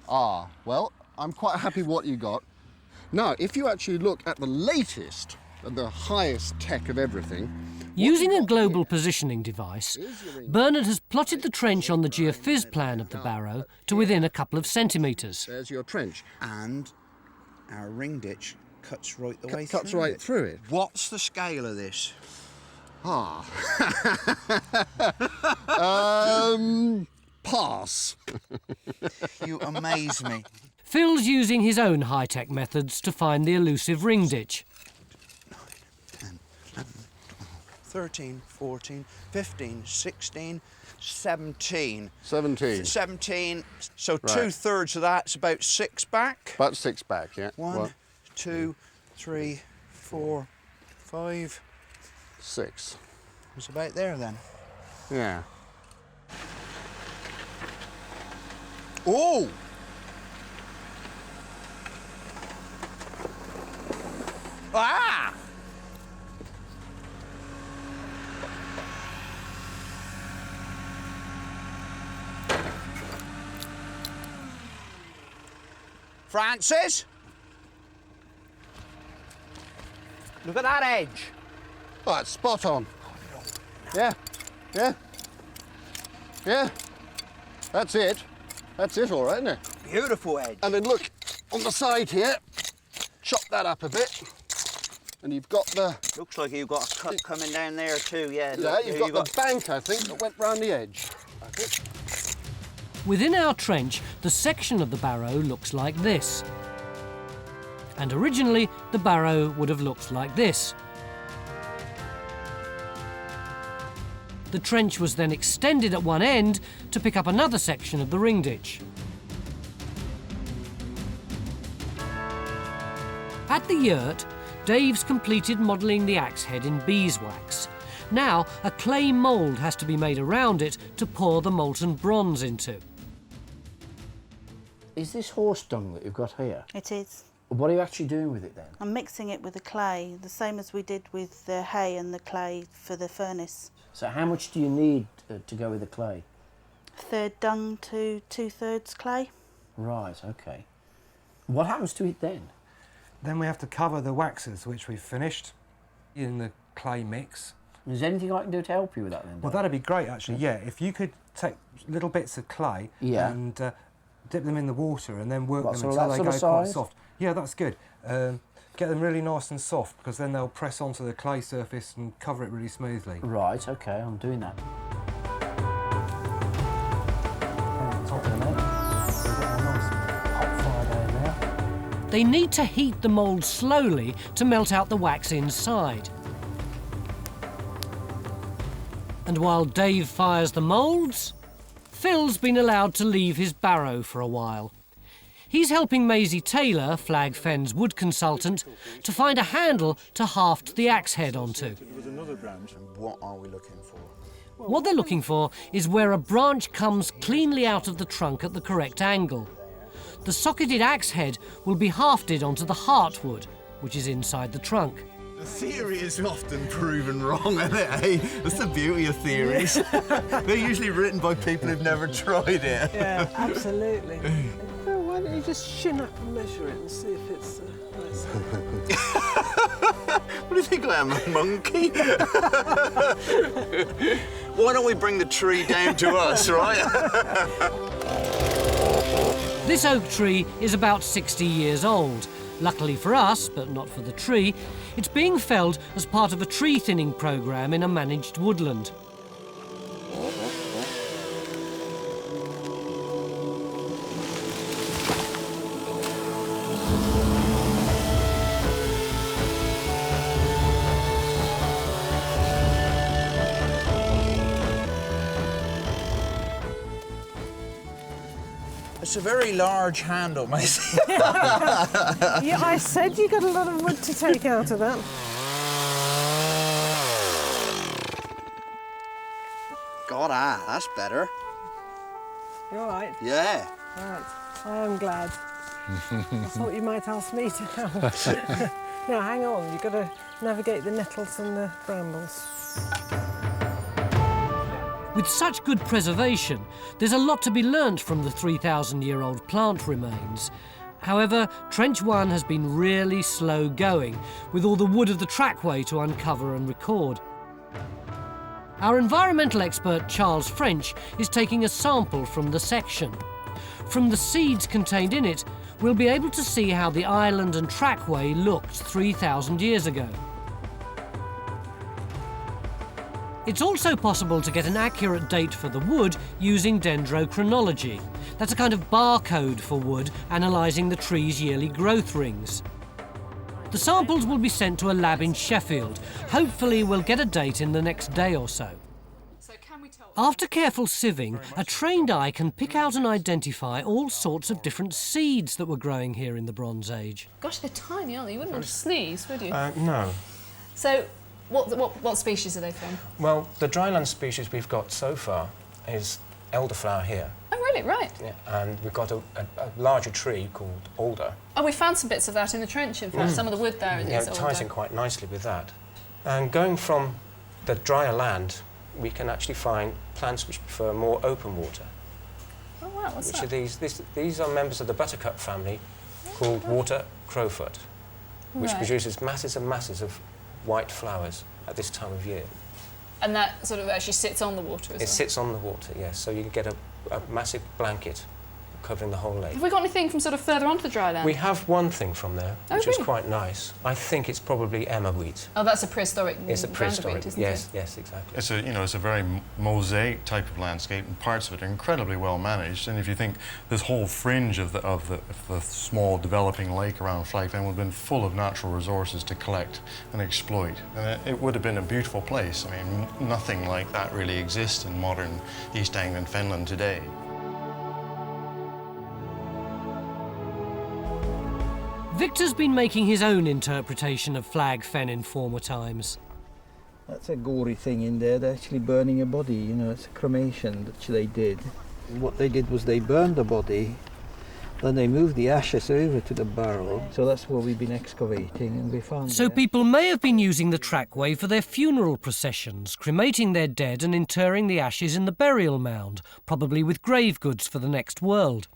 S2: Ah, well, I'm quite happy what you got. Now, if you actually look at the latest and the highest tech of everything.
S1: Using a global positioning device, Bernard has plotted the trench on the geophys plan of the Barrow to within a couple of centimetres.
S2: There's your trench.
S9: And our ring ditch cuts right the way
S2: Cuts
S9: through
S2: right
S9: it.
S2: through it.
S9: What's the scale of this?
S2: Pass.
S9: You amaze me.
S1: Phil's using his own high-tech methods to find the elusive ring ditch.
S9: 13, 14, 15, 16, 17.
S2: 17.
S9: 17. So
S2: Right.
S9: 2/3 of that's about 6 back.
S2: About 6 back, yeah.
S9: 1, 2, 3, 4, 5,
S2: 6.
S9: It's about there then.
S2: Yeah.
S9: Oh! Ah! Francis? Look at that edge.
S2: Oh, it's spot on. Yeah. That's it. That's it, all right, isn't it?
S9: Beautiful edge.
S2: And then look, on the side here, chop that up a bit. And you've got the...
S8: Looks like you've got a cut coming down there too, yeah.
S2: Yeah,
S8: Look,
S2: you've got the bank, I think, that went round the edge. I think.
S1: Within our trench, the section of the Barrow looks like this. And originally, the Barrow would have looked like this. The trench was then extended at one end to pick up another section of the ring ditch. At the yurt, Dave's completed modelling the axe head in beeswax. Now, a clay mould has to be made around it to pour the molten bronze into.
S10: Is this horse dung that you've got here?
S13: It is.
S10: What are you actually doing with it then?
S13: I'm mixing it with the clay, the same as we did with the hay and the clay for the furnace.
S10: So how much do you need to go with the clay?
S13: 1/3 dung to 2/3 clay.
S10: Right, okay. What happens to it then?
S18: Then we have to cover the waxes, which we've finished, in the clay mix.
S10: Is there anything I can do to help you with that then?
S18: Well, that'd be great, actually, yeah. If you could take little bits of clay and dip them in the water and then work them until they go quite soft. Yeah, that's good. Get them really nice and soft, because then they'll press onto the clay surface and cover it really smoothly.
S10: Right, okay, I'm doing that.
S1: They need to heat the mould slowly to melt out the wax inside. And while Dave fires the moulds, Phil's been allowed to leave his barrow for a while. He's helping Maisie Taylor, Flag Fen's wood consultant, to find a handle to haft the axe head onto.
S8: What are we looking for?
S1: What they're looking for is where a branch comes cleanly out of the trunk at the correct angle. The socketed axe head will be hafted onto the heartwood, which is inside the trunk.
S14: The theory is often proven wrong, isn't it? Hey, that's the beauty of theories. They're usually written by people who've never tried it.
S21: Yeah, absolutely. Well, why don't you just shin up and measure it and see if it's right.
S14: What do you think I am, a monkey? Why don't we bring the tree down to us, right?
S1: This oak tree is about 60 years old. Luckily for us, but not for the tree, it's being felled as part of a tree thinning programme in a managed woodland.
S9: It's a very large handle, Maisie.
S21: Yeah, I said you got a lot of wood to take out of that.
S8: God, that's better.
S21: You all right?
S8: Yeah.
S21: All right. I am glad. I thought you might ask me to help. Now, hang on. You've got to navigate the nettles and the brambles.
S1: With such good preservation, there's a lot to be learnt from the 3,000-year-old plant remains. However, Trench 1 has been really slow going, with all the wood of the Trackway to uncover and record. Our environmental expert, Charles French, is taking a sample from the section. From the seeds contained in it, we'll be able to see how the island and Trackway looked 3,000 years ago. It's also possible to get an accurate date for the wood using dendrochronology. That's a kind of barcode for wood, analysing the tree's yearly growth rings. The samples will be sent to a lab in Sheffield. Hopefully we'll get a date in the next day or so. After careful sieving, a trained eye can pick out and identify all sorts of different seeds that were growing here in the Bronze Age.
S4: Gosh, they're tiny, aren't they? You wouldn't want to sneeze, would you?
S20: No.
S4: So, what species are they from?
S20: Well, the dryland species we've got so far is elderflower here.
S4: Oh, really? Right.
S20: Yeah, and we've got a larger tree called alder.
S4: Oh, we found some bits of that in the trench, in fact. Some of the wood there is
S20: it ties in quite nicely with that. And going from the drier land, we can actually find plants which prefer more open water.
S4: Oh, wow, what's that?
S20: Which are these are members of the buttercup family called water crowfoot, which produces masses and masses of white flowers at this time of year.
S4: And that sort of actually sits on the water as well?
S20: It sits on the water, yes. So you can get a massive blanket covering the whole lake.
S4: Have we got anything from sort of further onto the dry land?
S20: We have one thing from there, which was
S4: really?
S20: quite nice. I think it's probably emma wheat.
S4: Oh, that's a prehistoric.
S20: It's a prehistoric,
S4: isn't
S20: yes,
S4: it?
S20: yes, exactly.
S3: It's a very mosaic type of landscape, and parts of it are incredibly well managed. And if you think this whole fringe of the small developing lake around Flagfen would have been full of natural resources to collect and exploit, and it would have been a beautiful place. I mean, nothing like that really exists in modern East Anglia, Finland today.
S1: Victor's been making his own interpretation of Flagfen in former times.
S16: That's a gory thing in there. They're actually burning a body, you know, it's a cremation that they did. What they did was they burned the body, then they moved the ashes over to the Barrow. So that's where we've been excavating, and we found
S1: So people may have been using the Trackway for their funeral processions, cremating their dead and interring the ashes in the burial mound, probably with grave goods for the next world.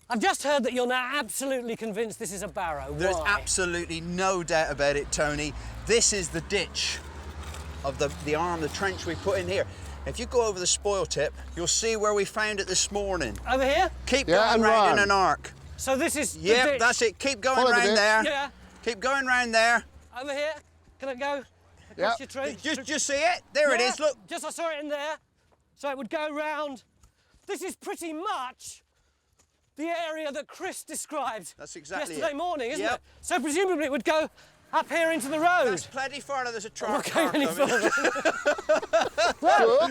S1: I've just heard that you're now absolutely convinced this is a barrow.
S9: There's
S1: Why?
S9: absolutely no doubt about it, Tony. This is the ditch of the arm, the trench we put in here. If you go over the spoil tip, you'll see where we found it this morning.
S1: Over here?
S9: Keep going round in an arc.
S1: So this is the
S9: Yep,
S1: ditch.
S9: that's it. Keep going
S1: Follow the
S9: round
S1: ditch.
S9: there.
S1: Yeah.
S9: Keep going round there.
S1: Over here? Can I go across your tree?
S9: You see it? There it
S1: Yeah,
S9: is, look.
S1: Just I saw it in there. So it would go round. This is pretty much the area that Chris described yesterday morning, isn't it? So presumably it would go up here into the road.
S9: That's plenty farther. There's a
S1: I'm not
S9: car
S1: going any
S9: coming.
S1: further. Well,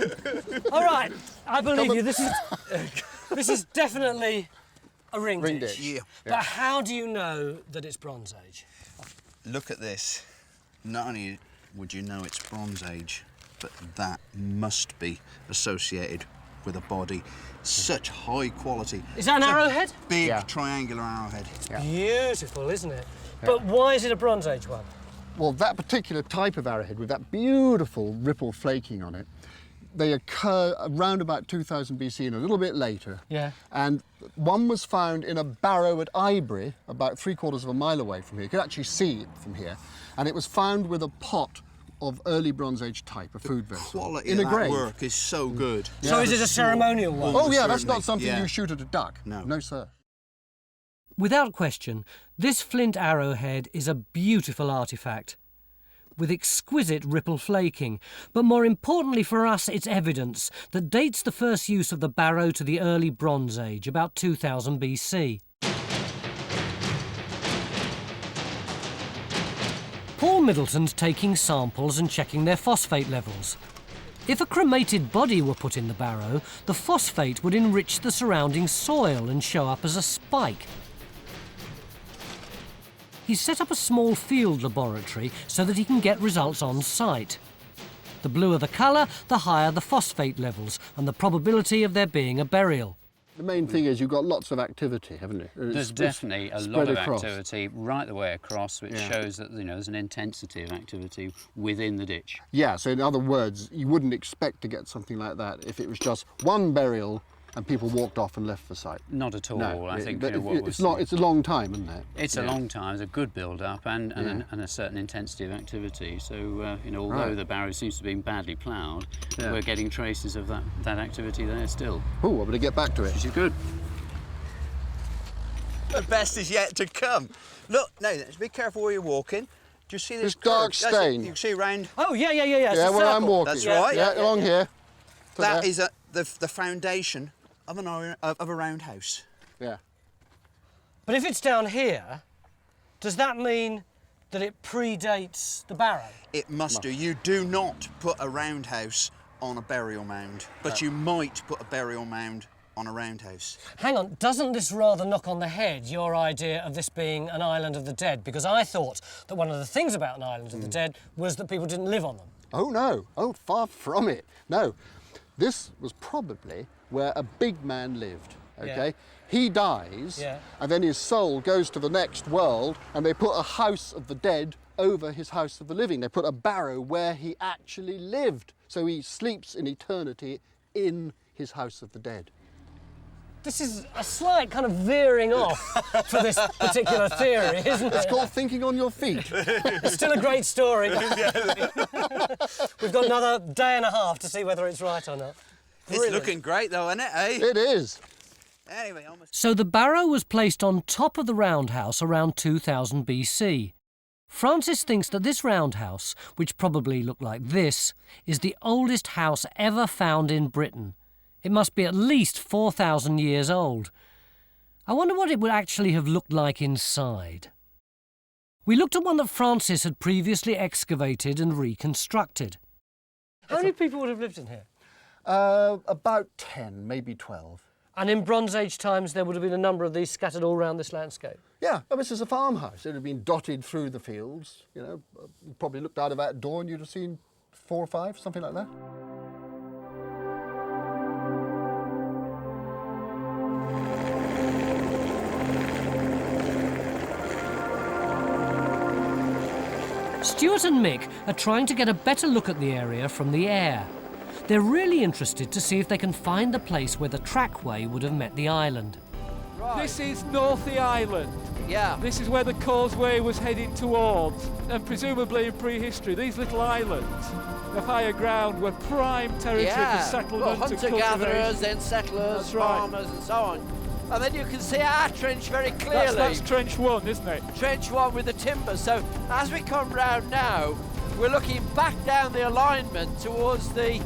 S1: all right, I believe you. This is definitely a ring ditch.
S9: Yeah.
S1: But how do you know that it's Bronze Age?
S9: Look at this. Not only would you know it's Bronze Age, but that must be associated with a body. Such high quality.
S1: Is that an arrowhead?
S9: Big triangular arrowhead.
S1: Beautiful, isn't it? But why is it a Bronze Age one?
S2: Well, that particular type of arrowhead with that beautiful ripple flaking on it, they occur around about 2000 BC and a little bit later.
S1: Yeah.
S2: And one was found in a barrow at Ibury, about 3/4 of a mile away from here. You could actually see it from here. And it was found with a pot of early Bronze Age type, a food vessel.
S9: Quality
S2: in
S9: of
S2: a
S9: that
S2: grave.
S9: work is so good.
S1: So is it a ceremonial one?
S2: Oh yeah, that's not something
S9: yeah.
S2: you shoot at a duck.
S9: No.
S2: No, sir.
S1: Without question, this flint arrowhead is a beautiful artefact, with exquisite ripple flaking, but more importantly for us, it's evidence that dates the first use of the barrow to the early Bronze Age, about 2000 BC. Paul Middleton's taking samples and checking their phosphate levels. If a cremated body were put in the barrow, the phosphate would enrich the surrounding soil and show up as a spike. He's set up a small field laboratory so that he can get results on site. The bluer the colour, the higher the phosphate levels and the probability of there being a burial.
S2: The main thing is you've got lots of activity, haven't you?
S17: There's definitely a lot of activity right the way across, which shows that there's an intensity of activity within the ditch.
S2: Yeah, so in other words, you wouldn't expect to get something like that if it was just one burial and people walked off and left the site.
S17: Not at all.
S2: No,
S17: I think
S2: it's a long time, isn't it?
S17: It's a long time. It's a good build-up and a certain intensity of activity. So although the barrow seems to have been badly ploughed, we're getting traces of that activity there still.
S2: Oh, I better get back to it.
S17: Which is good.
S9: The best is yet to come. Look, now, be careful where you're walking. Do you see this
S2: dark stain?
S9: You can see round.
S1: Oh, yeah.
S2: Yeah, where I'm walking.
S9: That's right.
S2: Yeah, along here.
S9: That is the foundation of a roundhouse.
S2: Yeah.
S1: But if it's down here, does that mean that it predates the barrow?
S9: It must do. You do not put a roundhouse on a burial mound, but you might put a burial mound on a roundhouse.
S1: Hang on, doesn't this rather knock on the head your idea of this being an island of the dead? Because I thought that one of the things about an island of the dead was that people didn't live on them.
S2: Oh no, far from it. No, this was probably where a big man lived, okay? He dies, and then his soul goes to the next world, and they put a house of the dead over his house of the living. They put a barrow where he actually lived, so he sleeps in eternity in his house of the dead.
S1: This is a slight kind of veering off for this particular theory, isn't it?
S2: It's called thinking on your feet.
S1: It's still a great story. We've got another day and a half to see whether it's right or not.
S9: It's looking great though, isn't it, eh?
S2: It is.
S8: Anyway,
S1: So the barrow was placed on top of the roundhouse around 2000 BC. Francis thinks that this roundhouse, which probably looked like this, is the oldest house ever found in Britain. It must be at least 4,000 years old. I wonder what it would actually have looked like inside. We looked at one that Francis had previously excavated and reconstructed. How many people would have lived in here?
S2: About 10, maybe 12.
S21: And in Bronze Age times, there would have been a number of these scattered all around this landscape?
S2: Yeah, well, this is a farmhouse. It would have been dotted through the fields. You know, you probably looked out of that door and you'd have seen 4 or 5, something like that.
S1: Stuart and Mick are trying to get a better look at the area from the air. They're really interested to see if they can find the place where the trackway would have met the island.
S12: Right. This is Northey Island.
S8: Yeah.
S12: This is where the Causeway was headed towards, and presumably in prehistory, these little islands of higher ground were prime territory for settlement.
S10: Well, hunter-gatherers, then settlers, farmers and so on. And then you can see our trench very clearly.
S12: That's trench 1, isn't it?
S10: Trench 1 with the timber. So as we come round now, we're looking back down the alignment towards the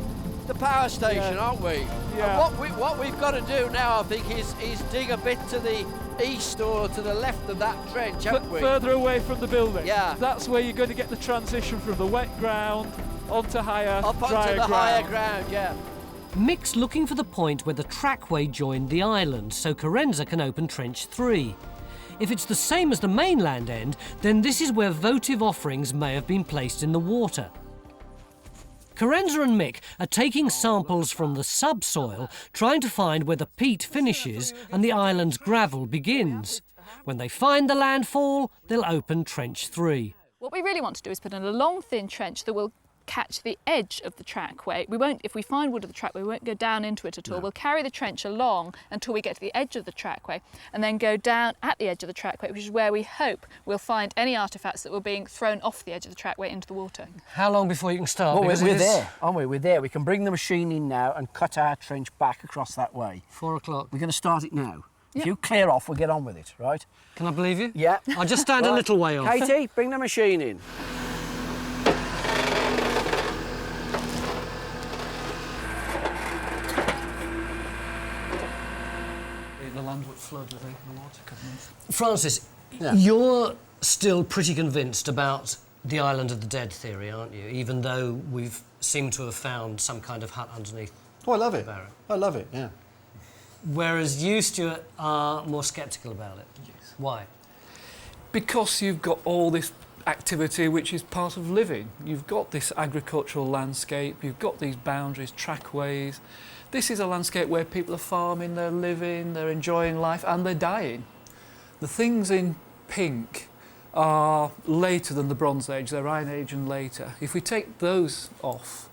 S10: power station, aren't we?
S12: Yeah.
S10: And what we've got to do now, I think, is dig a bit to the east or to the left of that trench, haven't we?
S12: Further away from the building.
S10: Yeah.
S12: That's where you're going to get the transition from the wet ground onto higher,
S10: up
S12: drier
S10: onto the
S12: ground.
S10: higher ground, yeah.
S1: Mick's looking for the point where the trackway joined the island, so Carenza can open Trench 3. If it's the same as the mainland end, then this is where votive offerings may have been placed in the water. Carenza and Mick are taking samples from the subsoil, trying to find where the peat finishes and the island's gravel begins. When they find the landfall, they'll open Trench 3.
S4: What we really want to do is put in a long, thin trench that will catch the edge of the trackway. We won't, if we find wood of the trackway, we won't go down into it at all. We'll carry the trench along until we get to the edge of the trackway and then go down at the edge of the trackway, which is where we hope we'll find any artefacts that were being thrown off the edge of the trackway into the water.
S21: How long before you can start?
S10: Well, we're there, aren't we? We're there. We can bring the machine in now and cut our trench back across that way.
S21: 4 o'clock.
S10: We're going to start it now. If you clear off, we'll get on with it, right?
S21: Can I believe you?
S10: Yeah.
S21: I'll just stand a little way off.
S10: Katie, bring the machine in.
S12: The land would flood with the water coming in.
S1: Francis, you're still pretty convinced about the island of the dead theory, aren't you? Even though we've seemed to have found some kind of hut underneath.
S2: Oh, I love it.
S1: Barrow.
S2: I love it, yeah.
S1: Whereas you, Stuart, are more sceptical about it.
S12: Yes.
S1: Why?
S12: Because you've got all this activity which is part of living. You've got this agricultural landscape, you've got these boundaries, trackways. This is a landscape where people are farming, they're living, they're enjoying life, and they're dying. The things in pink are later than the Bronze Age, they're Iron Age and later. If we take those off,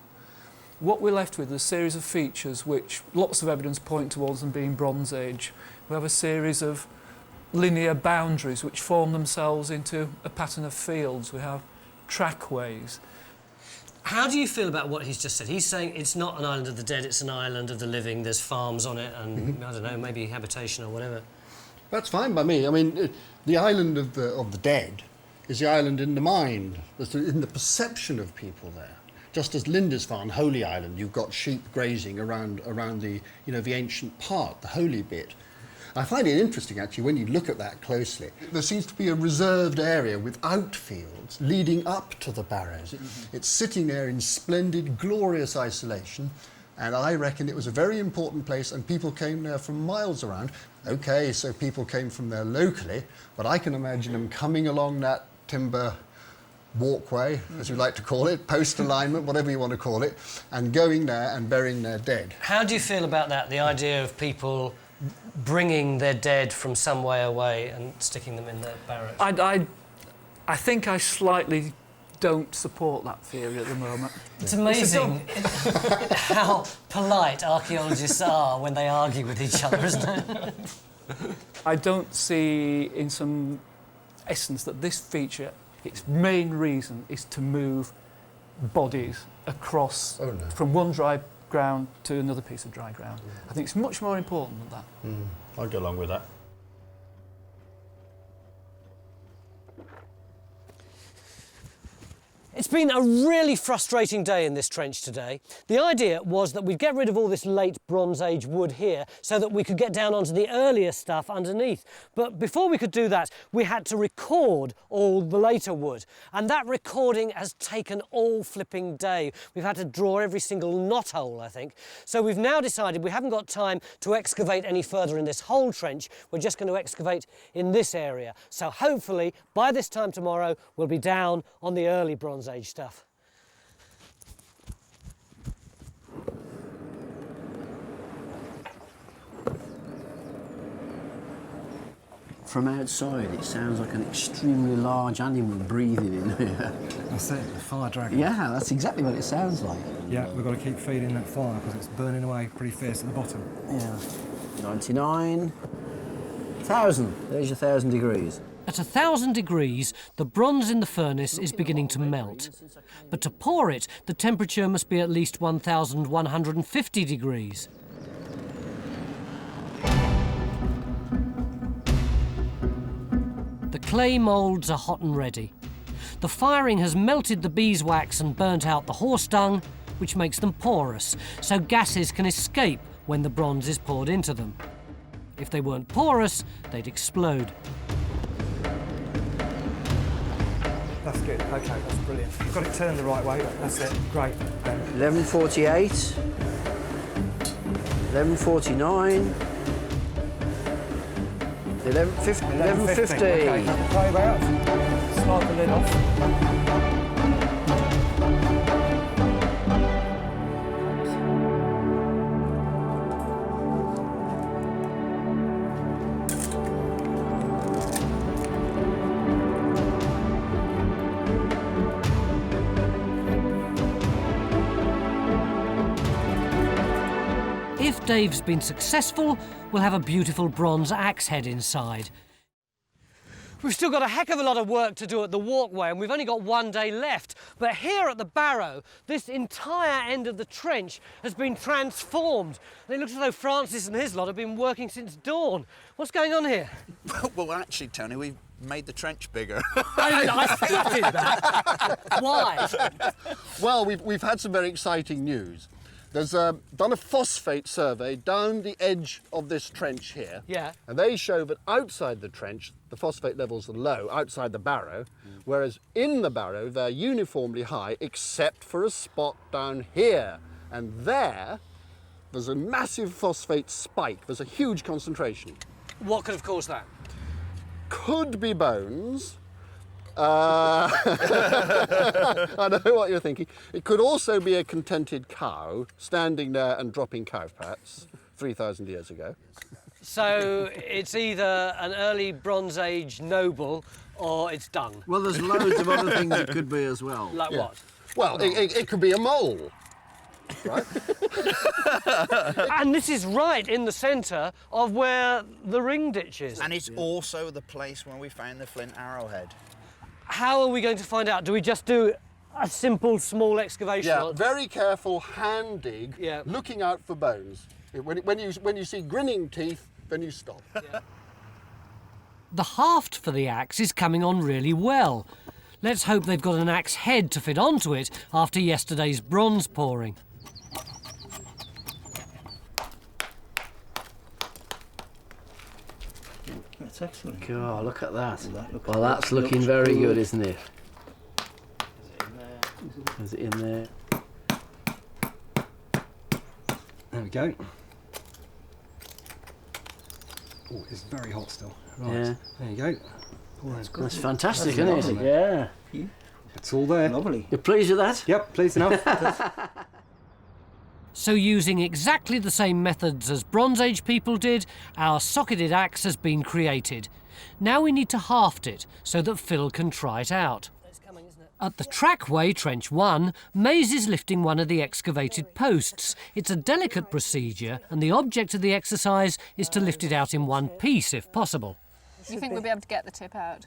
S12: what we're left with is a series of features which lots of evidence point towards them being Bronze Age. We have a series of linear boundaries which form themselves into a pattern of fields. We have trackways.
S1: How do you feel about what he's just said? He's saying it's not an island of the dead, it's an island of the living. There's farms on it and, I don't know, maybe habitation or whatever.
S2: That's fine by me. I mean, the island of the dead is the island in the mind, in the perception of people there. Just as Lindisfarne, Holy Island, you've got sheep grazing around the, the ancient part, the holy bit. I find it interesting, actually, when you look at that closely. There seems to be a reserved area with outfields leading up to the barrows. It's sitting there in splendid, glorious isolation, and I reckon it was a very important place, and people came there from miles around. OK, so people came from there locally, but I can imagine them coming along that timber walkway, as we like to call it, post-alignment, whatever you want to call it, and going there and burying their dead.
S1: How do you feel about that, the idea of people bringing their dead from some way away and sticking them in the barrows?
S12: I think I slightly don't support that theory at the moment.
S1: It's amazing how polite archaeologists are when they argue with each other, isn't it?
S12: I don't see in some essence that this feature, its main reason is to move bodies across from one dry ground to another piece of dry ground. I think it's much more important than that.
S20: I'd go along with that.
S21: It's been a really frustrating day in this trench today. The idea was that we'd get rid of all this late Bronze Age wood here so that we could get down onto the earlier stuff underneath. But before we could do that, we had to record all the later wood. And that recording has taken all flipping day. We've had to draw every single knot hole, I think. So we've now decided we haven't got time to excavate any further in this whole trench. We're just going to excavate in this area. So hopefully, by this time tomorrow, we'll be down on the early Bronze Age stuff.
S10: From outside, it sounds like an extremely large animal breathing in here.
S18: That's it, the fire dragon.
S10: Yeah, that's exactly what it sounds like.
S18: Yeah, we've got to keep feeding that fire because it's burning away pretty fierce at the bottom.
S10: Yeah. 99,000. There's your 1,000 degrees.
S1: At 1,000 degrees, the bronze in the furnace is beginning to melt. But to pour it, the temperature must be at least 1,150 degrees. The clay moulds are hot and ready. The firing has melted the beeswax and burnt out the horse dung, which makes them porous, so gases can escape when the bronze is poured into them. If they weren't porous, they'd explode.
S18: That's good, okay, that's brilliant. You've got it turned the right way, that's it, great.
S10: 11:48, 11:49, 11:50.
S18: Okay, play about, slide the lid off.
S1: If Dave's been successful, we'll have a beautiful bronze axe head inside. We've still got a heck of a lot of work to do at the walkway and we've only got one day left. But here at the Barrow, this entire end of the trench has been transformed. And it looks as though Francis and his lot have been working since dawn. What's going on here?
S9: Well, actually, Tony, we've made the trench bigger.
S21: I spotted that. Why?
S2: Well, we've had some very exciting news. There's done a phosphate survey down the edge of this trench here.
S21: Yeah.
S2: And they show that outside the trench, the phosphate levels are low, outside the Barrow, whereas in the Barrow, they're uniformly high, except for a spot down here. And there's a massive phosphate spike. There's a huge concentration.
S21: What could have caused that?
S2: Could be bones. I know what you're thinking. It could also be a contented cow standing there and dropping cow pats 3,000 years ago.
S21: So it's either an early Bronze Age noble or it's dung.
S10: Well, there's loads of other things it could be as well.
S21: Like what?
S2: Well, it could be a mole. Right?
S21: And this is right in the centre of where the ring ditch is.
S9: And it's also the place where we found the flint arrowhead.
S21: How are we going to find out? Do we just do a simple, small excavation?
S2: Yeah, very careful hand dig, looking out for bones. When you see grinning teeth, then you stop.
S21: Yeah.
S1: The haft for the axe is coming on really well. Let's hope they've got an axe head to fit onto it after yesterday's bronze pouring.
S10: That's excellent. God, look at that. Well, that's looking very good, isn't it? Is it in there?
S18: There we go. Oh, it's very hot still. Right,
S10: Yeah.
S18: there you go.
S10: That's fantastic, isn't it? Yeah.
S18: It's all there.
S16: Lovely.
S10: You're pleased with that?
S18: Yep, pleased enough.
S1: So using exactly the same methods as Bronze Age people did, our socketed axe has been created. Now we need to haft it so that Phil can try it out. At the Trackway, Trench 1, Maze is lifting one of the excavated posts. It's a delicate procedure and the object of the exercise is to lift it out in one piece if possible.
S4: You think we'll be able to get the tip out?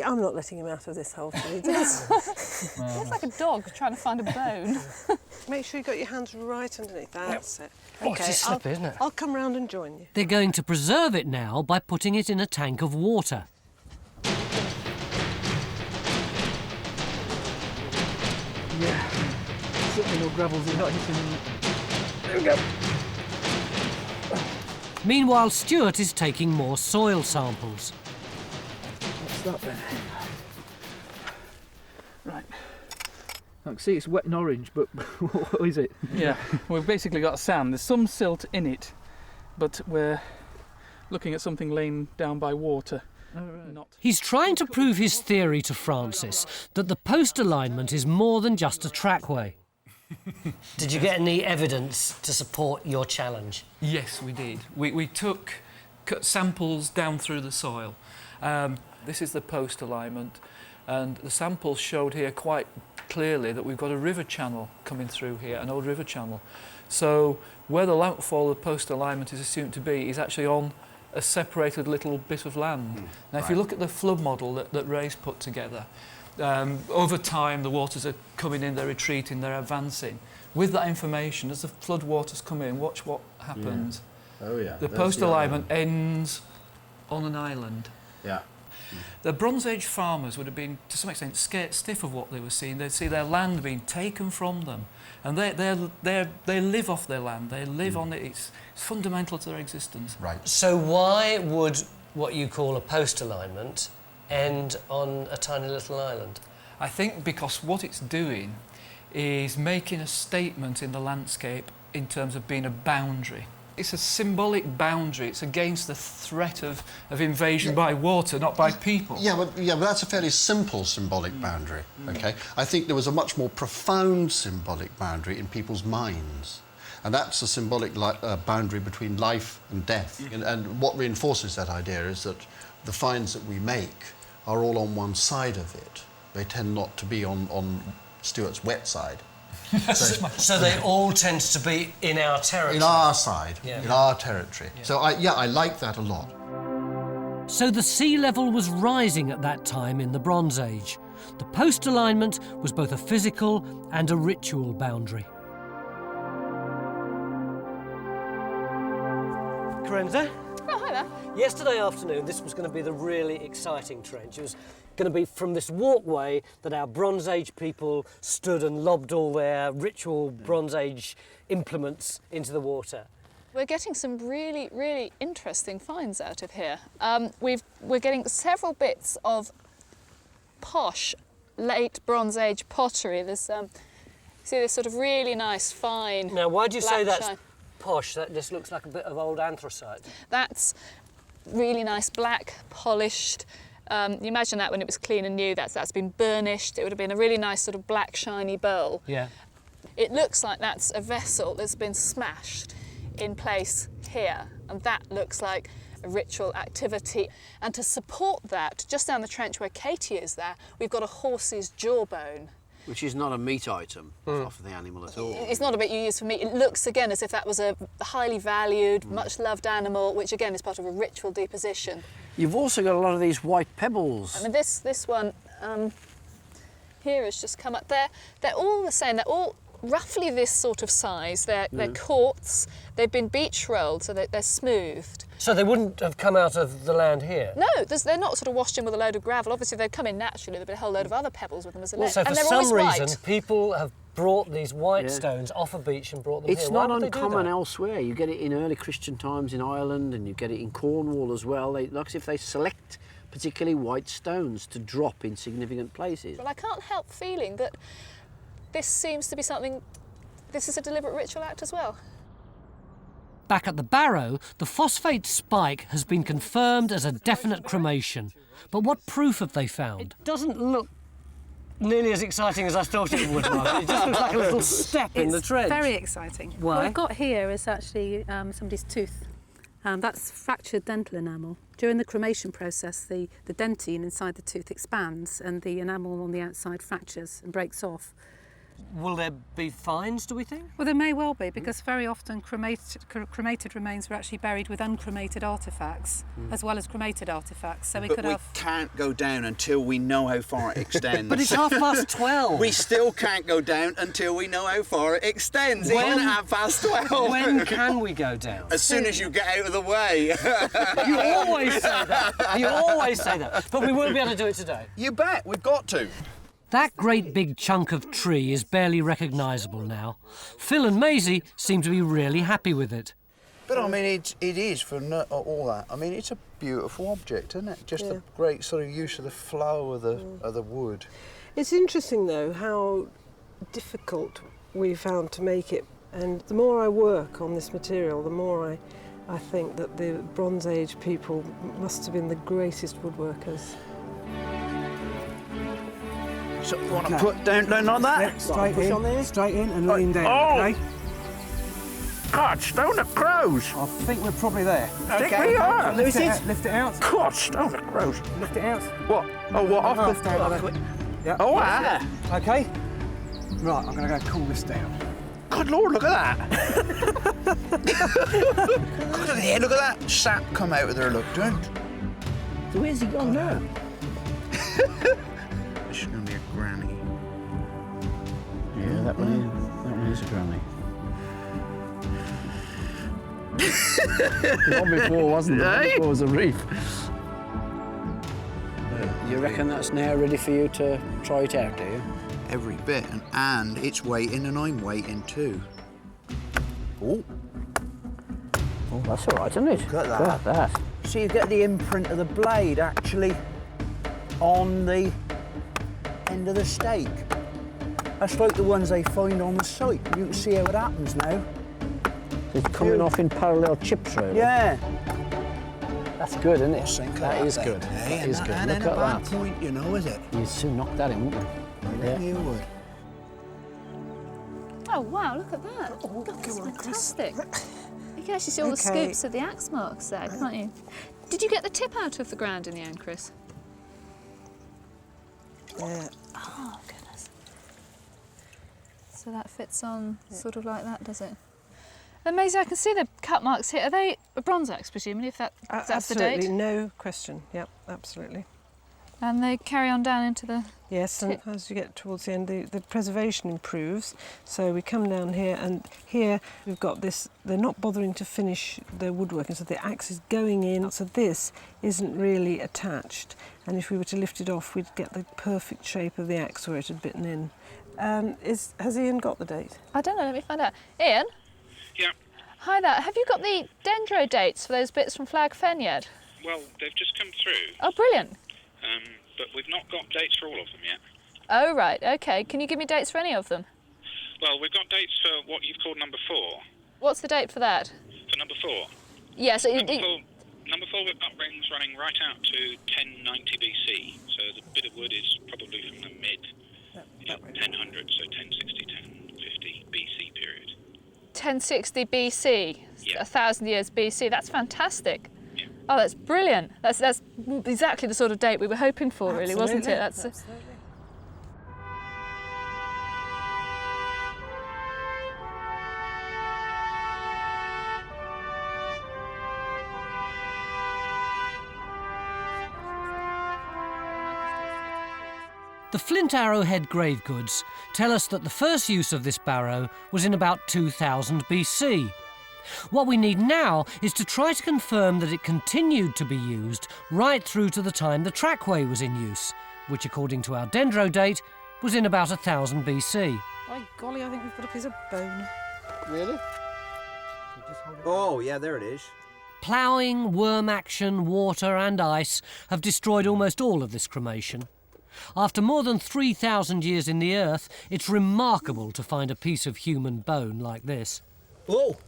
S5: I'm not letting him out of this hole till he does.
S11: It's like a dog trying to find a bone.
S5: Make sure you got your hands right underneath. That's it.
S21: Oh, it's just slippery, isn't it?
S5: I'll come round and join you.
S1: They're going to preserve it now by putting it in a tank of water.
S12: Yeah, certainly no gravels in, not hitting. There we go.
S1: Meanwhile, Stuart is taking more soil samples.
S12: What's that then? Right. I can see it's wet and orange, but what is it?
S7: Yeah, we've basically got sand. There's some silt in it, but we're looking at something laying down by water. Not.
S1: He's trying to prove his theory to Francis that the post alignment is more than just a trackway. Did you get any evidence to support your challenge?
S12: Yes, we did. We cut samples down through the soil. This is the post alignment, and the samples showed here quite clearly that we've got a river channel coming through here, an old river channel. So where the landfall of the post alignment is assumed to be is actually on a separated little bit of land. Now, if you look at the flood model that Ray's put together, over time the waters are coming in, they're retreating, they're advancing. With that information, as the flood waters come in, watch what happens.
S10: Yeah. Oh yeah.
S12: The post alignment ends on an island.
S10: Yeah.
S12: The Bronze Age farmers would have been, to some extent, scared stiff of what they were seeing. They'd see their land being taken from them, and they live off their land. They live on it. It's fundamental to their existence.
S10: Right.
S21: So why would what you call a post alignment end on a tiny little island?
S12: I think because what it's doing is making a statement in the landscape in terms of being a boundary. It's a symbolic boundary. It's against the threat of invasion by water, not by people.
S2: Yeah, but that's a fairly simple symbolic boundary, OK? I think there was a much more profound symbolic boundary in people's minds. And that's a symbolic boundary between life and death. And what reinforces that idea is that the finds that we make are all on one side of it. They tend not to be on Stuart's wet side.
S21: So they all tend to be in our territory?
S2: In our side, in our territory.
S21: Yeah.
S2: So, I like that a lot.
S1: So the sea level was rising at that time in the Bronze Age. The post alignment was both a physical and a ritual boundary.
S21: Carenza?
S4: Oh, hi there.
S21: Yesterday afternoon, this was going to be the really exciting trench. It was going to be from this walkway that our Bronze Age people stood and lobbed all their ritual Bronze Age implements into the water.
S4: We're getting some really, really interesting finds out of here. We're getting several bits of posh late Bronze Age pottery. There's see this sort of really nice fine.
S21: Now, why do you say that's
S4: shine.
S21: Posh? That just looks like a bit of old anthracite.
S4: That's really nice, black, polished. You imagine that when it was clean and new, that's been burnished. It would have been a really nice sort of black, shiny bowl.
S21: Yeah.
S4: It looks like that's a vessel that's been smashed in place here, and that looks like a ritual activity. And to support that, just down the trench where Katie is there, we've got a horse's jawbone.
S10: Which is not a meat item off of the animal at all.
S4: It's not a bit you use for meat. It looks, again, as if that was a highly valued, much loved animal, which, again, is part of a ritual deposition.
S10: You've also got a lot of these white pebbles.
S4: I mean, this one here has just come up. They're all the same. They're all roughly this sort of size. They're quartz. They've been beach rolled, so they're smoothed.
S21: So they wouldn't have come out of the land here?
S4: No, they're not sort of washed in with a load of gravel. Obviously, they've come in naturally. There've been a whole load of other pebbles with them as a
S21: So for some reason, people have brought these white stones off a beach and brought them here.
S10: It's not uncommon elsewhere. You get it in early Christian times in Ireland, and you get it in Cornwall as well. It looks as if they select particularly white stones to drop in significant places.
S4: Well, I can't help feeling that this seems to be something. This is a deliberate ritual act as well.
S1: Back at the Barrow, the phosphate spike has been confirmed as a definite cremation. But what proof have they found?
S21: It doesn't look nearly as exciting as I thought it would. It just looks like a little step in the trench.
S11: It's very exciting.
S21: Why?
S11: What we've got here is actually somebody's tooth. That's fractured dental enamel. During the cremation process, the dentine inside the tooth expands and the enamel on the outside fractures and breaks off.
S21: Will there be finds, do we think?
S11: Well, there may well be, because very often cremated remains were actually buried with uncremated artefacts, as well as cremated artefacts. So we
S9: can't go down until we know how far it extends.
S21: But it's 12:30.
S9: We still can't go down until we know how far it extends. Even at 12:30.
S21: When can we go down?
S9: As soon as you get out of the way.
S21: You always say that. You always say that. But we won't be able to do it today.
S9: You bet. We've got to.
S1: That great big chunk of tree is barely recognisable now. Phil and Maisie seem to be really happy with it.
S9: But I mean, it is for all that. I mean, it's a beautiful object, isn't it? Just a great sort of use of the flow of the wood.
S5: It's interesting though how difficult we found to make it, and the more I work on this material, the more I think that the Bronze Age people must have been the greatest woodworkers.
S9: So you want to put down like that?
S21: Straight in and lean down, okay?
S9: God, stone of crows!
S21: I think we're probably there.
S9: Okay. We are.
S21: Lift it out.
S9: God, stone of crows.
S21: Lift it out.
S9: What? Oh, what? Off the...
S21: Yeah.
S9: Oh, wow.
S21: Okay. Right, I'm going to go cool this down.
S9: Good Lord, look at that. Look at here, look at that sap come out of there, look, don't.
S10: So where's he gone now?
S9: This is going to be a granny.
S17: Yeah, that one is a granny.
S10: The one before wasn't it? The one before was a reef. You reckon that's now ready for you to try it out, do you?
S9: Every bit, and it's waiting and I'm waiting too. Oh.
S10: Oh, that's all right, isn't it?
S9: Look at that.
S10: Look at that.
S8: So you get the imprint of the blade actually on the end of the stake. That's like the ones they find on the site. You can see how it happens now.
S10: It's coming off in parallel chips, really.
S8: Yeah.
S10: That's good, isn't it? That is good.
S9: Hey,
S10: That is good.
S9: And
S10: Look
S9: then
S10: at
S9: a bad
S10: that.
S9: point, you know, is it?
S10: You'd soon knock that in, wouldn't you?
S9: Yeah. You would.
S4: Oh wow, look at that. Oh, that's fantastic. You can actually see all the scoops of the axe marks there, can't you? Did you get the tip out of the ground in the end, Chris?
S5: Yeah.
S4: Oh, goodness. So that fits on sort of like that, does it? Amazing, I can see the cut marks here. Are they a bronze axe, presumably, if that's the date?
S5: Absolutely, no question. Yep, absolutely.
S4: And they carry on down into the...
S5: Yes, and as you get towards the end, the preservation improves. So we come down here, and here we've got this, they're not bothering to finish the woodworking, so the axe is going in, so this isn't really attached. And if we were to lift it off, we'd get the perfect shape of the axe where it had bitten in. Has Ian got the date?
S4: I don't know, let me find out. Ian?
S6: Yeah.
S4: Hi there, have you got the dendro dates for those bits from Flag Fen yet?
S6: Well, they've just come through.
S4: Oh, brilliant.
S6: But we've not got dates for all of them yet.
S4: Oh, right, OK. Can you give me dates for any of them?
S6: Well, we've got dates for what you've called number 4.
S4: What's the date for that?
S6: For number 4?
S4: Yeah, so...
S6: Number 4, we've got rings running right out to 1090 BC. So the bit of wood is probably from the mid 1000s, so 1060, 1050 BC period.
S4: 1060 BC,
S6: Yeah.
S4: 1,000 years BC. That's fantastic. Yeah. Oh, that's brilliant. That's exactly the sort of date we were hoping for, really, wasn't it?
S5: Absolutely.
S1: The flint arrowhead grave goods tell us that the first use of this barrow was in about 2000 BC. What we need now is to try to confirm that it continued to be used right through to the time the trackway was in use, which according to our dendro date was in about 1000 BC.
S5: By golly, I think we've got a piece of bone.
S9: Really? Oh, yeah, there it is.
S1: Ploughing, worm action, water and ice have destroyed almost all of this cremation. After more than 3,000 years in the earth, it's remarkable to find a piece of human bone like this.
S9: Oh!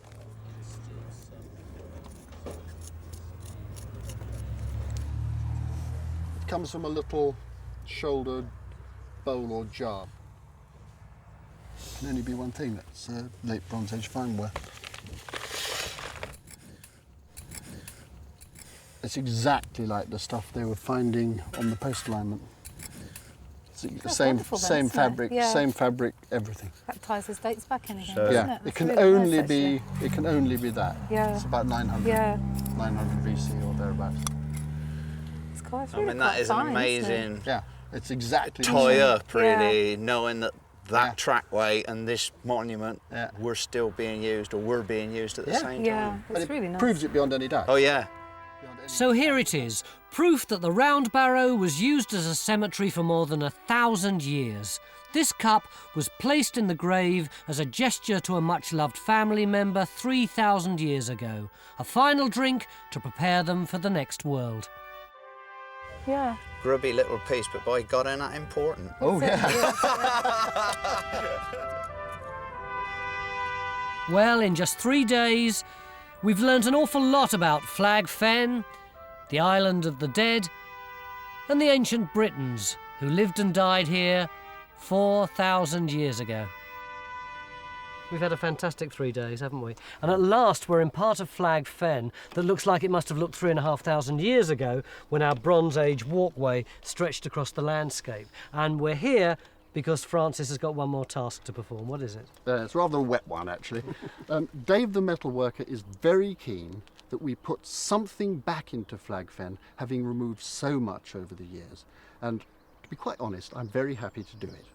S2: It comes from a little shouldered bowl or jar. Can only be one thing, that's late Bronze Age fineware. It's exactly like the stuff they were finding on the post alignment. It's same fabric, same fabric, everything.
S11: That ties his dates back in again,
S2: So,
S11: doesn't
S2: yeah,
S11: it?
S2: it can only be that.
S11: Yeah.
S2: It's about 900, 900 BC or thereabouts.
S11: It's quite,
S8: I mean, that is an amazing
S2: it's exactly
S8: tie up, really, knowing that trackway and this monument were still being used, or were being used at the same time.
S11: Yeah, it's really nice.
S2: Proves it beyond any doubt.
S8: Oh, yeah.
S1: So here it is, proof that the round barrow was used as a cemetery for more than 1,000 years. This cup was placed in the grave as a gesture to a much-loved family member 3,000 years ago. A final drink to prepare them for the next world.
S11: Yeah.
S8: Grubby little piece, but by God, ain't that important.
S2: Oh,
S1: Well, in just 3 days, we've learnt an awful lot about Flag Fen, the island of the dead, and the ancient Britons who lived and died here 4,000 years ago. We've had a fantastic 3 days, haven't we? And at last we're in part of Flag Fen that looks like it must have looked 3,500 years ago when our Bronze Age walkway stretched across the landscape. And we're here because Francis has got one more task to perform. What is it?
S2: It's rather a wet one, actually. Dave the metalworker is very keen that we put something back into Flag Fen, having removed so much over the years. And to be quite honest, I'm very happy to do it.